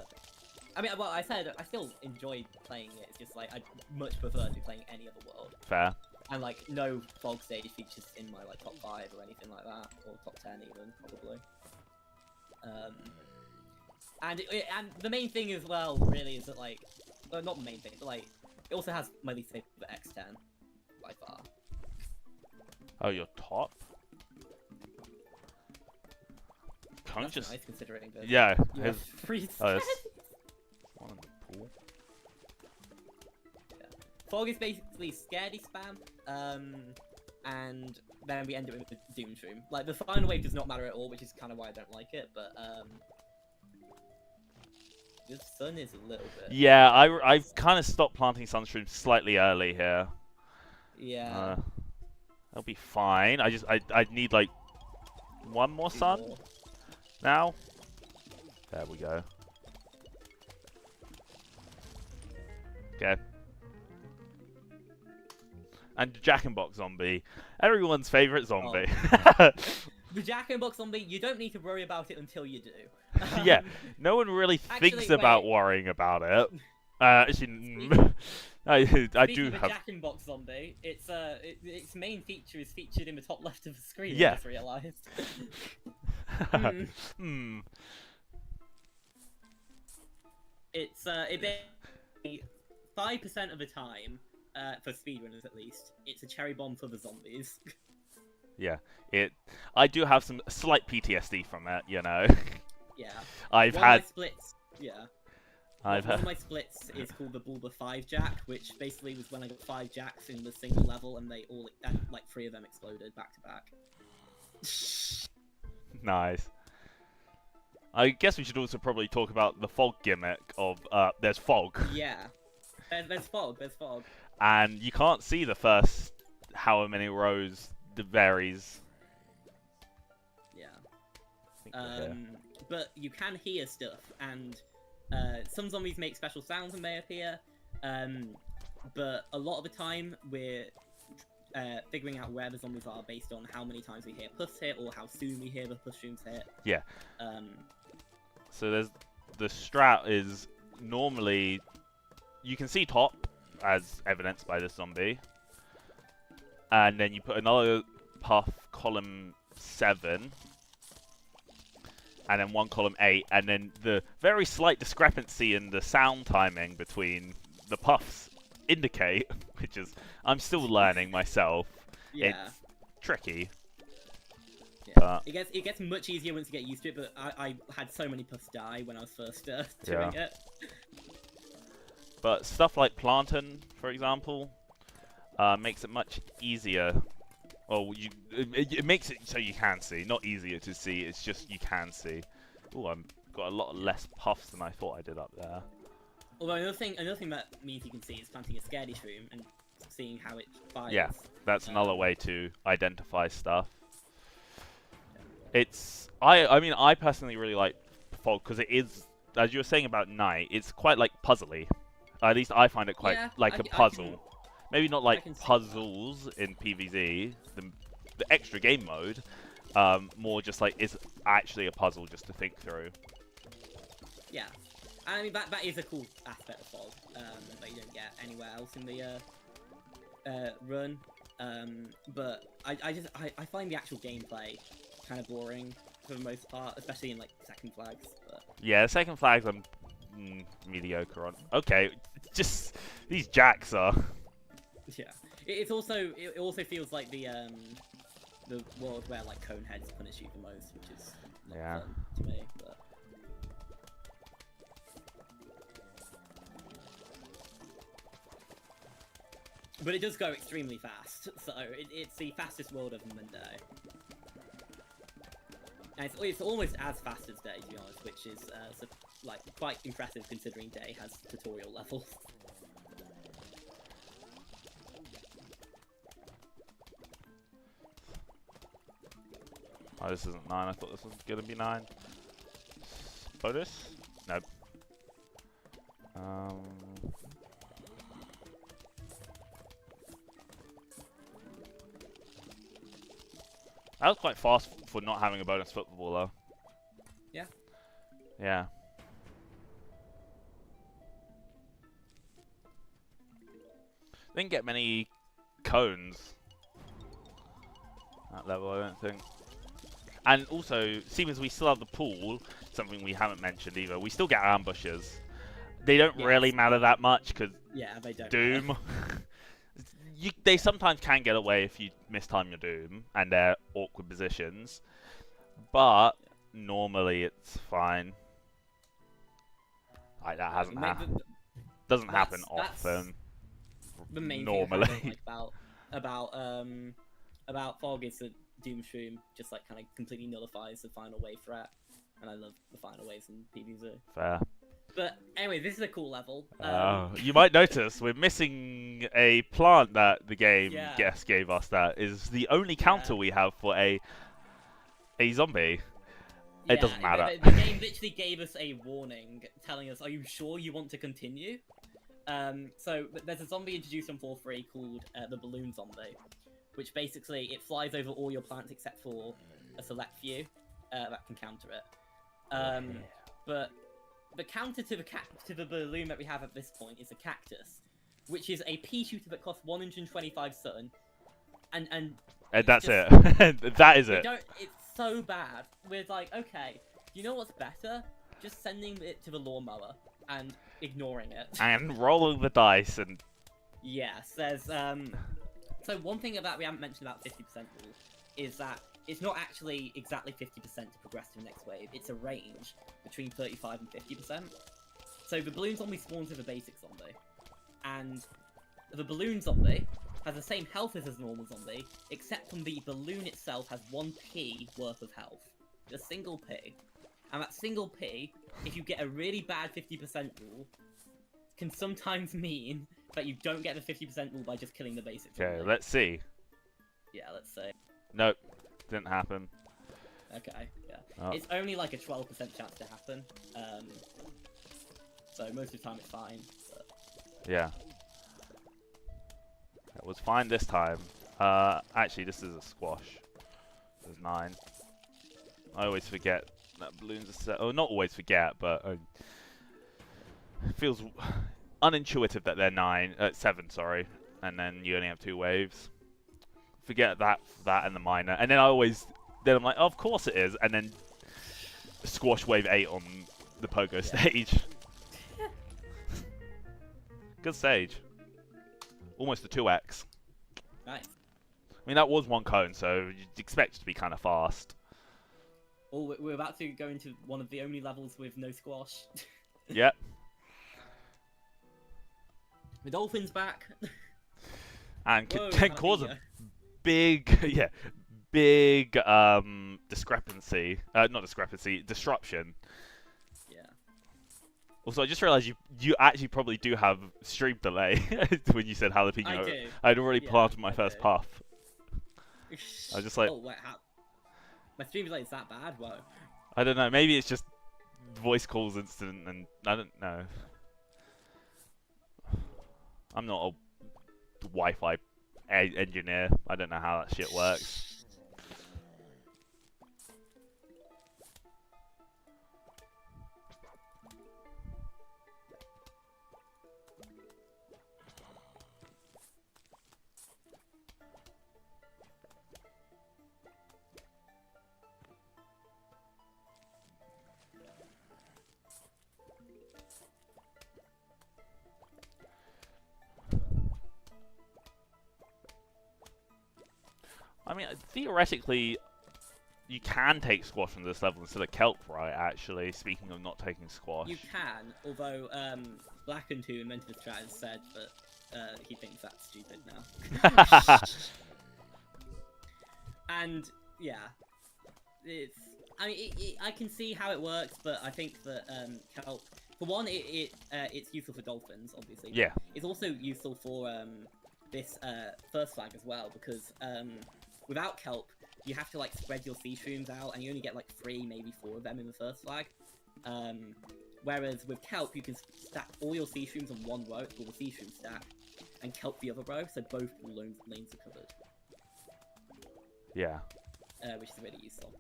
I mean, well, I said I still enjoy playing it. It's just like I'd much prefer to be playing any other world. Fair. And like no fog stage features in my like top 5 or anything like that, or top 10 even probably. And the main thing as well really is that like, well, not the main thing, but like it also has my least favorite X10 by far. Oh, you're top. That's nice considering that. Yeah. You have 3 one in the pool. Yeah. Fog is basically scaredy spam, and then we end up with Doom Shroom. Like the final wave does not matter at all, which is kind of why I don't like it. But the sun is a little bit. Yeah, I've kind of stopped planting sunstroom slightly early here. Yeah. That'll be fine. I need like one more sun now. There we go. Okay. And Jack in Box zombie, everyone's favorite zombie. Oh. The Jack in Box zombie, you don't need to worry about it until you do. Yeah, no one really thinks about worrying about it. Actually, I do have. Jack in Box zombie. Its main feature is featured in the top left of the screen. Yeah. I just realised. It's 5% of the time, for speedrunners at least, it's a cherry bomb for the zombies. Yeah, I do have some slight PTSD from it, you know. Yeah. I've One had of my splits. Yeah. One of my splits is called the Bulba 5 Jack, which basically was when I got 5 Jacks in the single level, and they all, like 3 of them exploded back to back. Nice. I guess we should also probably talk about the fog gimmick of there's fog. Yeah. There's fog. There's fog. And you can't see the first however many rows that varies. Yeah. But you can hear stuff, and some zombies make special sounds when they appear. But a lot of the time we're figuring out where the zombies are based on how many times we hear puffs hit or how soon we hear the puff shrooms hit. Yeah. So there's the strat is normally you can see top as evidenced by this zombie, and then you put another puff column 7, and then one column 8, and then the very slight discrepancy in the sound timing between the puffs indicate, which is I'm still learning myself. Yeah. It's tricky. Yeah. It gets much easier once you get used to it, but I had so many puffs die when I was first doing it. But stuff like plantain, for example, makes it much easier. Well, it makes it so you can see, not easier to see. It's just you can see. Oh, I've got a lot less puffs than I thought I did up there. Although another thing that means you can see is planting a scaredy shroom and seeing how it fires. Yeah, that's another way to identify stuff. It's I mean I personally really like fog because it is, as you were saying about night, it's quite like puzzly. At least I find it quite like a puzzle. Maybe not like puzzles in PvZ, the extra game mode. More just like it's actually a puzzle just to think through. Yeah, I mean that is a cool aspect of fog that you don't get anywhere else in the run. But I find the actual gameplay kind of boring for the most part, especially in like second flags. But... Yeah, second flags I'm mediocre on. Okay, just these jacks are. Yeah, it also feels like the world where like cone heads punish you the most, which is not fun to me. But it does go extremely fast, so it's the fastest world of Monday. And it's almost as fast as Day, to be honest, which is like quite impressive considering Day has tutorial levels. Oh, this isn't 9. I thought this was gonna be 9. Bonus? Nope. That was quite fast for not having a bonus football, though. Yeah. Yeah. Didn't get many cones at that level, I don't think. And also, seeing as we still have the pool, something we haven't mentioned either, we still get ambushes. They don't really matter that much because they don't. Doom. They sometimes can get away if you mistime your Doom and they're awkward positions, but normally it's fine. Like that doesn't happen often. The main normally. thing I like about Fog is that Doom Shroom just like kind of completely nullifies the final wave threat, and I love the final waves in PvZ. Fair. But anyway, this is a cool level. You might notice we're missing a plant that the game guest gave us. That is the only counter we have for a zombie. It doesn't matter. The game literally gave us a warning telling us, "Are you sure you want to continue?" So there's a zombie introduced on 4.3 called the balloon zombie, which basically it flies over all your plants except for a select few that can counter it. But the counter to the balloon that we have at this point is a cactus, which is a pea shooter that costs 125 sun, and that's it. That is it. It's so bad. We're like, okay, you know what's better? Just sending it to the lawnmower and ignoring it. And rolling the dice and. Yes, there's So one thing that we haven't mentioned about 50% rule is that it's not actually exactly 50% to progress to the next wave. It's a range between 35 and 50%. So the balloon zombie spawns with a basic zombie, and the balloon zombie has the same health as a normal zombie, except from the balloon itself has 1 P worth of health. A single P. And that single P, if you get a really bad 50% rule, can sometimes mean that you don't get the 50% rule by just killing the basic zombie. Okay, let's see. Yeah, let's see. Nope, didn't happen. Okay, yeah. Oh. It's only like a 12% chance to happen. So most of the time it's fine. But... Yeah. It was fine this time. Actually, this is a squash. There's 9. I always forget that balloons are set. Oh, not always forget, but it feels unintuitive that they're 7, sorry, and then you only have 2 waves. Forget that and the minor, and then I'm like, oh, of course it is, and then squash wave 8 on the pogo stage. Good stage. Almost a 2x. Nice. I mean, that was 1 cone, so you'd expect it to be kind of fast. Oh, we're about to go into one of the only levels with no squash. Yep. The dolphin's back. And can cause a big, big discrepancy. Not discrepancy, disruption. Yeah. Also, I just realized you actually probably do have stream delay when you said jalapeno. I do. I'd already Yeah, planted my I first do. puff. I was just like, Oh wait, how? My stream is like, is that bad? Whoa. I don't know. Maybe it's just voice calls incident, and I don't know. I'm not a Wi-Fi engineer. I don't know how that shit works. I mean, theoretically, you can take squash from this level instead of kelp, right? Actually, speaking of not taking squash. You can, although Blackened, who invented the strat, has said that he thinks that's stupid now. And yeah, it's. I mean, I can see how it works, but I think that kelp, for one, it's useful for dolphins, obviously. Yeah. It's also useful for this first flag as well, because without kelp, you have to like spread your sea shrooms out, and you only get like 3, maybe 4 of them in the first flag. Whereas with kelp, you can stack all your sea shrooms on one row, it's called the sea shroom stack, and kelp the other row, so both lanes are covered. Yeah. Which is really useful.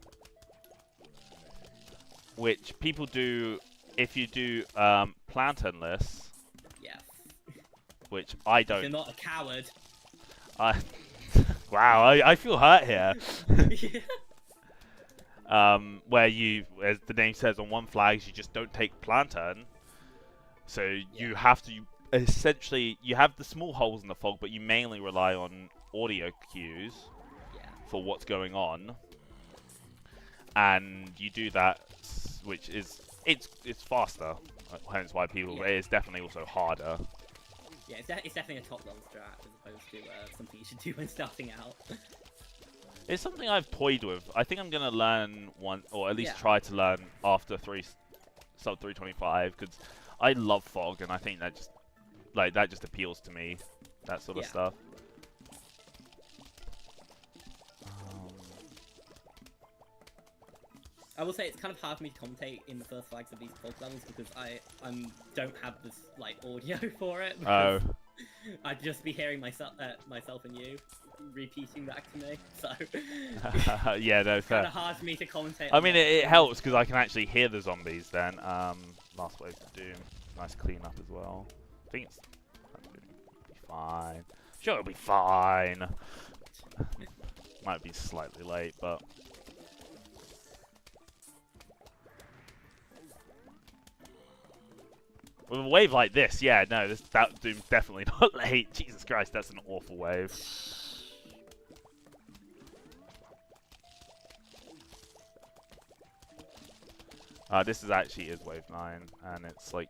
Which people do if you do plantainless. Yeah. Which I don't. You're not a coward. Wow, I feel hurt here. Yeah. Where you, as the name says, on one flag, you just don't take plantain. So you have to essentially you have the small holes in the fog, but you mainly rely on audio cues for what's going on, and you do that, which is it's faster. Hence why people. It is definitely also harder. Yeah, it's definitely a top level strat as opposed to something you should do when starting out. It's something I've toyed with. I think I'm gonna learn one, or at least try to learn after sub 325, because I love fog, and I think that just appeals to me, that sort of stuff. I will say it's kind of hard for me to commentate in the first flags of these fog levels because I don't have this like audio for it. Oh. I'd just be hearing myself and you repeating back to me, so yeah, no, fair. Kind of hard for me to commentate. I mean, it helps because I can actually hear the zombies. Then, last wave of doom, nice cleanup as well. I think it'll be fine. Sure, it'll be fine. Might be slightly late, but. With a wave like this, yeah, no, that doom's definitely not late. Jesus Christ, that's an awful wave. This is wave 9, and it's like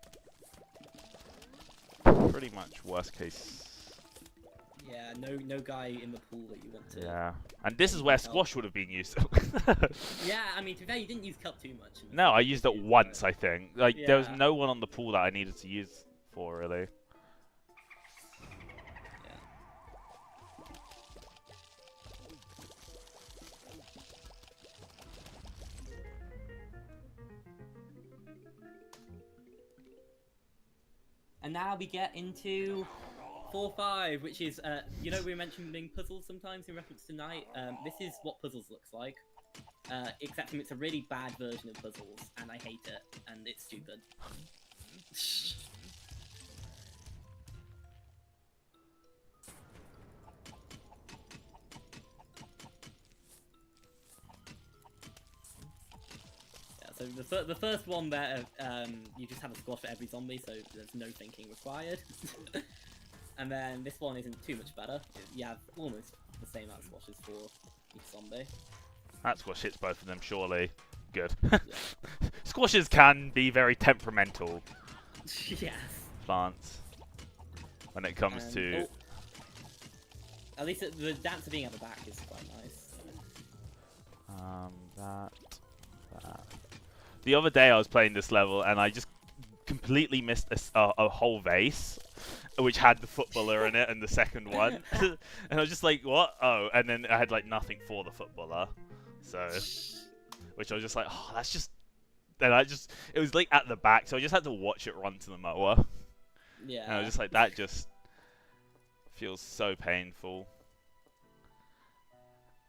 pretty much worst case. Yeah, no guy in the pool that you want to. Yeah, and this is where squash would have been useful. Yeah, I mean, to be fair, you didn't use kelp too much. No, I used it once, I think. Like, there was no one on the pool that I needed to use for, really. And now we get into 4-5, which is, you know, we were mentioning puzzles sometimes in reference to night. This is what puzzles looks like. Except it's a really bad version of puzzles, and I hate it, and it's stupid. So the first one there, you just have a squash for every zombie, so there's no thinking required. And then this one isn't too much better. You have almost the same amount of squashes for each zombie. That squash hits both of them, surely. Good. Squashes can be very temperamental. Yes. Plants. When it comes to... At least the dancer being at the back is quite nice. That. The other day I was playing this level and I just completely missed a whole vase, which had the footballer in it, and the second one, and I was just like, what? Oh, and then I had like nothing for the footballer, so, which I was just like, oh, that's just. Then it was like at the back, so I just had to watch it run to the mower. Yeah. And I was just like, that just feels so painful.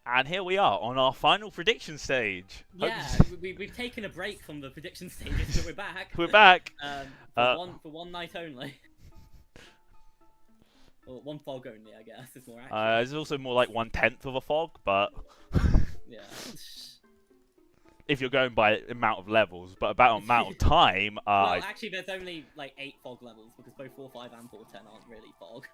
And here we are on our final prediction stage. Yeah, we've taken a break from the prediction stages, but we're back. We're back. For one night only. Or one fog only, I guess. It's more accurate. It's also more like 1/10 of a fog, but yeah. If you're going by amount of levels, but about amount of time. Well, actually, there's only like 8 fog levels because both 4, 5, and 4, 10 aren't really fog.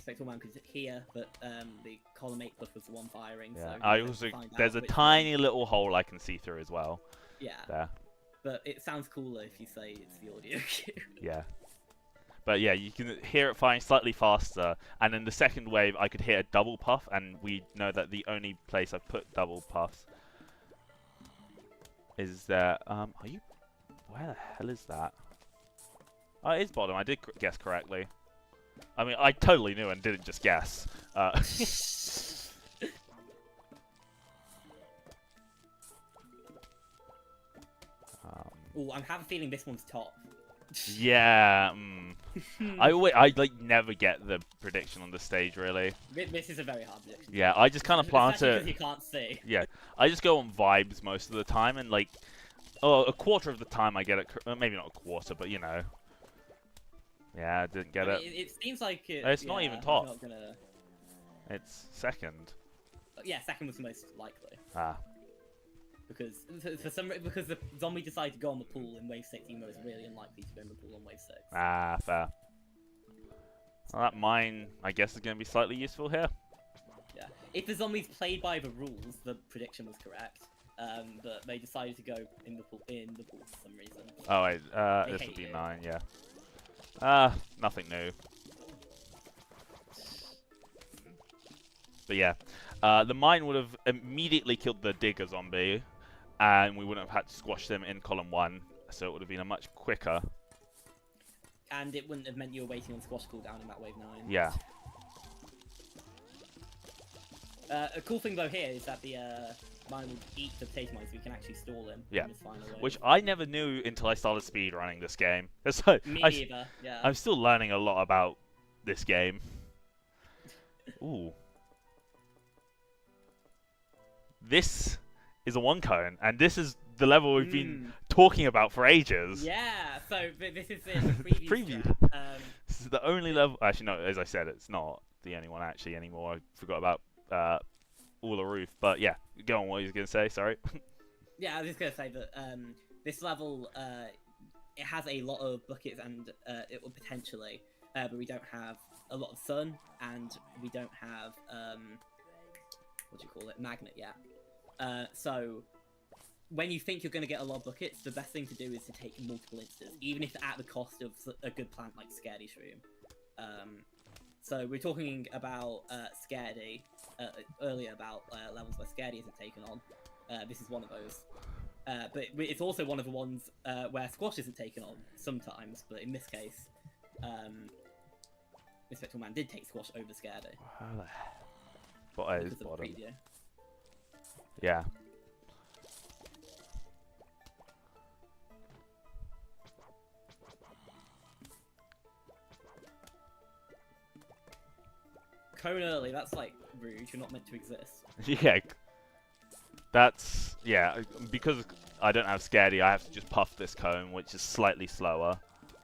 Pecktoral Man could hear that the column 8 buff was the one firing. Yeah. So there's a tiny little hole I can see through as well. Yeah. There. But it sounds cooler if you say it's the audio cue. Yeah. But yeah, you can hear it firing slightly faster, and in the second wave I could hear a double puff, and we know that the only place I've put double puffs is there. Are you? Where the hell is that? Oh, it is bottom. I did guess correctly. I mean, I totally knew and didn't just guess. Oh, I have a feeling this one's top. Yeah. I like never get the prediction on the stage really. This is a very hard prediction. Yeah, I just kind of plant it. Because you can't see. Yeah, I just go on vibes most of the time, and like, a quarter of the time I get it. Maybe not a quarter, but you know. Yeah, I didn't get it. It seems like it's not even top. Not gonna... It's second. Yeah, second was the most likely. Ah. Because because the zombie decided to go on the pool in wave 6, even though it's really unlikely to go in the pool on wave 6. Ah, fair. Well, that mine, I guess, is going to be slightly useful here. Yeah. If the zombies played by the rules, the prediction was correct. But they decided to go in the pool for some reason. Oh wait, this would be 9, yeah. Nothing new. But yeah, the mine would have immediately killed the digger zombie, and we wouldn't have had to squash them in column 1, so it would have been a much quicker. And it wouldn't have meant you were waiting on squash cooldown in that wave 9. Yeah. A cool thing though here is that the mine will eat the potato mine, so we can actually stall him. Yeah. In this final wave. Which I never knew until I started speedrunning this game. Me neither. Yeah. I'm still learning a lot about this game. Ooh. This is a 1 cone, and this is the level we've been talking about for ages. Yeah, so this is in the preview. This is the only level. Actually, no, as I said, it's not the only one actually anymore. I forgot about all the roof, but yeah, go on. What you going to say? Sorry. Yeah, I was just going to say that this level it has a lot of buckets, and it will potentially, but we don't have a lot of sun, and we don't have what do you call it, magnet yet. So when you think you're going to get a lot of buckets, the best thing to do is to take multiple instas, even if at the cost of a good plant like Scaredy Shroom. So we're talking about Scaredy earlier about levels where Scaredy isn't taken on. This is one of those. But it's also one of the ones where Squash isn't taken on sometimes, but in this case, Pecktoral Man did take Squash over Scaredy. What is bottom? Yeah. Cone early, that's like rude, you're not meant to exist. Yeah. That's, yeah, because I don't have Scaredy, I have to just puff this cone, which is slightly slower. Yeah.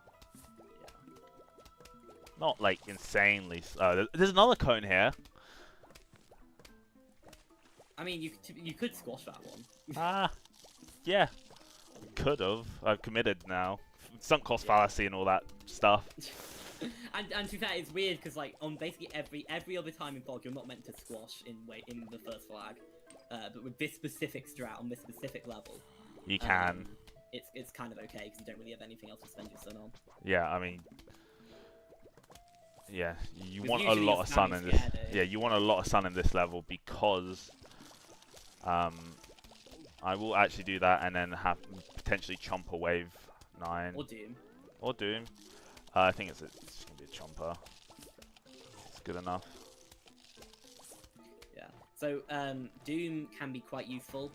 Not like insanely slow. There's another cone here. I mean, you could squash that one. Yeah. Could have. I've committed now. Sunk cost fallacy and all that stuff. And to be fair, it's weird because like on basically every other time in Fog, you're not meant to squash in the first flag, but with this specific strat on this specific level, you can. It's kind of okay because you don't really have anything else to spend your sun on. Yeah, I mean, Yeah, you 'Cause want a usually lot you're of sun in standing this. scared, eh? Yeah, you want a lot of sun in this level because I will actually do that and then have potentially chomp a wave 9 Or Doom. or Doom. I think it's gonna be a chomper. It's good enough. Yeah. So Doom can be quite useful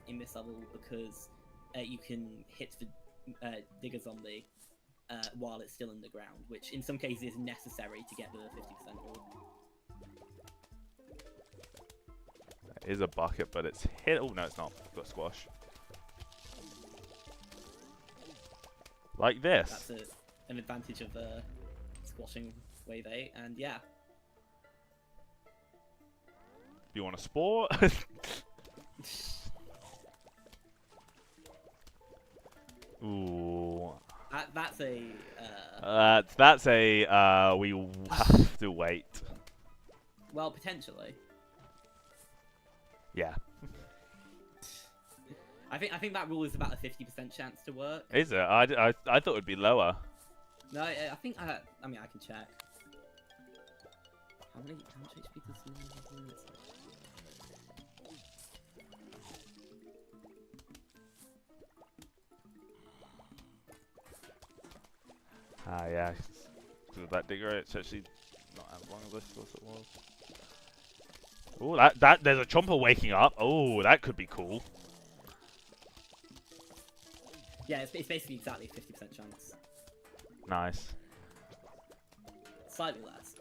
in this level because you can hit the Digger Zombie while it's still in the ground, which in some cases is necessary to get the 50% rule. It is a bucket, but it's hit. Oh no, it's not. I've got squash. Like this. That's an advantage of squashing wave 8, and yeah. Do you want a sport? Ooh. That's a. That's a. We have to wait. Well, potentially. Yeah. I think that rule is about a 50% chance to work. Is it? I thought it'd be lower. No, I think I mean I can check. How much HP does he have? Yeah. Because of that digger, it's actually not as long as I thought it was. Oh, that there's a chomper waking up. Oh, that could be cool. Yeah, it's basically exactly 50% chance. Nice. Slightly less.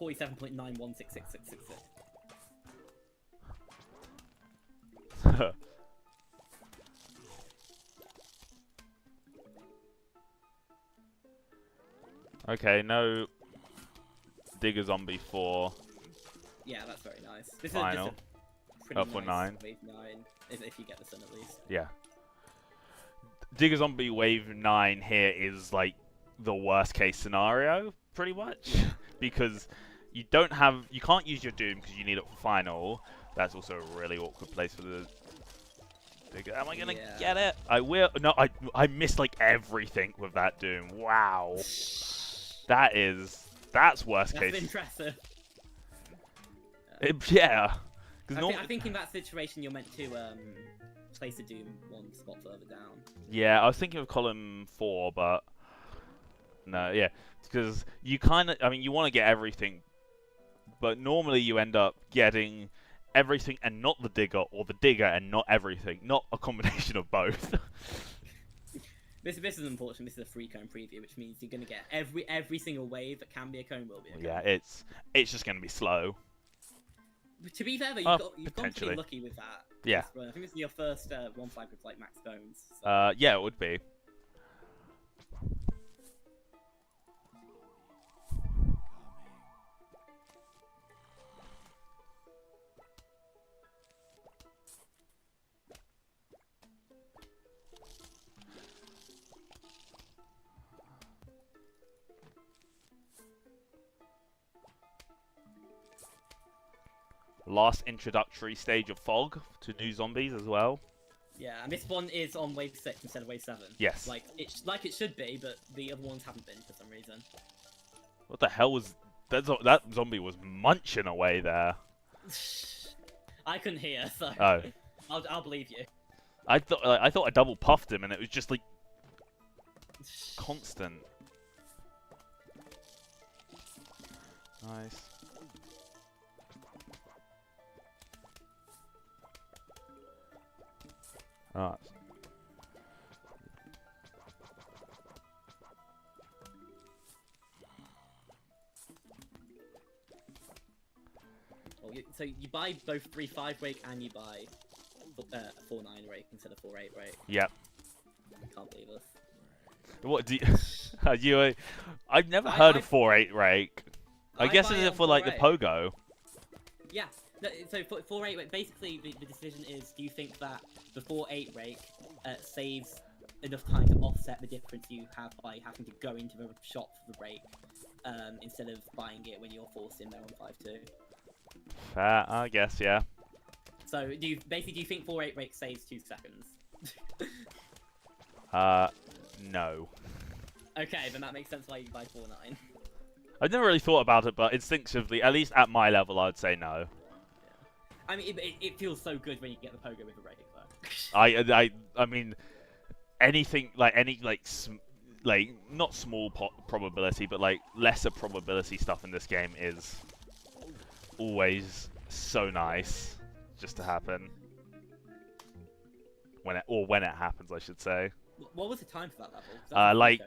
47.91666666. Okay, no Digger Zombie 4. Yeah, that's very nice. This Final. is just a pretty For nice 9. wave 9, if you get the sun at least. Yeah. Digger Zombie Wave 9 here is like the worst case scenario, pretty much. Because you can't use your Doom because you need it for final. That's also a really awkward place for the Digger. Am I gonna get it? I will. No, I missed like everything with that Doom. Wow. That's worst case. That's impressive. Yeah. I think in that situation you're meant to place a Doom one spot further down. Yeah, I was thinking of column 4, but no, yeah, because you kind of, I mean, you want to get everything, but normally you end up getting everything and not the digger, or the digger and not everything, not a combination of both. This is unfortunate. This is a free cone preview, which means you're gonna get every single wave that can be a cone will be a cone. Yeah, it's just gonna be slow. To be fair, though, you've gone pretty lucky with that. Yeah. I think this is your first one flag with like max cones. So. Yeah, it would be. Last introductory stage of fog to new zombies as well. Yeah, and this one is on wave 6 instead of wave 7. Yes. Like it should be, but the other ones haven't been for some reason. What the hell was that zombie was munching away there. I couldn't hear, so oh. I'll believe you. I thought I double puffed him and it was just like constant. Nice. Alright. Oh, so you buy both 3-5 rake and you buy 4-9 rake instead of 4-8 rake. Yep. I can't believe this. What do you? I've never heard of 4-8 rake. I guess is it for like the pogo? Yeah. No, so for 4-8 basically the decision is: do you think that the 4-8 rake saves enough time to offset the difference you have by having to go into the shop for the rake instead of buying it when you're forced in there on 5-2? Fair, I guess, yeah. So do you think 4-8 rake saves 2 seconds? No. Okay, then that makes sense why you buy 4-9. I've never really thought about it, but instinctively, at least at my level, I'd say no. I mean, it feels so good when you get the pogo with a rake, I mean, anything like like not small probability, but like lesser probability stuff in this game is always so nice just to happen when it happens, I should say. What was the time for that level? Like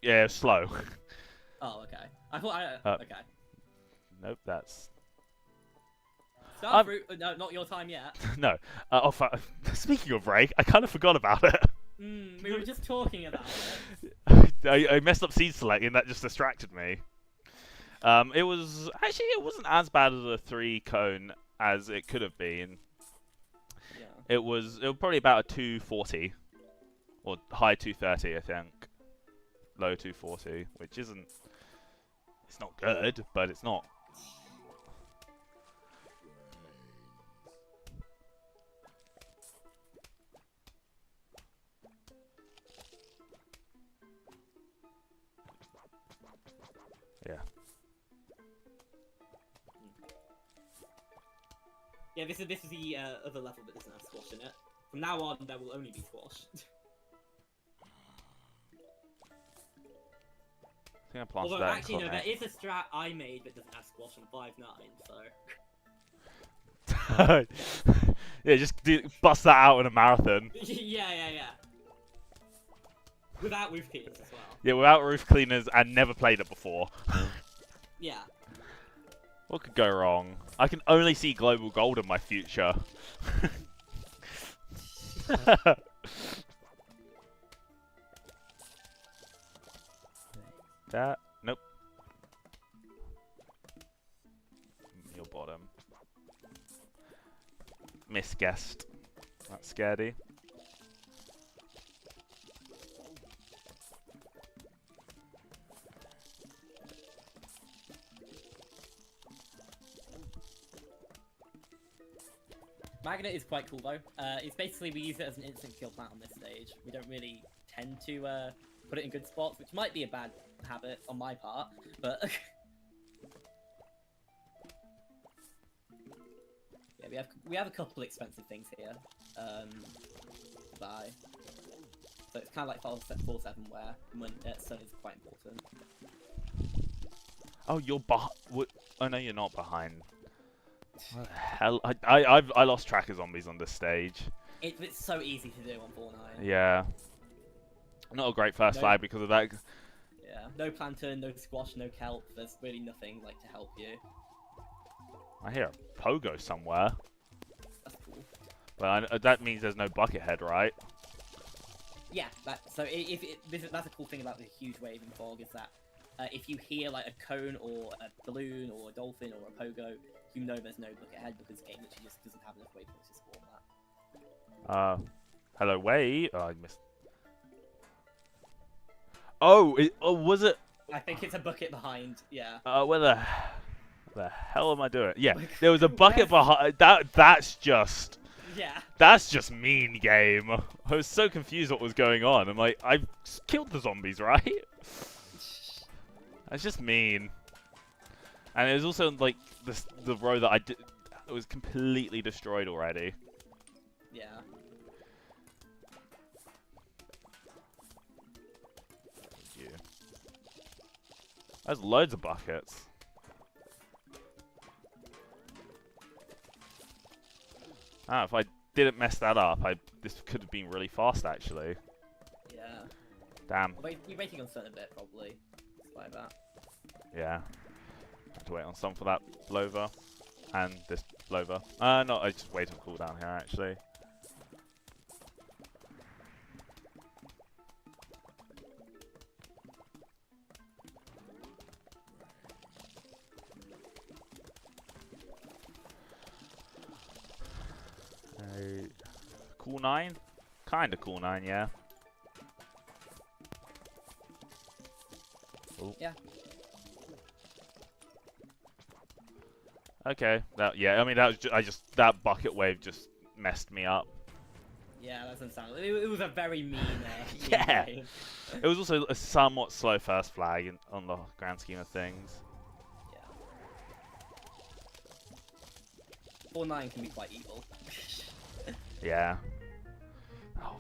yeah, slow. Oh, okay. I thought okay. Nope, that's. Start fruit. No, not your time yet. No. Speaking of Ray, I kind of forgot about it. We were just talking about it. I messed up seed selecting, that just distracted me. It wasn't as bad as a 3-cone as it could have been. Yeah. It was probably about a 240 or high 230, I think. Low 240, which isn't. It's not good, but it's not. Yeah. Yeah, this is the other level that doesn't have squash in it. From now on, there will only be squash. I think I planted Although, that actually, no, there is a strat I made that doesn't have squash on 5-9, so... Yeah, just bust that out in a marathon. yeah. Without roof cleaners as well. Yeah, without roof cleaners and never played it before. Yeah. What could go wrong? I can only see global gold in my future. That? Nope. Your bottom. Misguessed. That's scary. Magnet is quite cool though. It's basically we use it as an instant kill plant on this stage. We don't really tend to put it in good spots, which might be a bad habit on my part, but yeah, we have a couple expensive things here to buy. So it's kind of like 4-7 where sun is quite important. Oh, you're behind. Oh no, you're not behind. What the hell? I lost track of zombies on this stage. It's so easy to do on 4-9. Yeah. Not a great first flag because of that. Yeah. No plantain, no squash, no kelp. There's really nothing like to help you. I hear a pogo somewhere. That's cool. But that means there's no bucket head, right? Yeah. That's a cool thing about the huge wave in fog is that if you hear like a cone or a balloon or a dolphin or a pogo, you know there's no bucket head because the game literally just doesn't have enough waypoints to spawn that. Hello, way. Oh, I missed. Oh, was it? I think it's a bucket behind. Yeah. Where the hell am I doing? Yeah, there was a bucket behind. That's just. Yeah. That's just mean game. I was so confused what was going on. I'm like, I killed the zombies, right? That's just mean. And it was also like the row that I did. It was completely destroyed already. Yeah. Yeah. There's loads of buckets. Ah, if I didn't mess that up, this could have been really fast actually. Yeah. Damn. You're waiting on sun a bit, probably. Like that. Yeah. Have to wait on some for that blover. And this blover. No, I just wait on cooldown here actually. Cool 9? Kinda cool 9, yeah. Ooh. Yeah. Okay. Yeah. I mean, that was that bucket wave just messed me up. Yeah, that's understandable. It was a very mean, mean Yeah. game. It was also a somewhat slow first flag on the grand scheme of things. Yeah. 4-9 can be quite evil. Yeah. Oh.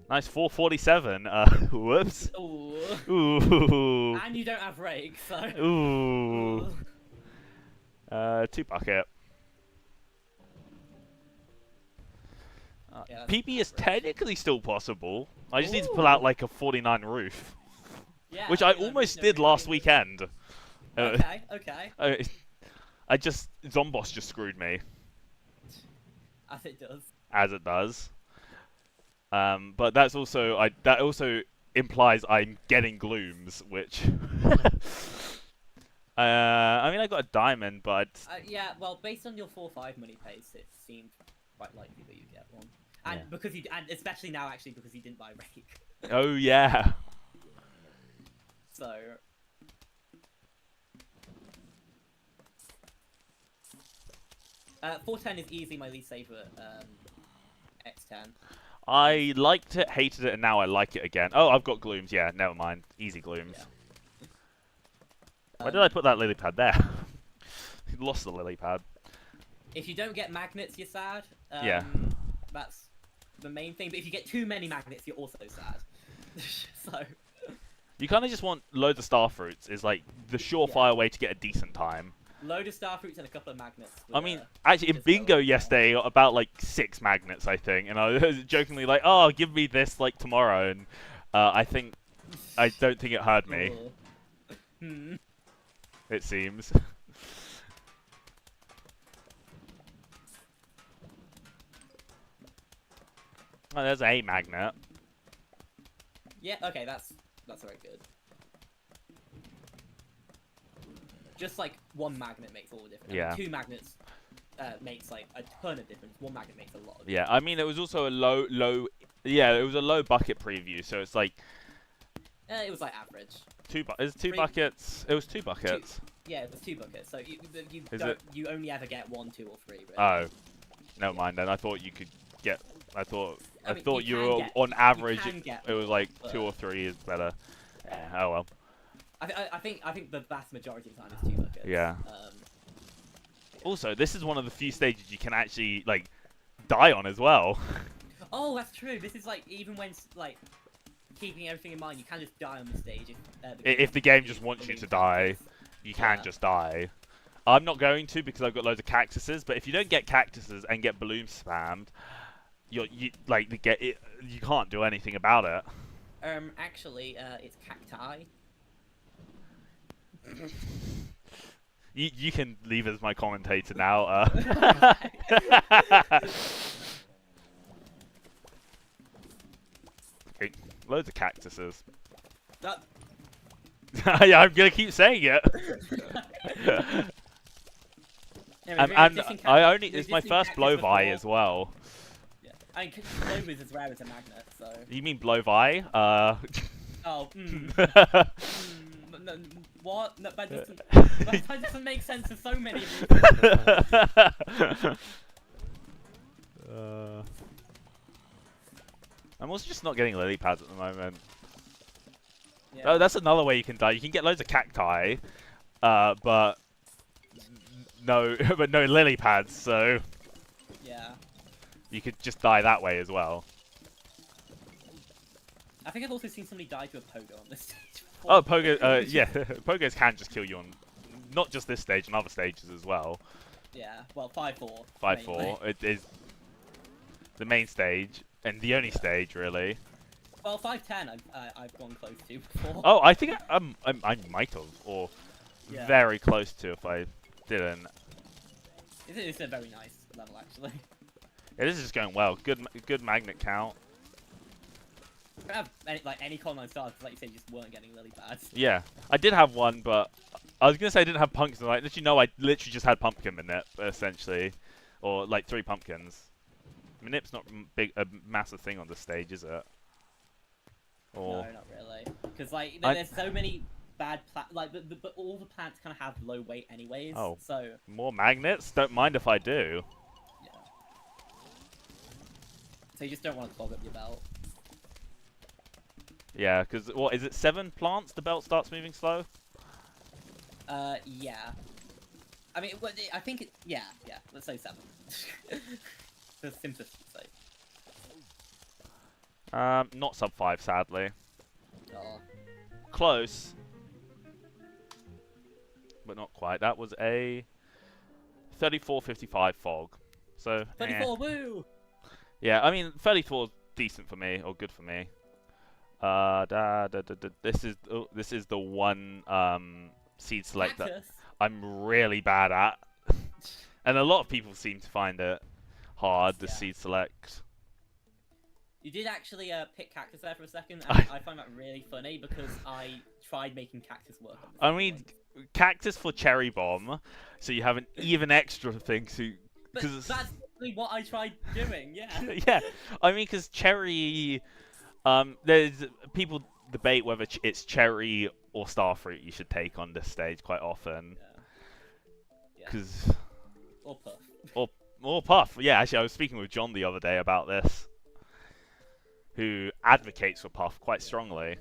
Nice 447. Whoops. Ooh. Ooh. And you don't have rake, so. Ooh. Ooh. 2 bucket. Yeah, PB is technically still possible. I just need to pull Ooh. out like a 49 roof. Yeah, Which I you know, almost no did last rake. weekend. Okay, okay. Zomboss just screwed me. As it does. As it does. But that's also, that also implies I'm getting glooms, which... I mean, I got a diamond, but... Yeah, well, based on your 4-5 money pace, it seemed quite likely that you'd get one. And Yeah. because and especially now, actually, because you didn't buy rake. Oh, yeah. So... 410 is easily my least favorite X10. I liked it, hated it, and now I like it again. Oh, I've got glooms. Yeah, never mind. Easy glooms. Yeah. Why did I put that lily pad there? Lost the lily pad. If you don't get magnets, you're sad. Yeah. That's the main thing. But if you get too many magnets, you're also sad. So... You kind of just want loads of star fruits. Is like the surefire way to get a decent time. Load of star fruits and a couple of magnets. I mean, actually, in bingo yesterday, I got about like 6 magnets, I think, and I was jokingly like, "Oh, give me this like tomorrow," and I don't think it hurt me. Hmm. It seems. Oh, there's a magnet. Yeah. Okay, that's very good. Just like one magnet makes all the difference. Yeah. I mean, 2 magnets makes like a ton of difference. 1 magnet makes a lot of difference. Yeah, I mean, it was also a low. Yeah, it was a low bucket preview, so it's like. It was like average. Is it 2 buckets? It was 2 buckets. Yeah, it was 2 buckets. So you only ever get 1, 2, or 3. Really. Oh, never mind then. I thought you could get. I mean, thought you were get, on average. It was more, like 2 or 3 is better. Oh well. I think the vast majority of the time it's 2 buckets. Yeah. Also, this is one of the few stages you can actually like die on as well. Oh, that's true. This is like even when like keeping everything in mind, you can just die on the stage if the game just wants you to die, you can just die. I'm not going to because I've got loads of cactuses. But if you don't get cactuses and get balloons spammed, you can't do anything about it. Actually, it's cacti. You can leave as my commentator now. Okay, loads of cactuses. Yeah, I'm gonna keep saying it. and it's my first blow-by as well. Yeah. I mean, blow is as rare as a magnet, so. You mean blow-by? Oh. No, what? No, that doesn't make sense for so many reasons. I'm also just not getting lily pads at the moment. Yeah. Oh, that's another way you can die. You can get loads of cacti, but no lily pads. So yeah, you could just die that way as well. I think I've also seen somebody die to a pogo on this stage. Oh, pogo. Yeah, pogos can just kill you on not just this stage, on other stages as well. Yeah, well, 5-4. 5-4. It is the main stage and the only stage, really. Well, 5-10 I've gone close to before. Oh, I think I might have, or very close to if I didn't. It's a very nice level, actually. Yeah, this is just going well. Good magnet count. I don't have any Con9 stars, because like you said, you just weren't getting lily pads. Yeah, I did have one, but I was gonna say I didn't have pumpkins. Like, did you know I literally just had pumpkin in it, essentially, or like 3 pumpkins. Manip's not a massive thing on the stage, is it? Or... No, not really. Because like there's so many bad but all the plants kind of have low weight anyways. Oh, so more magnets? Don't mind if I do. So you just don't want to clog up your belt. Yeah, because what is it? 7 plants. The belt starts moving slow. Yeah. I mean, I think it. Yeah. Let's say 7. For simplicity's sake. Not sub 5, sadly. Oh. Close, but not quite. That was a 34.55 fog. So 34, woo! yeah, I mean 34 is decent for me, or good for me. This is the one seed select that I'm really bad at, and a lot of people seem to find it hard to seed select. You did actually pick cactus there for a second, and I find that really funny because I tried making cactus work. I mean, cactus for cherry bomb, so you have an even extra thing to. But that's literally what I tried doing. Yeah. Yeah, I mean, because cherry, there's people debate whether it's cherry or starfruit you should take on this stage quite often. Because. Or puff. Or puff. Yeah, actually, I was speaking with John the other day about this, who advocates for puff quite strongly.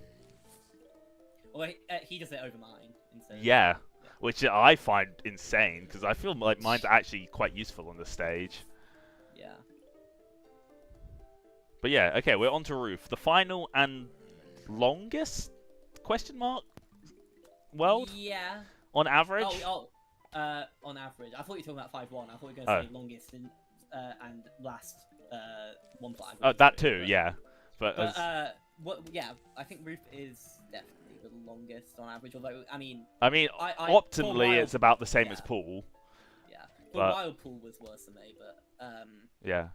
Well, he does it over mine instead. Yeah, which I find insane because I feel like mine's actually quite useful on this stage. Yeah. But yeah, okay, we're on to roof. The final and longest question mark world? Yeah. On average? On average. I thought you were talking about 5-1. I thought you were going to say longest and last one flag. Oh, that too, yeah. But yeah, I think roof is definitely the longest on average. Although, I mean, optimally, it's about the same as pool. Yeah, for a while, pool was worse than me, but yeah.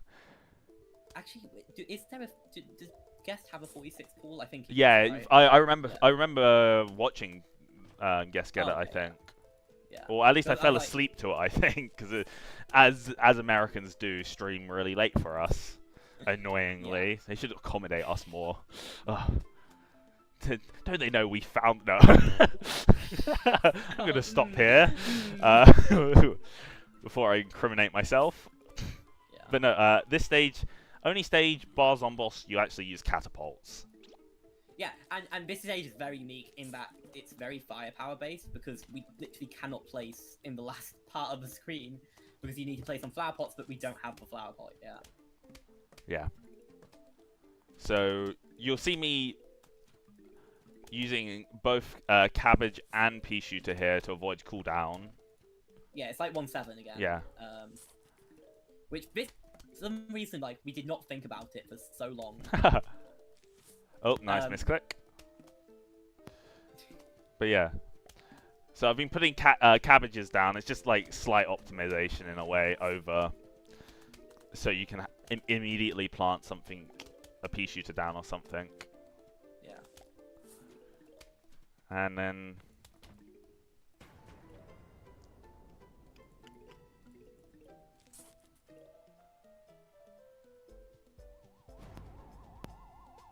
Actually, is there does Guest have a 46 pool? I think. Yeah, right? I remember. Yeah. I remember watching Guest get it. I think. Yeah. Or at least I fell asleep to it. I think because as Americans do, stream really late for us. Annoyingly, they should accommodate us more. Don't they know we found? No. I'm gonna stop here before I incriminate myself. Yeah. But no, this stage, only stage bars on boss, you actually use catapults. Yeah, and this stage is very unique in that it's very firepower based because we literally cannot place in the last part of the screen because you need to place on flower pots, but we don't have the flower pot yet. Yeah. So you'll see me using both cabbage and pea shooter here to avoid cooldown. Yeah, it's like 1-7 again. Yeah. Which for some reason, like, we did not think about it for so long. Oh, nice misclick. But yeah. So I've been putting cabbages down. It's just like slight optimization in a way over. So you can immediately plant something, a pea shooter down or something. Yeah. And then.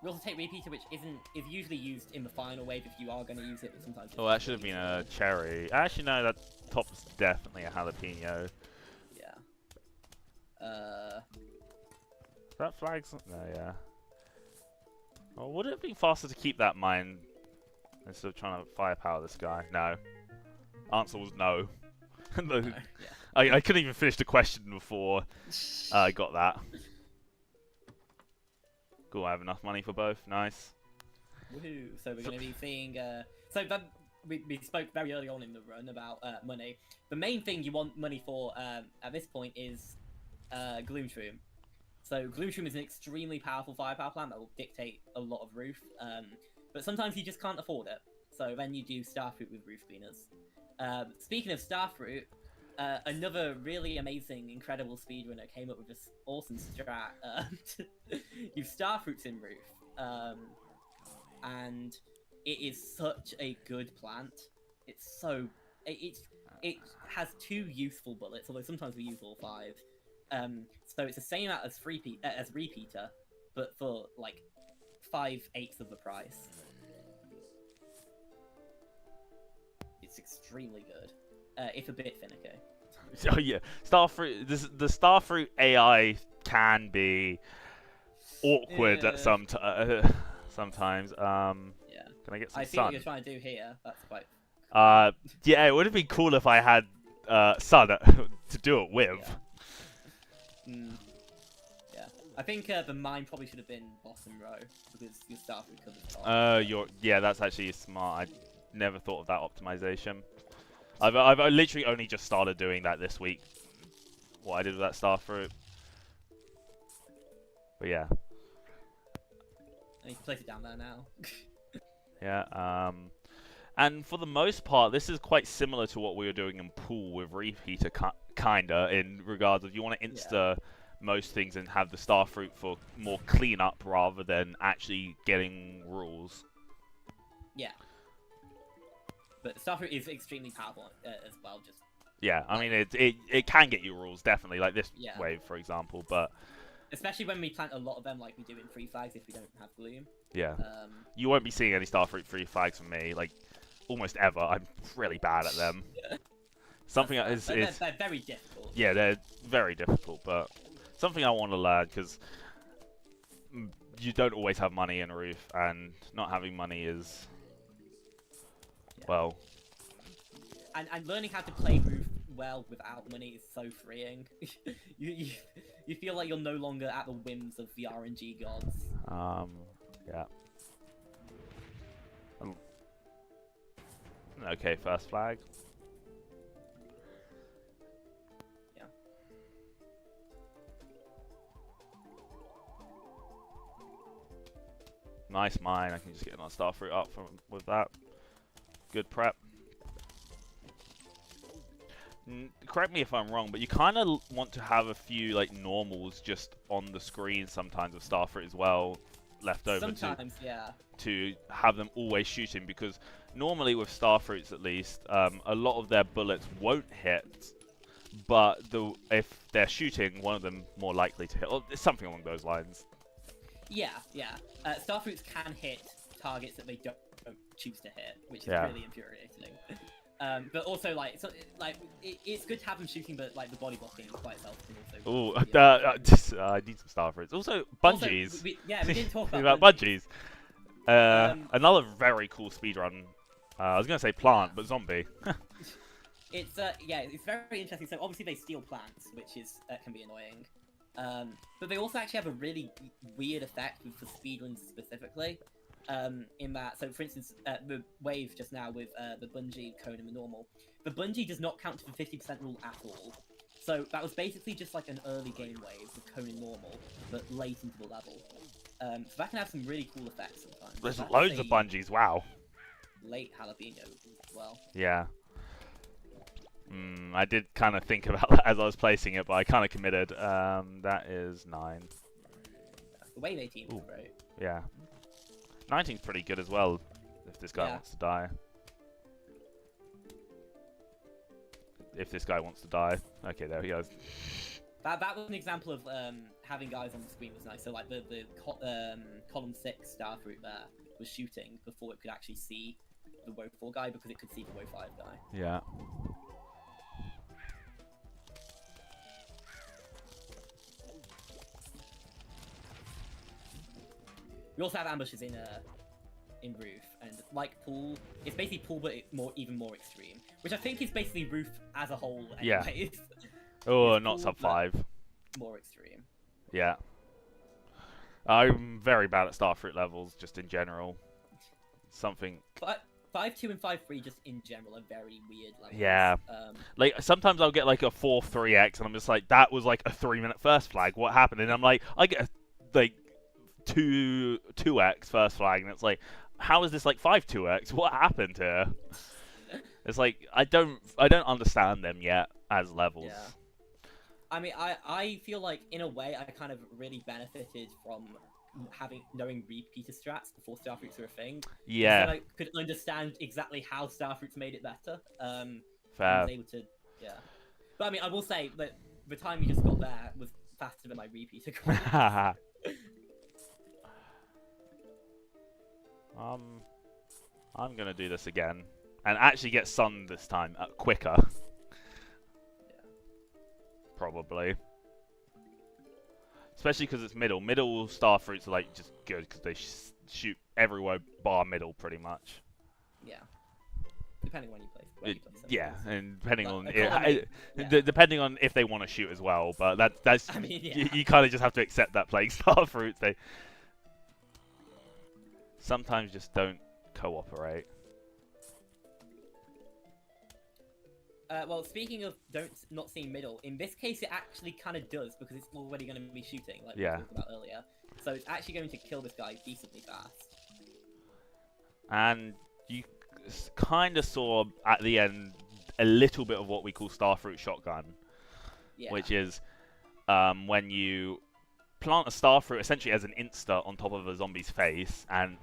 We also take repeater, which is usually used in the final wave if you are going to use it, but sometimes. Oh, that should have been a cherry. Actually, no, that top's definitely a jalapeno. Yeah. That flag's no, yeah. Well, would it have been faster to keep that mine instead of trying to firepower this guy? No. Answer was no. No. Yeah. I couldn't even finish the question before I got that. Cool, I have enough money for both. Nice. Woohoo! So we're going to be seeing. We spoke very early on in the run about money. The main thing you want money for at this point is Gloomshroom. So Gloomshroom is an extremely powerful firepower plant that will dictate a lot of roof. But sometimes you just can't afford it. So then you do Starfruit with roof cleaners. Speaking of Starfruit, another really amazing, incredible speedrunner came up with this awesome strat. You Starfruits in roof, and it is such a good plant. It's so it has 2 useful bullets, although sometimes we use all 5. So it's the same amount as repeater, but for like 5/8 of the price. It's extremely good. If a bit finicky. Oh yeah, Starfruit. The Starfruit AI can be awkward at Yeah. sometimes. Yeah. Can I get some I see what sun? you're trying to do here. That's quite. Yeah, it would have been cool if I had sun to do it with. Yeah. Yeah. I think the mine probably should have been bottom row because your staff would cover the top. Yeah, that's actually smart. I never thought of that optimization. I've literally only just started doing that this week. What I did with that star fruit. But yeah. And you can place it down there now. Yeah. And for the most part, this is quite similar to what we were doing in pool with repeater, kinda, in regards of you want to insta most things and have the star fruit for more cleanup rather than actually getting rules. Yeah. But Starfruit is extremely powerful as well. Just yeah, I mean it can get you rules definitely, like this yeah. wave for example, but especially when we plant a lot of them, like we do in free flags if we don't have gloom. Yeah. You won't be seeing any Starfruit free flags from me, like almost ever. I'm really bad at them. Something is they're very difficult. Yeah, they're very difficult, but something I want to learn because you don't always have money in Roof, and not having money is well. And learning how to play Roof well without money is so freeing. you feel like you're no longer at the whims of the RNG gods. Yeah. Okay, first flag. Yeah. Nice mine. I can just get another Starfruit up with that. Good prep. Correct me if I'm wrong, but you kind of want to have a few like normals just on the screen sometimes of Starfruit as well, left over sometimes, to have them always shooting, because normally with Starfruits at least, a lot of their bullets won't hit, but if they're shooting, one of them more likely to hit. Or something along those lines. Yeah. Starfruits can hit targets that they don't choose to hit, which is really infuriating. But also, it's good to have them shooting, but like the body blocking by itself can also. I need some Starfruits. Also, bungees. Also, we didn't talk about bungees. Another very cool speedrun. I was gonna say plant, but zombie. It's very interesting. So obviously they steal plants, which is can be annoying. But they also actually have a really weird effect for speedruns specifically. In that, so for instance, the wave just now with the bungee, cone, and the normal. The bungee does not count to the 50% rule at all. So that was basically just like an early game wave with cone and normal, but late into the level. So that can have some really cool effects sometimes. There's loads of bungees, wow. Late jalapeno as well. Yeah. I did kind of think about that as I was placing it, but I kind of committed. That is 9. The wave 18 is great. Yeah. 19's pretty good as well, if this guy wants to die. If this guy wants to die. Okay, there he goes. That was an example of having guys on the screen was nice. So like the column 6 Starfruit there was shooting before it could actually see the Woe 4 guy because it could see the Woe 5 guy. Yeah. We also have ambushes in Roof, and like Pool, it's basically Pool, but it's even more extreme. Which I think is basically Roof as a whole. Anyways. Yeah. Oh, not sub 5. More extreme. Yeah. I'm very bad at Starfruit levels, just in general. Something. 5-2 and 5-3 just in general are very weird levels. Yeah. Like sometimes I'll get like a 4-3x, and I'm just like, that was like a 3-minute first flag. What happened? And I'm like, I get like 2x first flag, and it's like, how is this like 5-2x? What happened here? It's like I don't understand them yet as levels. Yeah. I mean, I feel like in a way I kind of really benefited from knowing repeater strats before Starfruits were a thing. Yeah. So I could understand exactly how Starfruits made it better. Fair. I was able to, yeah. But I mean, I will say that the time you just got there was faster than my repeater. I'm gonna do this again and actually get sun this time quicker. Yeah. Probably. Especially because it's middle. Middle star fruits are like just good because they shoot everywhere bar middle pretty much. Yeah. Depending when you play. When you play Yeah, and depending on depending on if they want to shoot as well. But that's I mean, yeah. you kind of just have to accept that playing star fruits. They sometimes just don't cooperate. Well, speaking of not seeing middle, in this case it actually kind of does because it's already going to be shooting, like we talked about earlier. So it's actually going to kill this guy decently fast. And you kind of saw at the end a little bit of what we call starfruit shotgun, which is when you plant a starfruit essentially as an insta on top of a zombie's face, and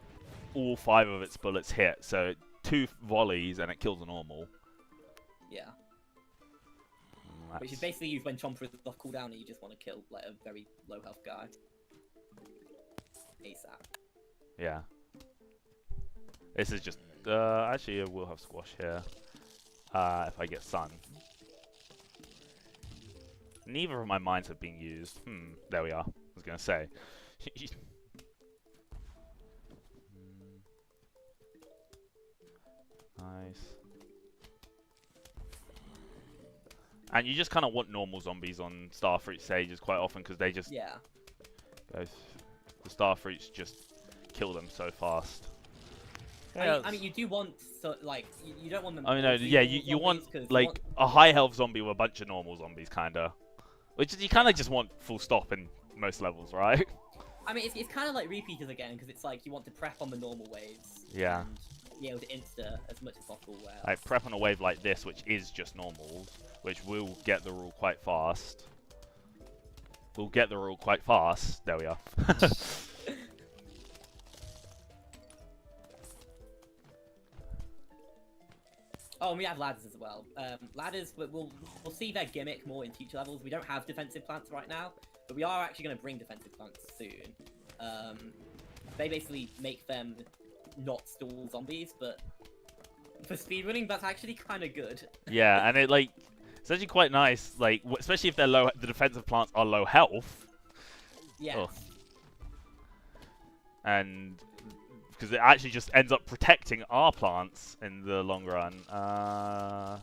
all 5 of its bullets hit. So 2 volleys and it kills a normal. Yeah. Which is basically used when Chomper is off cooldown and you just want to kill like a very low health guy. ASAP. Yeah. This is just actually I will have squash here. If I get sun. Neither of my mines have been used. There we are. I was gonna say. Nice. And you just kind of want normal zombies on starfruit stages quite often because they just the starfruits just kill them so fast. I mean, you do want you don't want them. I mean, you want like a high health zombie with a bunch of normal zombies, kinda. Which is, you kind of just want full stop in most levels, right? I mean, it's kind of like repeaters again because it's like you want to prep on the normal waves. Yeah. And be able to insta as much as possible. Like prep on a wave like this, which is just normals, which will get the rule quite fast. We'll get the rule quite fast. There we are. Oh, and we have ladders as well. Ladders, we'll see their gimmick more in future levels. We don't have defensive plants right now, but we are actually going to bring defensive plants soon. They basically make them not stall zombies, but for speedrunning, that's actually kind of good. Yeah, and it's actually quite nice, like especially if they're low. The defensive plants are low health. Yes. Oh. And because it actually just ends up protecting our plants in the long run. Not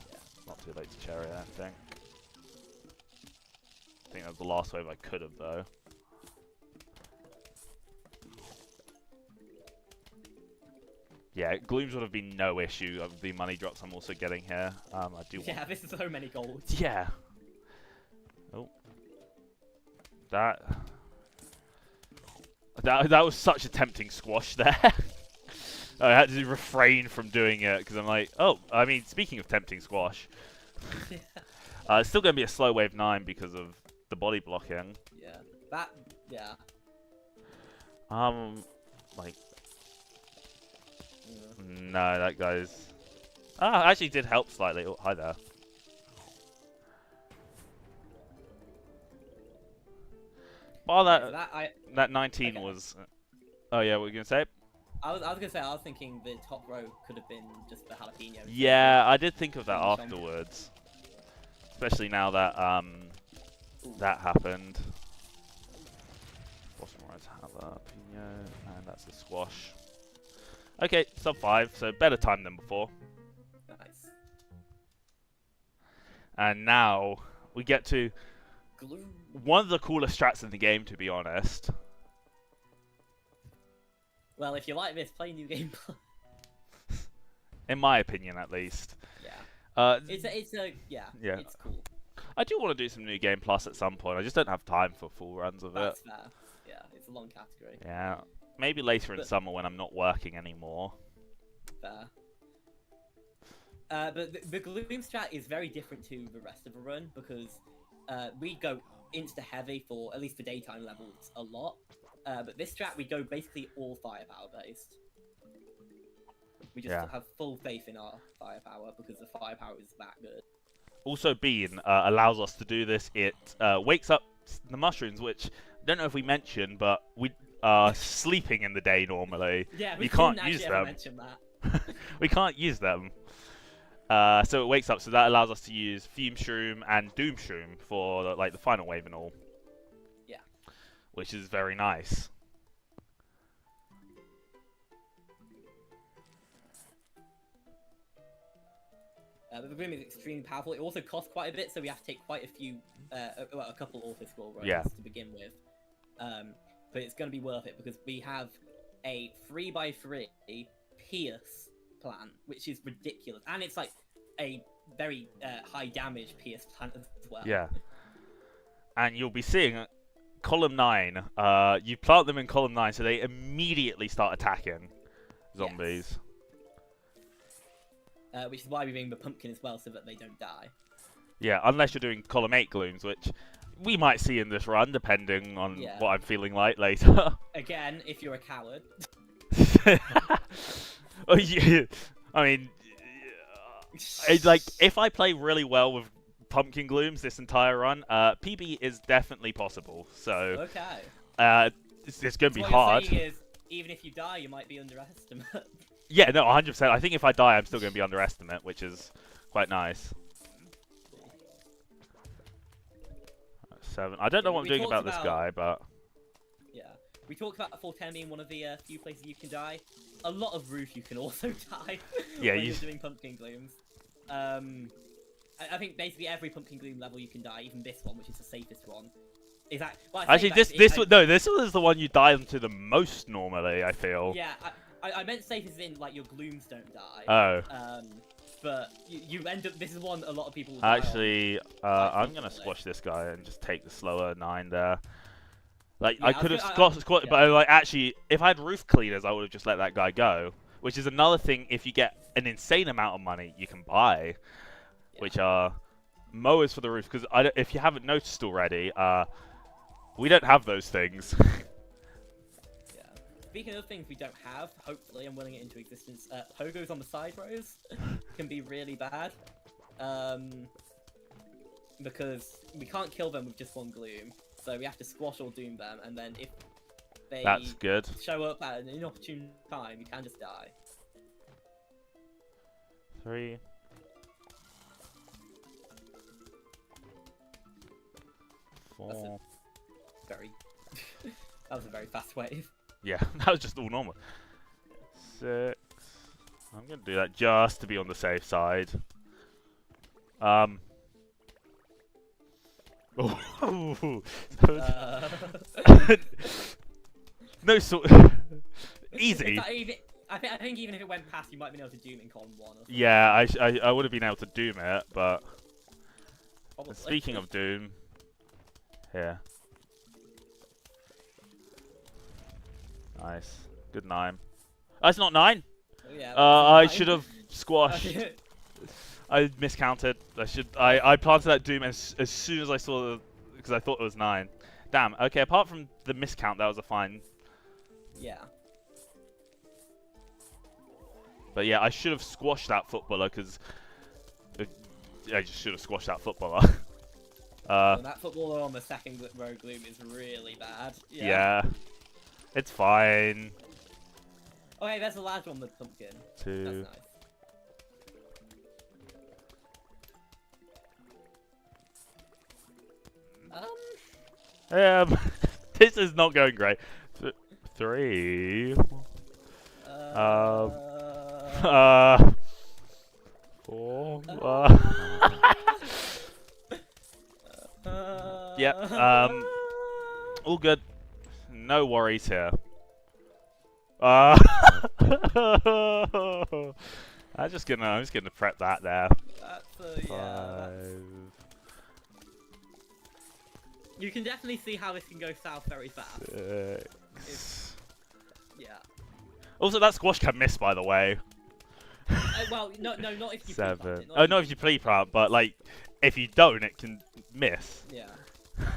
too late to cherry, I don't think. I think that was the last wave I could have, though. Yeah, glooms would have been no issue of the money drops I'm also getting here. I do. Yeah, this is so many gold. Yeah. Oh. That was such a tempting squash there. I had to refrain from doing it because I'm like, oh, I mean, speaking of tempting squash, it's still going to be a slow wave 9 because of the body blocking. Yeah. Like, no, that guy's. Actually did help slightly. Oh, hi there. Well, that 19 was. Oh yeah, what were you gonna say? I was gonna say I was thinking the top row could have been just the jalapeno. Yeah, I did think of that afterwards, especially now that that happened. Bottom right jalapeno, and that's the squash. Okay, sub 5, so better time than before. Nice. And now we get to Gloom. One of the coolest strats in the game, to be honest. Well, if you like this, play New Game Plus. In my opinion, at least. Yeah. Yeah. It's cool. I do want to do some New Game Plus at some point. I just don't have time for full runs of That's fair. Yeah, it's a long category. Yeah. Maybe later in summer when I'm not working anymore. Fair. But the Gloom strat is very different to the rest of the run because we go insta-heavy for, at least for daytime levels, a lot. But this strat, we go basically all firepower based. We just have full faith in our firepower because the firepower is that good. Also, Bean allows us to do this. It wakes up the mushrooms, which I don't know if we mentioned, but we are sleeping in the day normally. Yeah, we you can't didn't use actually ever them. mention that. We can't use them. So it wakes up, so that allows us to use Fume Shroom and Doom Shroom for like the final wave and all. Yeah. which is very nice. The gloom is extremely powerful. It also costs quite a bit, so we have to take quite a few, well, a couple auto scroll runs to begin with. But it's going to be worth it because we have a 3x3 Pierce plan, which is ridiculous, and it's like a very high damage Pierce plan as well. Yeah, and you'll be seeing column 9. You plant them in column 9, so they immediately start attacking zombies. Yes. Which is why we bring the pumpkin as well, so that they don't die. Yeah, unless you're doing column 8 glooms, which we might see in this run, depending on what I'm feeling like later. Again, if you're a coward. Oh, yeah. I mean, like, if I play really well with pumpkin glooms this entire run, PB is definitely possible. So, it's going to be hard. Is, even if you die, you might be underestimate. Yeah, no, 100%. I think if I die, I'm still going to be underestimate, which is quite nice. 7. I don't know what I'm doing about this guy, but... Yeah. We talked about 410 being one of the few places you can die. A lot of roof you can also die when you're doing pumpkin glooms. I think basically every pumpkin gloom level you can die, even this one, which is the safest one. Is that, well, actually, this one is the one you die onto the most normally, I feel. Yeah, I meant safest in, like, your glooms don't die. Oh. But you end up, this is one a lot of people actually, I'm going to squash this guy and just take the slower 9 there. Like, I could have squashed, but like, actually, if I had roof cleaners, I would have just let that guy go. Which is another thing, if you get an insane amount of money, you can buy. Which are mowers for the roof. Because if you haven't noticed already, we don't have those things. Speaking of things we don't have, hopefully I'm willing it into existence, pogos on the side rows can be really bad. Because we can't kill them with just one gloom, so we have to squash or doom them, and then if they show up at an inopportune time, you can just die. 3. 4. That was a very fast wave. Yeah, that was just all normal. 6. I'm going to do that just to be on the safe side. No, easy. I think even if it went past, you might have been able to doom in column 1. Or something. Yeah, I would have been able to doom it, but speaking of doom, here. Nice. Good 9. That's not 9. Oh, yeah, I should have squashed. I miscounted. I planted that doom as soon as I saw because I thought it was 9. Damn. Okay. Apart from the miscount, that was a fine. Yeah. But yeah, I should have squashed that footballer because I just should have squashed that footballer. That footballer on the second row gloom is really bad. Yeah. It's fine. Okay, there's a large one with pumpkin. 2. That's nice. This is not going great. 3. 4. Yep. All good. No worries here. I'm just gonna prep that there. That's 5. You can definitely see how this can go south very fast. 6. Yeah. Also, that squash can miss, by the way. Well, no, not if you 7. Oh, not if you pre-plant, but like, if you don't, it can miss. Yeah.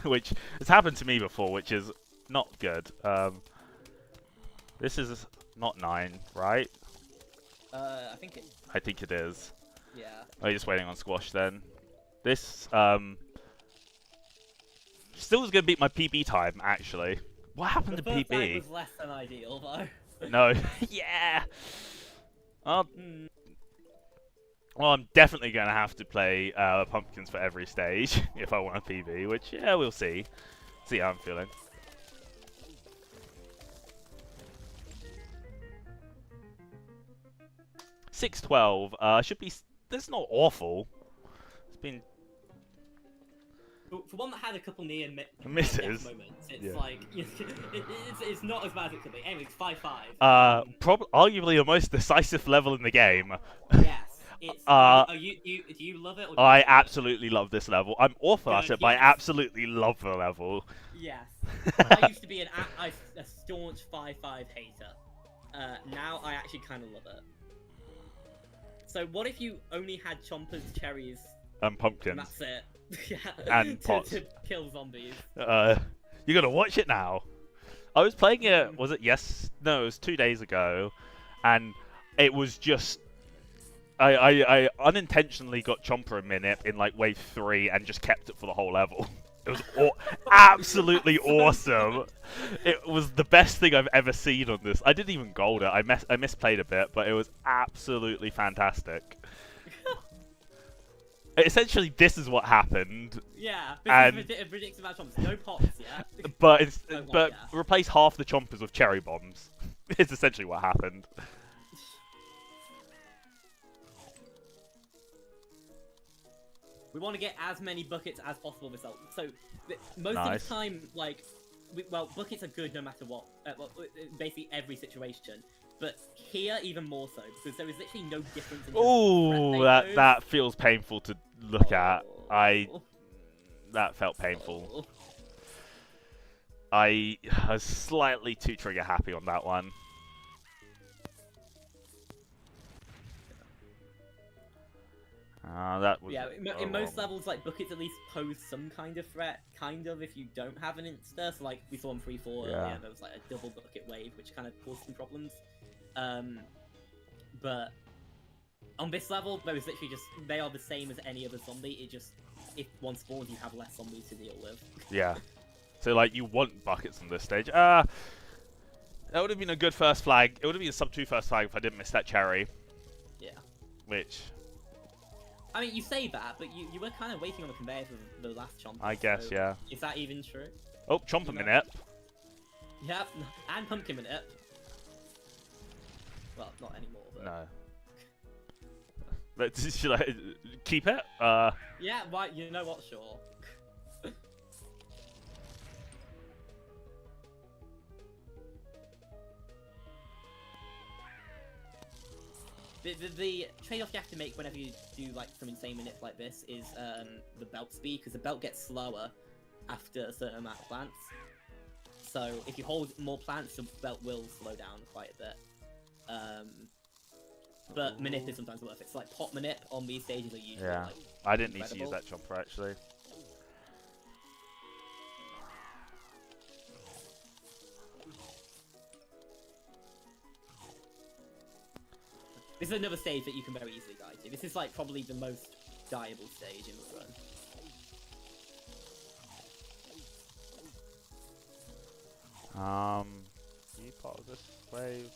Which has happened to me before, which is not good. This is not 9, right? I think it is. Yeah. Oh, you're just waiting on squash then. This still is gonna beat my PB time actually. What happened to PB? The first time was less than ideal though. No. Yeah. Well, I'm definitely gonna have to play pumpkins for every stage if I want a PB. Which we'll see. See how I'm feeling. 6-12. Should be. That's not awful. It's been For one that had a couple near misses. moments, it's like it's not as bad as it could be. Anyway, it's 5-5. Arguably the most decisive level in the game. Yes. It's, do you love it? Or do I you absolutely love this level. I'm awful at it, but I yes. absolutely love the level. Yes. I used to be a staunch 5-5 hater. Now I actually kind of love it. So what if you only had chompers, cherries, and pumpkins? And that's it. Yeah. And pots. To kill zombies. You gotta watch it now. I was playing it. Was it No, it was 2 days ago, and it was just. I unintentionally got Chomper and Minip in like wave 3 and just kept it for the whole level. It was absolutely awesome. It was the best thing I've ever seen on this. I didn't even gold it. I misplayed a bit, but it was absolutely fantastic. Essentially, this is what happened. Yeah, this is ridiculous about chompers. No pops yet. But replace half the chompers with cherry bombs. It's essentially what happened. We want to get as many buckets as possible this level. So most of the time, like, buckets are good no matter what. Basically every situation. But here, even more so, because there is literally no difference. Ooh, that feels painful to look at. That felt painful. I was slightly too trigger happy on that one. That was in most levels, like, buckets at least pose some kind of threat, if you don't have an insta. So, like, we saw in 3-4 earlier, there was, like, a double bucket wave, which kind of caused some problems. But on this level, there was literally just, they are the same as any other zombie, it just, if one spawns, you have less zombies to deal with. Yeah. So, like, you want buckets on this stage. That would have been a good first flag. It would have been a sub 2 first flag if I didn't miss that cherry. Yeah. Which... I mean, you say that, but you were kind of waiting on the conveyor for the last chomp. I guess, so yeah. Is that even true? Oh, chomp a minute. Yep, and pumpkin minute. Well, not anymore. But... No. Should I keep it? Yeah, right, you know what, sure. The trade-off you have to make whenever you do like some insane minutes like this is the belt speed, because the belt gets slower after a certain amount of plants. So if you hold more plants, the belt will slow down quite a bit. But manip is sometimes worth it. So like pop manip on these stages are usually like I didn't need to use that chomper actually. This is another stage that you can very easily die to. This is like probably the most dieable stage in the run. You part of this wave?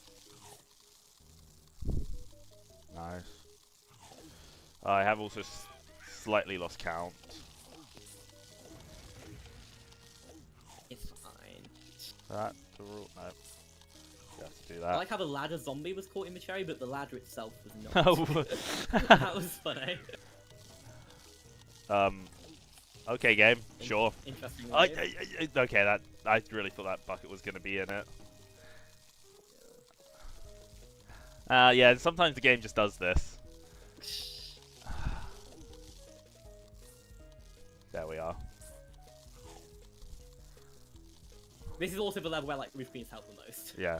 Nice. I have also slightly lost count. It's fine. That the rule? No. You have to do that. I like how the ladder zombie was caught in the cherry, but the ladder itself was not. That was funny. Okay, game. Sure. Interesting. Okay, I really thought that bucket was going to be in it. Yeah, sometimes the game just does this. There we are. This is also the level where like roof beams help the most. Yeah.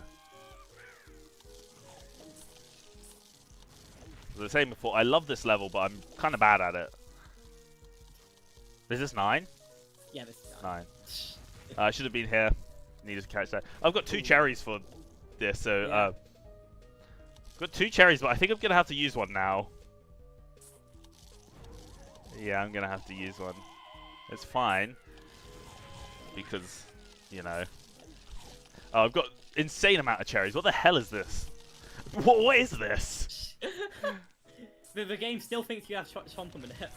The same before. I love this level, but I'm kind of bad at it. Is this 9? Yeah, this is 9. I should have been here. Needed to catch that. I've got 2 cherries for this, so got 2 cherries, but I think I'm gonna have to use one now. Yeah, I'm gonna have to use one. It's fine because, you know. Oh, I've got insane amount of cherries. What the hell is this? What is this? The game still thinks you have chomp in it.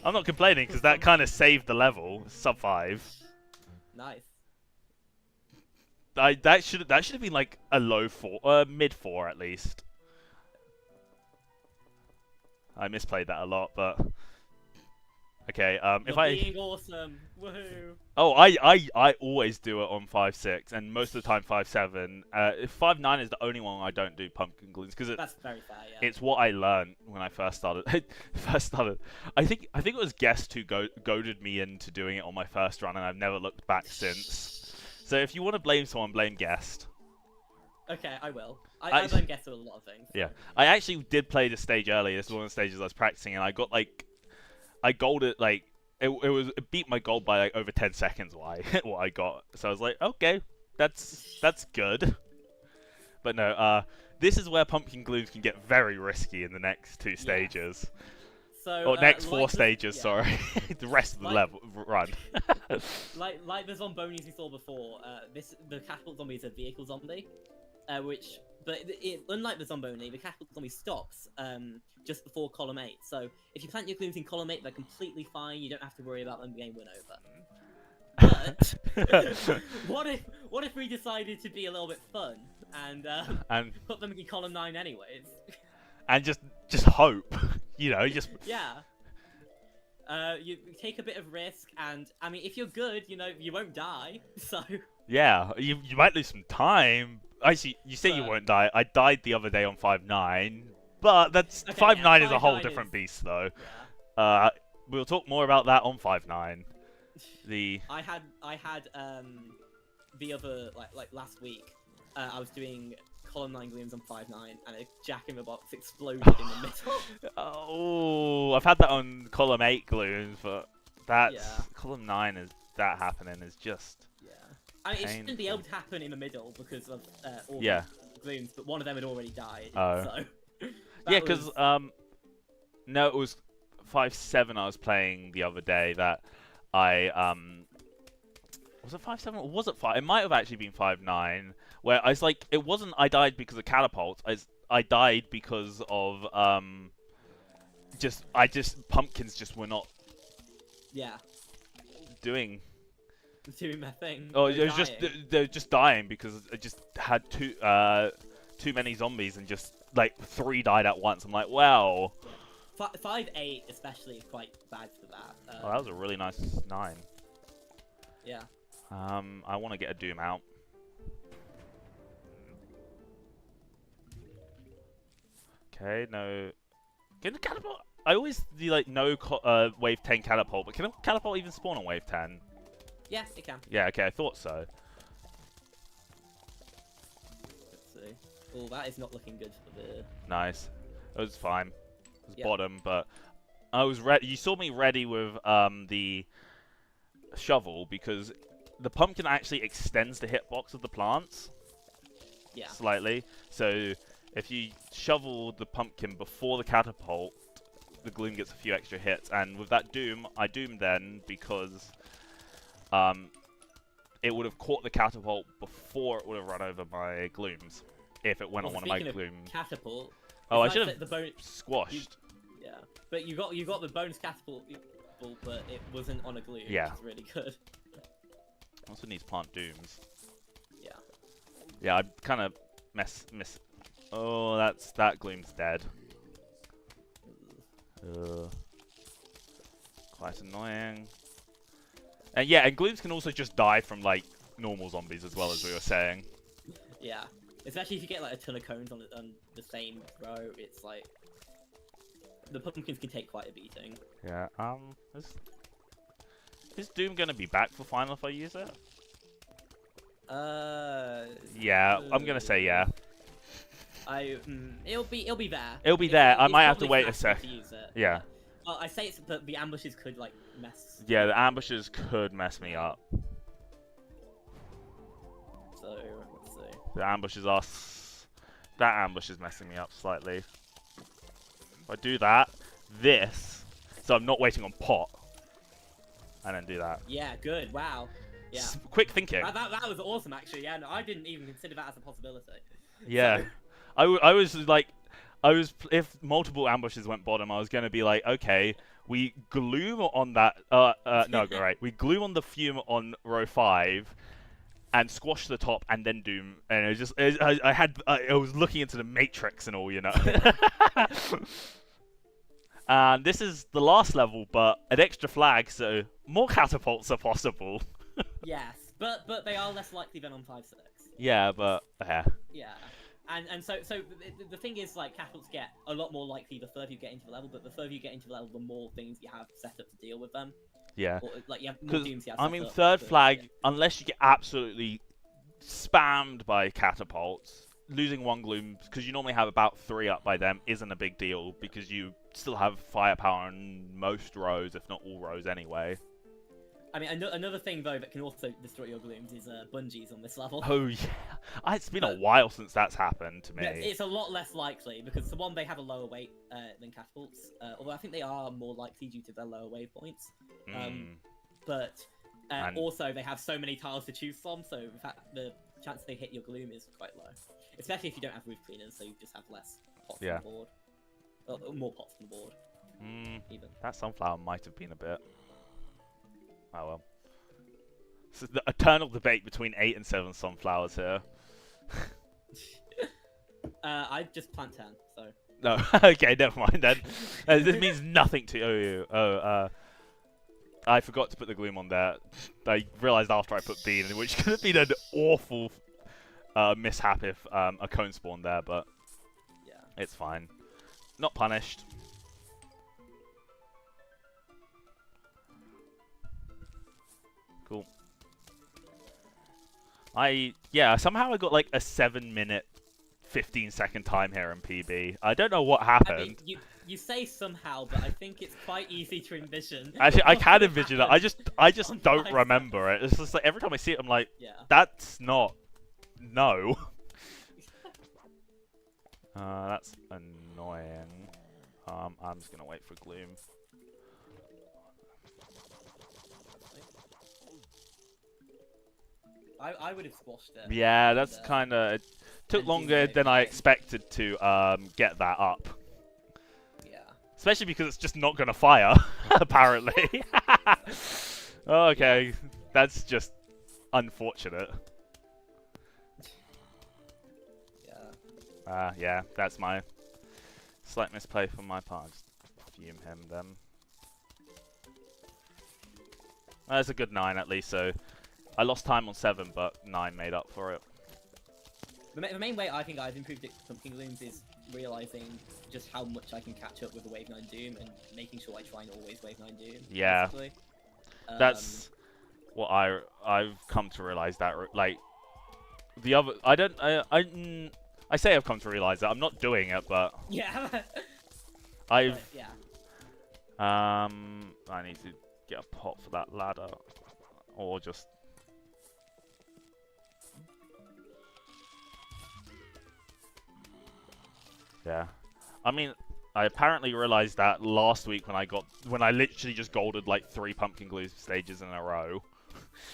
I'm not complaining because that kind of saved the level. Sub 5. Nice. That should have been like a low 4, mid 4 at least. I misplayed that a lot, but okay. If You're I being awesome. Woohoo. I always do it on 5.6, and most of the time 5.7. 5.9 is the only one I don't do pumpkin glutes because That's very fair. Yeah. it's what I learned when I first started. I think it was Guest who goaded me into doing it on my first run, and I've never looked back since. So if you want to blame someone, blame Guest. Okay, I will. I don't guess at a lot of things. Yeah, I actually did play this stage earlier. This is one of the stages I was practicing, and I got I gold it it beat my goal by like over 10 seconds. What I got, so I was like, okay, that's good. But no, this is where pumpkin glooms can get very risky in the next 2 stages. So, or next 4 like stages, sorry. The rest of the level run. like the zombonis we saw before, the catapult zombie is a vehicle zombie, but unlike the zomboni, the catapult zombie stops just before column 8. So if you plant your glooms in column 8, they're completely fine. You don't have to worry about them being won over. But what if we decided to be a little bit fun and put them in column 9 anyways? And just hope, just yeah. You take a bit of risk, and I mean, if you're good, you won't die. So yeah, you might lose some time. Actually, you say you won't die. I died the other day on 5.9, but that's 5.9 is a whole different beast, though. Yeah. We'll talk more about that on 5.9. I had the other like last week. I was doing column 9 glooms on 5.9, and a Jack in the Box exploded in the middle. Oh, I've had that on column 8 glooms, but column 9 is that happening is just. I mean, it shouldn't be able to happen in the middle because of all the glooms, but one of them had already died. Oh. So yeah, because no, it was 5.7 I was playing the other day that I was it 5.7 or was it 5? It might have actually been 5.9 where I was like, it wasn't I died because of catapults. I died because of pumpkins just were not doing their thing. Oh, it was they're just dying because I just had too many zombies and just like 3 died at once. I'm like, wow. 5.8 especially is quite bad for that. Oh, that was a really nice 9. Yeah. I want to get a Doom out. Okay, no. Can the catapult? I always do like no wave 10 catapult, but can a catapult even spawn on wave 10? Yes, it can. Yeah, okay, I thought so. Let's see. Oh, that is not looking good for the... Nice. It was fine. It was bottom, but I was ready. You saw me ready with the shovel because the pumpkin actually extends the hitbox of the plants. Yeah. Slightly. So if you shovel the pumpkin before the catapult, the gloom gets a few extra hits. And with that doom, I doomed then because it would have caught the catapult before it would have run over my glooms if it went on one of my glooms. Catapult. Oh, I should have squashed. Yeah, but you got the bonus catapult, but it wasn't on a gloom. Yeah, which is really good. Also needs plant dooms. Yeah. Yeah, I kind of miss. Oh, that gloom's dead. Quite annoying. And yeah, and glooms can also just die from like normal zombies as well, as we were saying. Yeah, especially if you get like a ton of cones on the same row, it's like the pumpkins can take quite a beating. Yeah. Is Doom gonna be back for final if I use it? Yeah, I'm gonna say yeah. It'll be there. It'll be there. I might have to wait a sec. To use it. Yeah. Well, I say it's that the ambushes could like mess. Yeah, the ambushes could mess me up. So let's see. The ambushes are. That ambush is messing me up slightly. If I do that, so I'm not waiting on pot, and then do that. Yeah, good. Wow. Yeah. Quick thinking. That was awesome, actually. Yeah, no, I didn't even consider that as a possibility. Yeah, so. I was like, if multiple ambushes went bottom, I was gonna be like, okay, we gloom on that. No, right. We gloom on the fume on row 5, and squash the top, and then doom. And it was just, I was looking into the matrix and all, you know. And this is the last level, but an extra flag, so more catapults are possible. Yes, but they are less likely than on 5-6. Yeah, but yeah. Yeah, and so the thing is, like, catapults get a lot more likely the further you get into the level, but the further you get into the level, the more things you have set up to deal with them. Yeah. Or, like, you have more dooms you have I set mean, up, third but, flag, yeah. unless you get absolutely spammed by catapults, losing one gloom, because you normally have about 3 up by them, isn't a big deal, because you still have firepower in most rows, if not all rows anyway. I mean, another thing, though, that can also destroy your glooms is bungees on this level. Oh, yeah. It's been a while since that's happened to me. Yeah, it's a lot less likely, because, for one, they have a lower weight than catapults, although I think they are more likely due to their lower wave points. But also, they have so many tiles to choose from, so in fact, the chance they hit your gloom is quite low. Especially if you don't have roof cleaners, so you just have less pots on the board. Or more pots on the board, even. That sunflower might have been a bit... Oh well. So the eternal debate between 8 and 7 sunflowers here. I just plant 10, so... No, okay, never mind then. This means nothing to you. I forgot to put the gloom on there. I realised after I put bean, which could have been an awful mishap if a cone spawned there, but yeah, it's fine. Not punished. Cool. Somehow I got like a 7-minute, 15-second time here in PB. I don't know what happened. I mean, you say somehow, but I think it's quite easy to envision. Actually, I can envision it. I just don't remember it. It's just like every time I see it, I'm like, that's not. No. That's annoying. I'm just gonna wait for gloom. I would have squashed it. Yeah, that's kind of... It took longer than I expected to get that up. Yeah. Especially because it's just not going to fire, apparently. Okay, that's just unfortunate. Yeah. Yeah, that's my slight misplay from my part. Just fume him then. That's a good 9 at least, so... I lost time on 7, but 9 made up for it. The main way I think I've improved at Pumpkin Glooms is realising just how much I can catch up with the Wave 9 Doom and making sure I try and always Wave 9 Doom. Yeah. Basically. That's what I've come to realise that, like, the other... I say I've come to realise that. I'm not doing it, but... Yeah. I've... But, yeah. I need to get a pot for that ladder. Or just... Yeah. I mean, I apparently realised that last week when I literally just golded like 3 pumpkin glue stages in a row.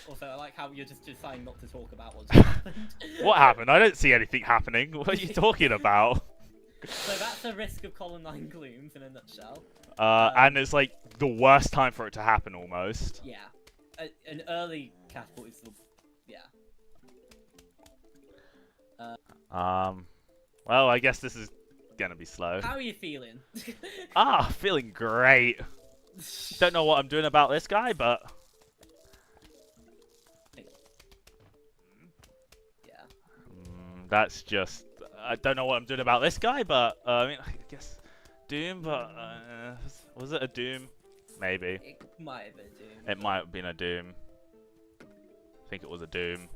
Also, I like how you're just deciding not to talk about what's happened. What happened? I don't see anything happening. What are you talking about? So that's the risk of Column 9 Glooms in a nutshell. And it's like the worst time for it to happen almost. Yeah. An early catapult is the... Yeah. Well, I guess this is gonna be slow. How are you feeling? Feeling great. Don't know what I'm doing about this guy, but... Yeah. That's just... I don't know what I'm doing about this guy, but... I mean, I guess... Doom, but... was it a Doom? Maybe. It might have been a Doom. It might have been a Doom. I think it was a Doom.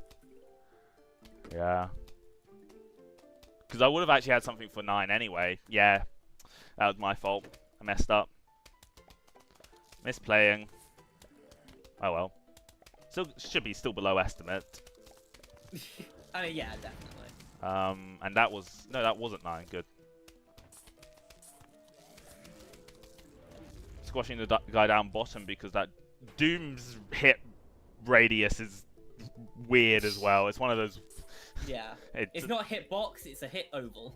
Yeah. Because I would have actually had something for 9 anyway. Yeah. That was my fault. I messed up. Misplaying. Oh well. Still should be still below estimate. I mean, yeah, definitely. And that was... No, that wasn't 9. Good. Squashing the guy down bottom because that Doom's hit radius is weird as well. It's one of those... Yeah. It's not a hit box, it's a hit oval.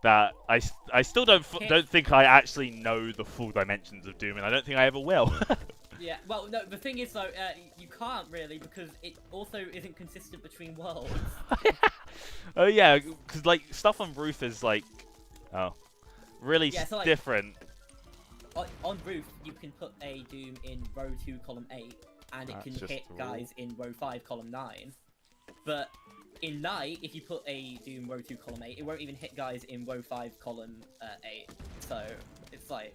That I still don't think I actually know the full dimensions of Doom, and I don't think I ever will. Yeah, well, no, the thing is, though, you can't really, because it also isn't consistent between worlds. Oh, yeah, because, like, stuff on roof is, like, really yeah, so, like, different. on roof, you can put a Doom in row 2, column 8, and it can hit guys in row 5, column 9. But in night, if you put a Doom row 2, column 8, it won't even hit guys in row 5, column 8. So it's like.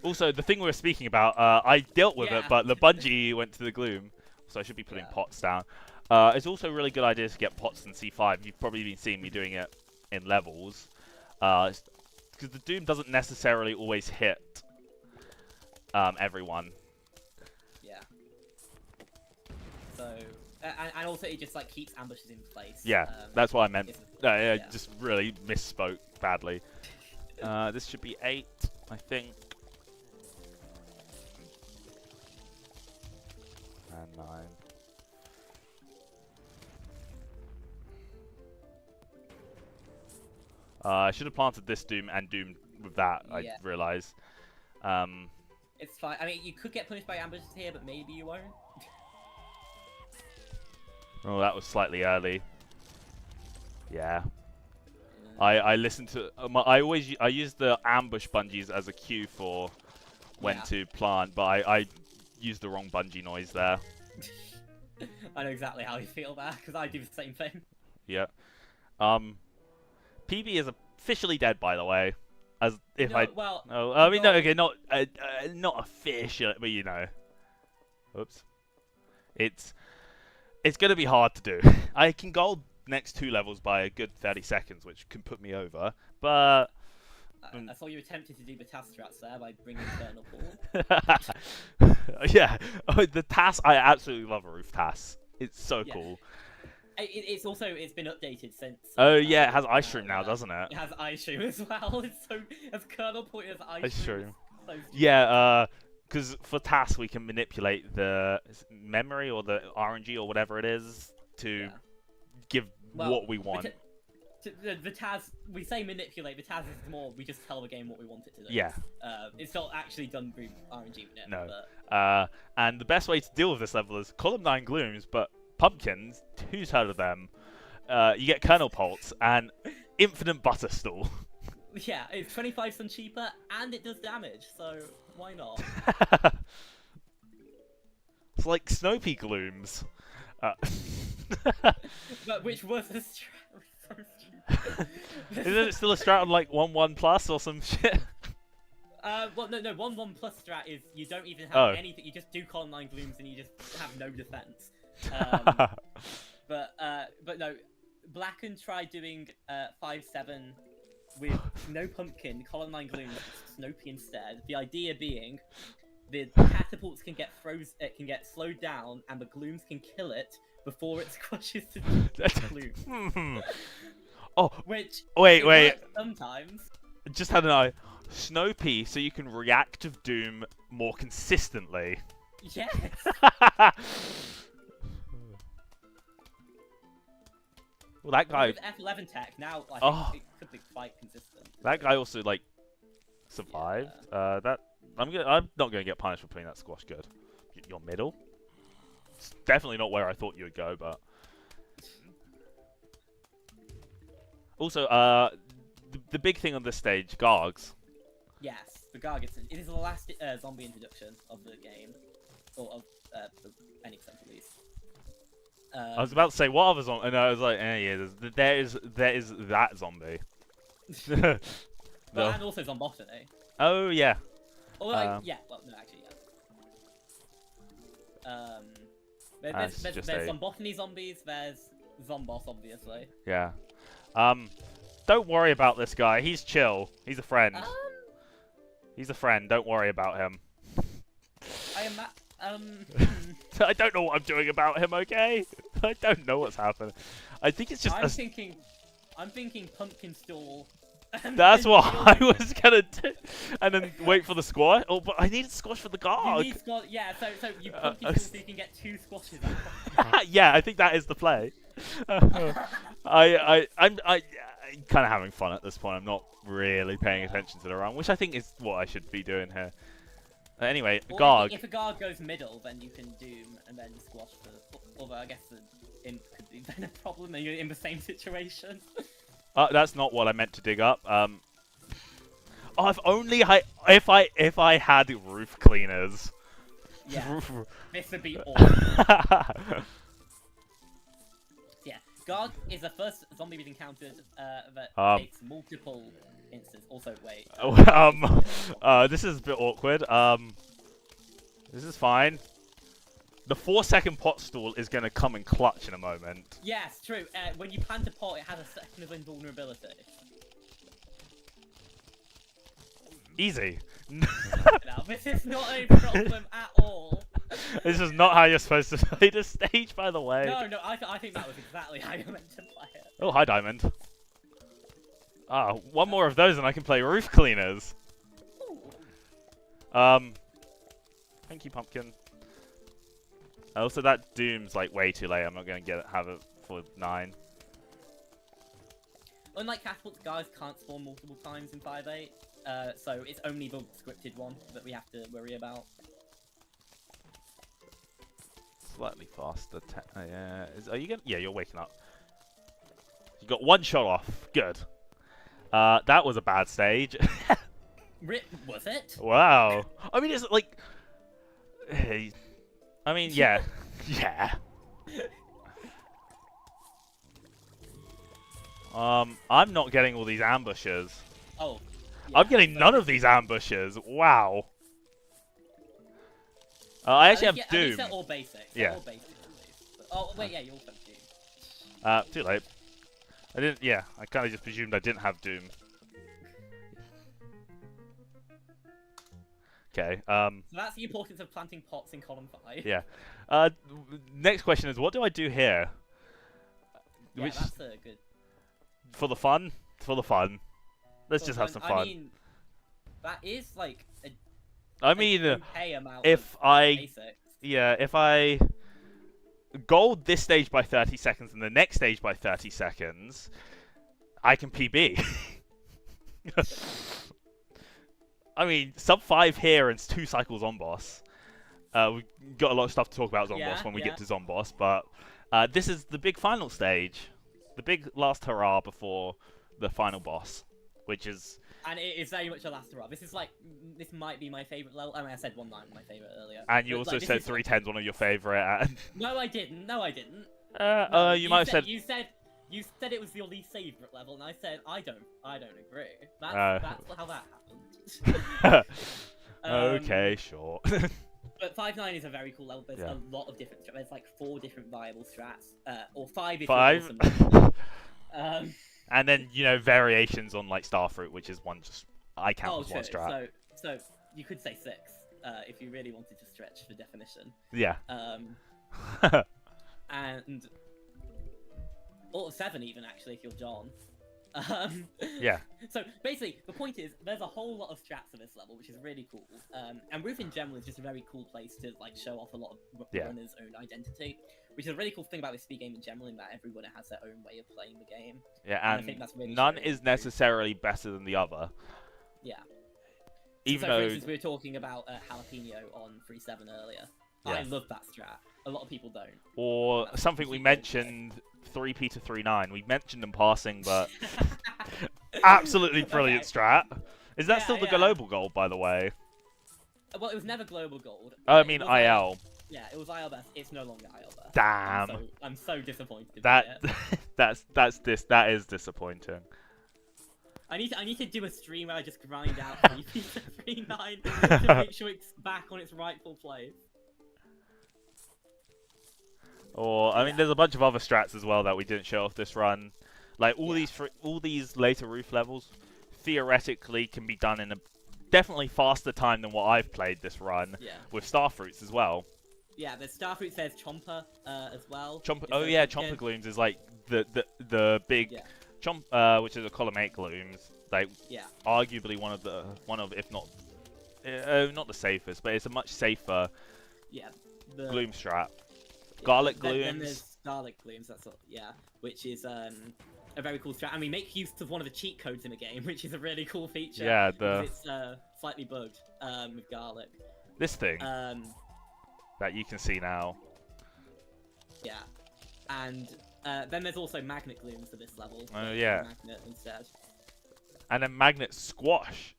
Also, the thing we were speaking about, I dealt with it, but the bungee went to the gloom, so I should be putting pots down. It's also a really good idea to get pots in C5. You've probably been seeing me doing it in levels, because the Doom doesn't necessarily always hit everyone. Yeah. So, and also it just like keeps ambushes in place. Yeah, that's what I meant. I just really misspoke badly. This should be 8, I think. And 9. I should have planted this Doom and Doom with that, I realise. It's fine. I mean, you could get punished by ambushes here, but maybe you won't. Oh, that was slightly early. Yeah. I listened to... I use the ambush bungees as a cue for when to plant, but I used the wrong bungee noise there. I know exactly how you feel there, because I do the same thing. Yeah. PB is officially dead, by the way. As if Well, no, I mean, no, okay, not official, but you know. Oops. It's gonna be hard to do. I can gold next 2 levels by a good 30 seconds, which can put me over, but... I saw you attempted to do the task strats there by bringing Eternal Pool. Yeah, the TAS, I absolutely love a roof TAS. It's so cool. It's been updated since. Oh yeah, it has ice stream now, doesn't it? It has ice stream as well. As Colonel Point as ice stream. So yeah, because for TAS we can manipulate the memory or the RNG or whatever it is to give what we want. The TAS, we say manipulate, the TAS is more, we just tell the game what we want it to do. Yeah. It's not actually done through RNG. No. But... and the best way to deal with this level is column 9 glooms, but pumpkins, who's heard of them? You get Kernel Pulse and infinite butter stool. Yeah, it's 25 cents cheaper and it does damage, so why not? It's like Snopey glooms. But which was a strat? Isn't it still a strat on like 1-1 plus or some shit? Well, no, 1-1 plus strat is you don't even have anything. You just do column 9 glooms and you just have no defense. But no, Blacken tried doing 5-7 with no pumpkin, column 9 glooms, Snopey instead. The idea being the catapults can get slowed down, and the glooms can kill it before it squashes the gloom. Oh, which wait. Sometimes. Just had an eye. Snopey, so you can react to Doom more consistently. Yes. Well, that guy. With F11 tech now, I think it could be quite consistent. That guy also like survived. I'm not gonna get punished for putting that squash good. Your middle. It's definitely not where I thought you would go, but. Also, the big thing on this stage, Gargs. Yes, the Garg. It is the last zombie introduction of the game, or of any extent at least. I was about to say what other zombie, and I was like, yeah, there is that zombie. Well, and also Zombotany. Oh yeah. Although, well, no, actually, yeah. There's Zombotany zombies. There's Zomboss, obviously. Yeah. Don't worry about this guy. He's chill. He's a friend. He's a friend. Don't worry about him. I don't know what I'm doing about him. Okay. I don't know what's happening. I think it's just. I'm thinking pumpkin stall. That's what I was gonna do, and then wait for the squash. Oh, but I need a squash for the Garg. You need squash, yeah. So you pumpkin stall so you can get 2 squashes. Yeah, I think that is the play. I'm kind of having fun at this point. I'm not really paying attention to the round, which I think is what I should be doing here. Anyway, or Garg. If a Garg goes middle, then you can Doom and then squash the. Although I guess the imp could be then a problem, and you're in the same situation. That's not what I meant to dig up. Oh, if I had roof cleaners. Yeah, this would be awesome. Yeah, Garg is the first zombie we've encountered that takes multiple instances. Also, wait. This is a bit awkward. This is fine. The 4-second pot stall is gonna come in clutch in a moment. Yes, true. When you plant a pot, it has a second of invulnerability. Easy. Now, this is not a problem at all. This is not how you're supposed to play this stage, by the way. No, I think that was exactly how you're meant to play it. Oh, hi, Diamond. Ah, one more of those and I can play roof cleaners. Ooh. Thank you, Pumpkin. Also, that Doom's like way too late. I'm not gonna have it for 9. Unlike catapults, guys can't spawn multiple times in 5.8, so it's only the scripted one that we have to worry about. Slightly faster. Yeah. Are you gonna? Yeah, you're waking up. You got 1 shot off. Good. That was a bad stage. Was it? Wow. I mean, it's like. I mean, yeah. Yeah. I'm not getting all these ambushes. Oh. Yeah, I'm getting none of these ambushes. Wow. I actually have Doom. They're all basic. Yeah. All basic, at least. Oh, wait, yeah, you also have Doom. Too late. I didn't. Yeah, I kind of just presumed I didn't have Doom. Okay. So that's the importance of planting pots in column 5. Yeah. Next question is, what do I do here? Yeah, that's a good. For the fun? For the fun. Let's just have some fun. I mean, that is like a. I mean, okay amount if of I. basics. Yeah, if I gold this stage by 30 seconds and the next stage by 30 seconds, I can PB. I mean, sub 5 here and 2 cycles on boss. We've got a lot of stuff to talk about Zomboss when we get to Zomboss, but this is the big final stage. The big last hurrah before the final boss, which is... And it is very much a last hurrah. This is like, this might be my favourite level. I mean, I said 1-9 was my favourite earlier. And you also said 310's one of your favourite. And... No, I didn't. No, I didn't. You might have said... You said it was your least favourite level, and I said, I don't agree. That's how that happened. Okay, sure. But 5.9 is a very cool level. There's a lot of different strats. There's like 4 different viable strats. Or 5 if 5? You're awesome. And then, you know, variations on like Starfruit, which is one just... I count as one strat. So you could say 6, if you really wanted to stretch the definition. Yeah. And... Or 7 even, actually, if you're John. Yeah. So basically, the point is, there's a whole lot of strats for this level, which is really cool. And Roof in general is just a very cool place to like show off a lot of runners' own identity, which is a really cool thing about this speed game in general, in that everyone has their own way of playing the game. Yeah, and I think that's really none is necessarily better than the other. Yeah. Even so, though... for instance, we were talking about Jalapeno on 3.7 earlier. Yeah. I love that strat. A lot of people don't. Or something we mentioned, 3p to 3.9. We mentioned in passing, but absolutely brilliant strat. Is that still the global gold, by the way? Well, it was never global gold. I mean IL. Yeah, it was IL best. It's no longer IL best. Damn. I'm so disappointed. That is disappointing. I need to do a stream where I just grind out 3p to 3.9 to make sure it's back on its rightful place. Or I mean, there's a bunch of other strats as well that we didn't show off this run. Like all these later roof levels, theoretically can be done in a definitely faster time than what I've played this run. Yeah. With Starfruits as well. Yeah, there's Starfruits. There's Chomper as well. Chomper. Oh yeah, Chomper Glooms is like the big which is a column 8 Glooms. Like arguably one of if not not the safest, but it's a much safer Gloom strat. Garlic Glooms. Then there's Garlic Glooms, that's all, which is a very cool strat. And we make use of one of the cheat codes in the game, which is a really cool feature. Yeah, it's slightly bugged with Garlic. This thing that you can see now. Yeah, and then there's also Magnet Glooms for this level. Oh yeah. Magnet instead. And then Magnet Squash.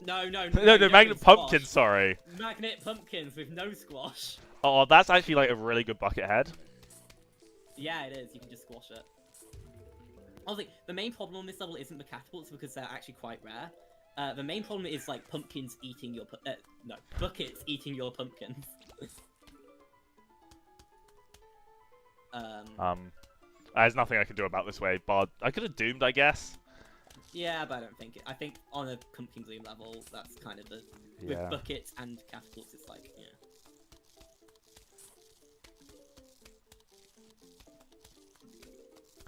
No, no, you magnet pumpkins. Sorry. Magnet pumpkins with no squash. Oh, that's actually like a really good bucket head. Yeah, it is. You can just squash it. Honestly, the main problem on this level isn't the catapults because they're actually quite rare. The main problem is like pumpkins eating your buckets eating your pumpkins. There's nothing I can do about this way, but I could have doomed, I guess. Yeah, but I don't think it. I think on a pumpkin gloom level, that's kind of the with buckets and catapults. It's like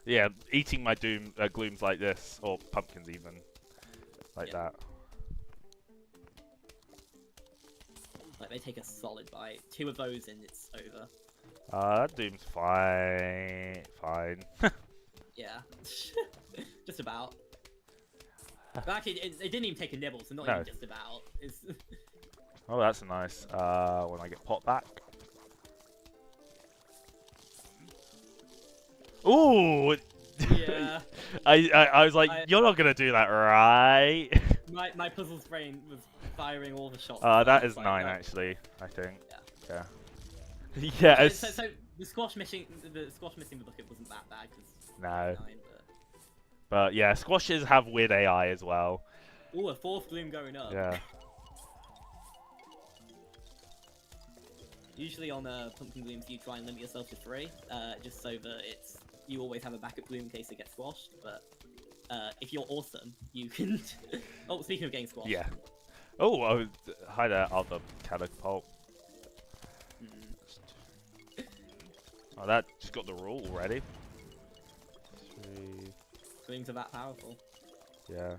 Yeah, eating my glooms like this, or pumpkins even, like that. Like they take a solid bite. 2 of those and it's over. That doom's fine. Yeah, just about. But actually, it didn't even take a nibble, so not even just about. It's Oh, that's nice. When I get pot back. Ooh! Yeah. I was like, you're not gonna do that, right? My puzzle's brain was firing all the shots. That is 9 actually, I think. Yeah. Yeah. So the squash missing the bucket wasn't that bad because no. 9, but yeah, squashes have weird AI as well. Ooh, a 4th gloom going up. Yeah. Usually on pumpkin glooms, you try and limit yourself to 3, just so that you always have a backup gloom in case it gets squashed. But if you're awesome, you can. Oh, speaking of getting squashed. Yeah. Oh, hi there, other catapult. Oh, that just got the rule already. 3. Glooms are that powerful. Yeah.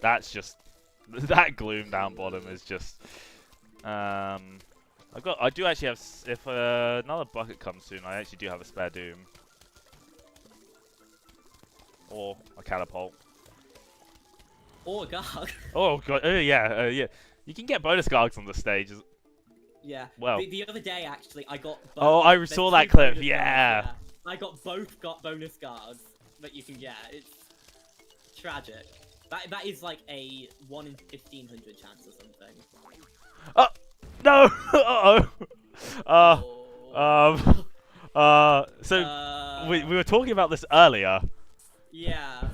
That's just that gloom down bottom is just. I do actually have. If another bucket comes soon, I actually do have a spare doom. Or a catapult. Or a garg. Oh god, yeah. You can get bonus gargs on the stage. Yeah. Well. The other day, actually, I got. Oh, I saw that clip. Yeah. I got bonus gargs that you can get. It's tragic. That is like a 1 in 1500 chance or something. Oh no! So we were talking about this earlier. Yeah.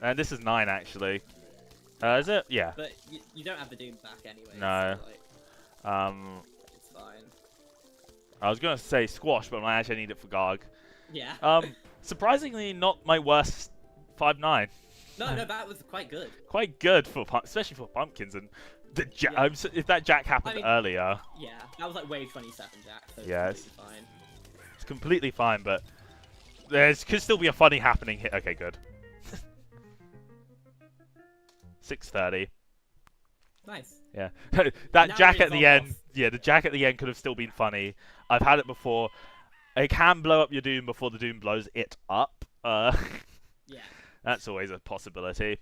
And this is 9 actually. Is it? Yeah. But you don't have the doom back anyway. No. So, like, it's fine. I was gonna say squash, but I actually need it for Garg. Yeah. Surprisingly, not my worst 5-9. No, that was quite good. Quite good for especially for pumpkins and the if that jack happened earlier. Yeah, that was like wave 27 jack. So yeah, it's completely fine. It's completely fine, but there could still be a funny happening here. Okay, good. 630. Nice. Yeah, that jack at the end. Yeah, the jack at the end could have still been funny. I've had it before. It can blow up your doom before the doom blows it up. Yeah. That's always a possibility.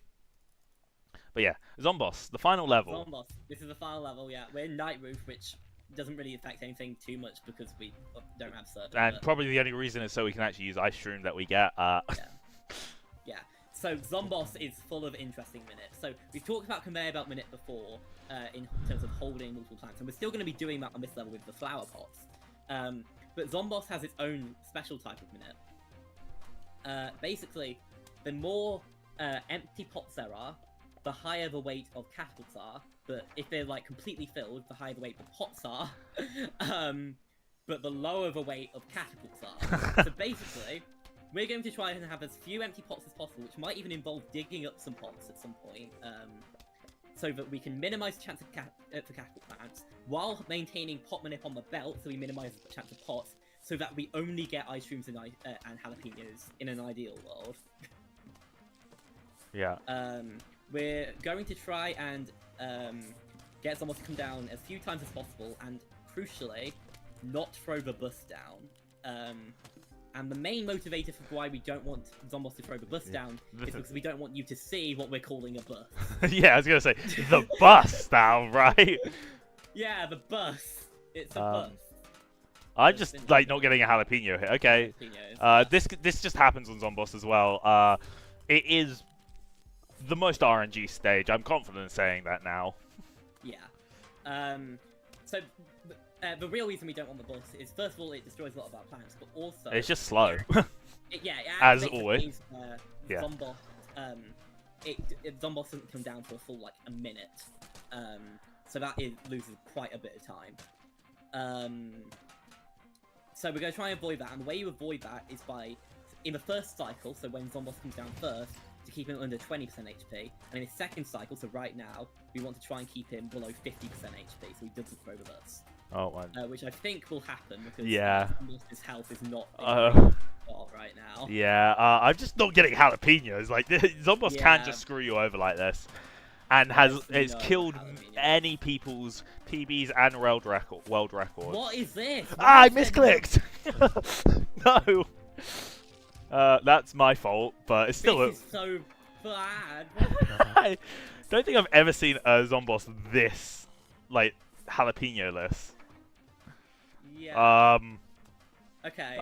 But yeah, Zomboss, the final level. Zomboss. This is the final level, yeah. We're in Night Roof, which doesn't really affect anything too much because we don't have certain. And probably the only reason is so we can actually use Ice Shroom that we get. Yeah. So Zomboss is full of interesting minutes. So we've talked about Conveyor Belt Minute before in terms of holding multiple plants, and we're still going to be doing that on this level with the flower pots. But Zomboss has its own special type of minute. Basically, the more empty pots there are, the higher the weight of catapults are. But if they're like completely filled, the higher the weight the pots are. But the lower the weight of catapults are. So basically, we're going to try and have as few empty pots as possible, which might even involve digging up some pots at some point, so that we can minimize the chance of for catapult plants, while maintaining pot manip on the belt, so we minimize the chance of pots, so that we only get ice creams and jalapenos in an ideal world. Yeah. We're going to try and get someone to come down as few times as possible, and crucially, not throw the bus down. And the main motivator for why we don't want Zomboss to throw the bus down is because we don't want you to see what we're calling a bus. Yeah, I was going to say, the bus down, right? Yeah, the bus. It's a bus. I'm just, like, not getting a jalapeno hit. Okay. This just happens on Zomboss as well. It is the most RNG stage. I'm confident in saying that now. Yeah. So the real reason we don't want the bus is, first of all, it destroys a lot of our plants, but also It's just slow. It As activates always. the phase where Yeah. Zombos, Zombos doesn't come down for a full, like, a minute. So that loses quite a bit of time. So we're going to try and avoid that, and the way you avoid that is by, in the first cycle, so when Zombos comes down first, to keep him under 20% HP, and in his second cycle, so right now, we want to try and keep him below 50% HP, so he doesn't throw the burst. Oh, man. Which I think will happen, because his health is not right now. Yeah, I'm just not getting jalapenos. Like, Zombos can just screw you over like this. And it's killed any people's PBs and world records. What is this? I misclicked! No! That's my fault, but it's still... This is so bad. I don't think I've ever seen a Zombos this, like, jalapeno-less. Yeah. Okay.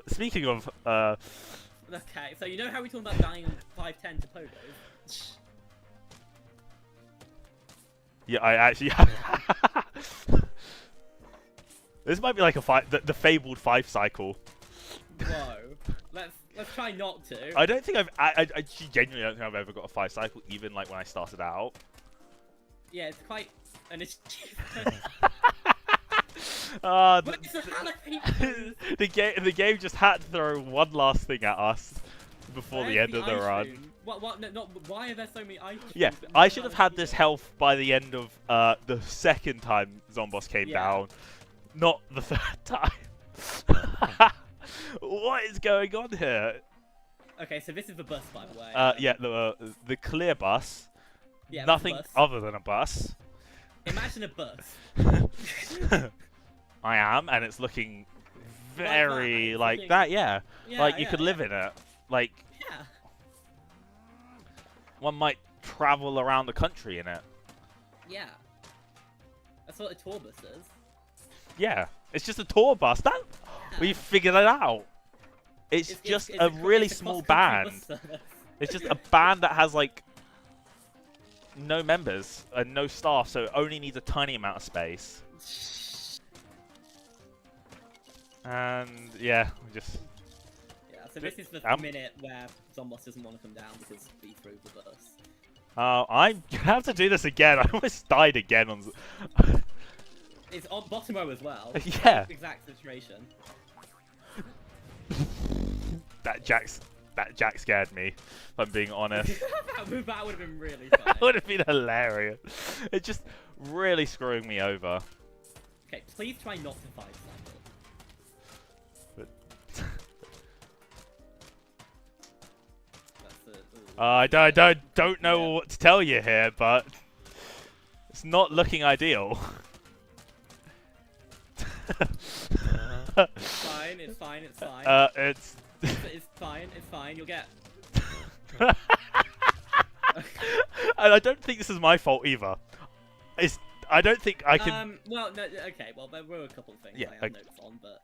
Speaking of... Okay, so you know how we talked about dying 5-10 to Pogos? Yeah, I actually... This might be like the fabled 5 cycle. Whoa. Let's try not to. I don't think I genuinely don't think I've ever got a 5 cycle, even like when I started out. Yeah, it's quite an achievement. The game just had to throw one last thing at us before the end of the run. What? No, why are there so many ice creams? Yeah, I should have had this health by the end of the second time Zombos came down, not the third time. What is going on here? Okay, so this is the bus, by the way. Yeah, the clear bus. Yeah, nothing bus. other than a bus. Imagine a bus. I am, and it's looking very like that. Yeah, like you could live in it. Like, one might travel around the country in it. Yeah, that's what a tour bus is. Yeah, it's just a tour bus. We figured it out. It's just a really small band. It's just a band that has like no members and no staff, so it only needs a tiny amount of space. And yeah, we just... Yeah, so this is the minute where Zombos doesn't want to come down because we threw the bus. I have to do this again. I almost died again on... It's on bottom row as well. Yeah. Exact situation. That Jack scared me, if I'm being honest. that would have been really fun. That would have been hilarious. It's just really screwing me over. Okay, please try not to 5 cycle. I don't know what to tell you here, but it's not looking ideal. It's fine. It's fine. It's fine. You'll get. And I don't think this is my fault either. I don't think I can. Well, no. Okay. Well, there were a couple of things I had notes on, but.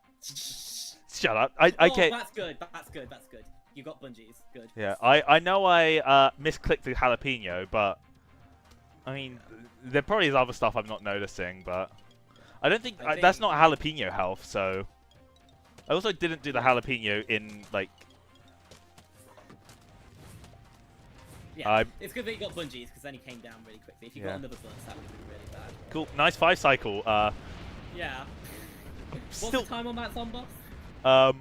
Shut up. Okay. That's good. That's good. You got bungees. Good. Yeah. I know I misclicked the jalapeno, but I mean, there probably is other stuff I'm not noticing, but I don't think that's not jalapeno health. So I also didn't do the jalapeno in like. Yeah, it's good that you got bungees because then he came down really quickly. If you got another burst, that would be really bad. Cool, nice 5 cycle. Yeah. What's the time on that Zombos? 5:55.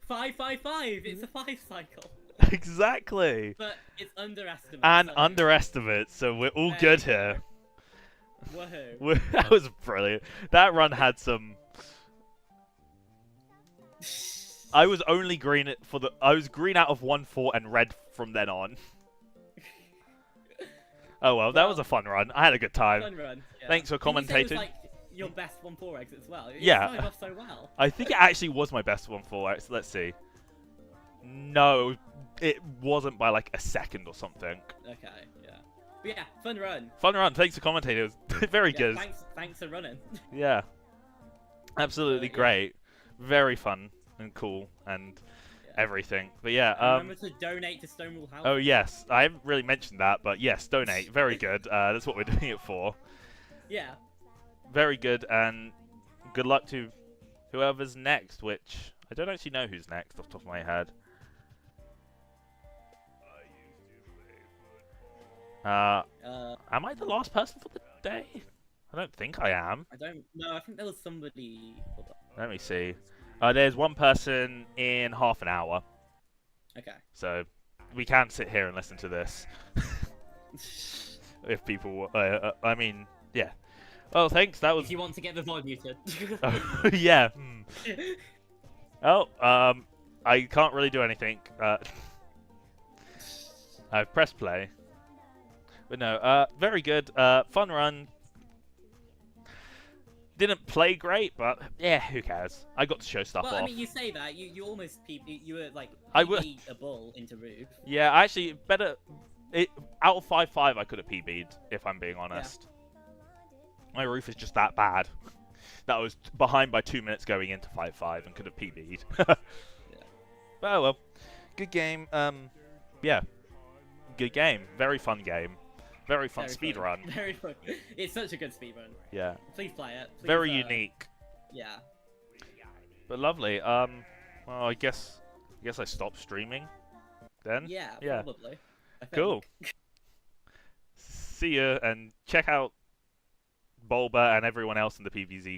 555. It's a 5 cycle. Exactly. But it's underestimate. And underestimate, so we're all good here. Woohoo. That was brilliant. That run had some. I was only green I was green out of 1 fort and red from then on. Oh well, that was a fun run. I had a good time. Fun run. Yeah. Thanks for commentating. It was like your best 1-4 exit as well. It started off so well. I think it actually was my best 1-4 exit. Let's see. No, it wasn't by like a second or something. Okay, yeah. But yeah, fun run. Fun run. Thanks for commentating. It was very good. Thanks for running. Yeah. Absolutely great. very fun and cool and everything. But yeah, remember to donate to Stonewall House. Oh yes, I haven't really mentioned that, but yes, donate. Very good. That's what we're doing it for. Yeah. Very good, and good luck to whoever's next. Which I don't actually know who's next off the top of my head. Am I the last person for the day? I don't think I am. I don't. No, I think there was somebody. Hold on. Let me see. There's one person in half an hour. Okay. So we can sit here and listen to this. If people, I mean, yeah. Oh, thanks. That was. If you want to get the VOD muted. Yeah. Oh, I can't really do anything. I've pressed play. But no, very good. Fun run. Didn't play great, but yeah, who cares? I got to show stuff off. I mean, you say that you almost you were like I would a bull into roof. Yeah, actually, better. Out of 5-5, I could have PB'd if I'm being honest. Yeah. My roof is just that bad. That was behind by 2 minutes going into 5-5 and could have PB'd. Yeah. But oh well, good game. Yeah, good game. Very fun game. Very fun speedrun. Very fun. It's such a good speedrun. Yeah. Please play it. Please, very unique. Yeah. But lovely. Well, I guess I stopped streaming then. Yeah, probably. Cool. See ya, and check out Bulba and everyone else in the PVZ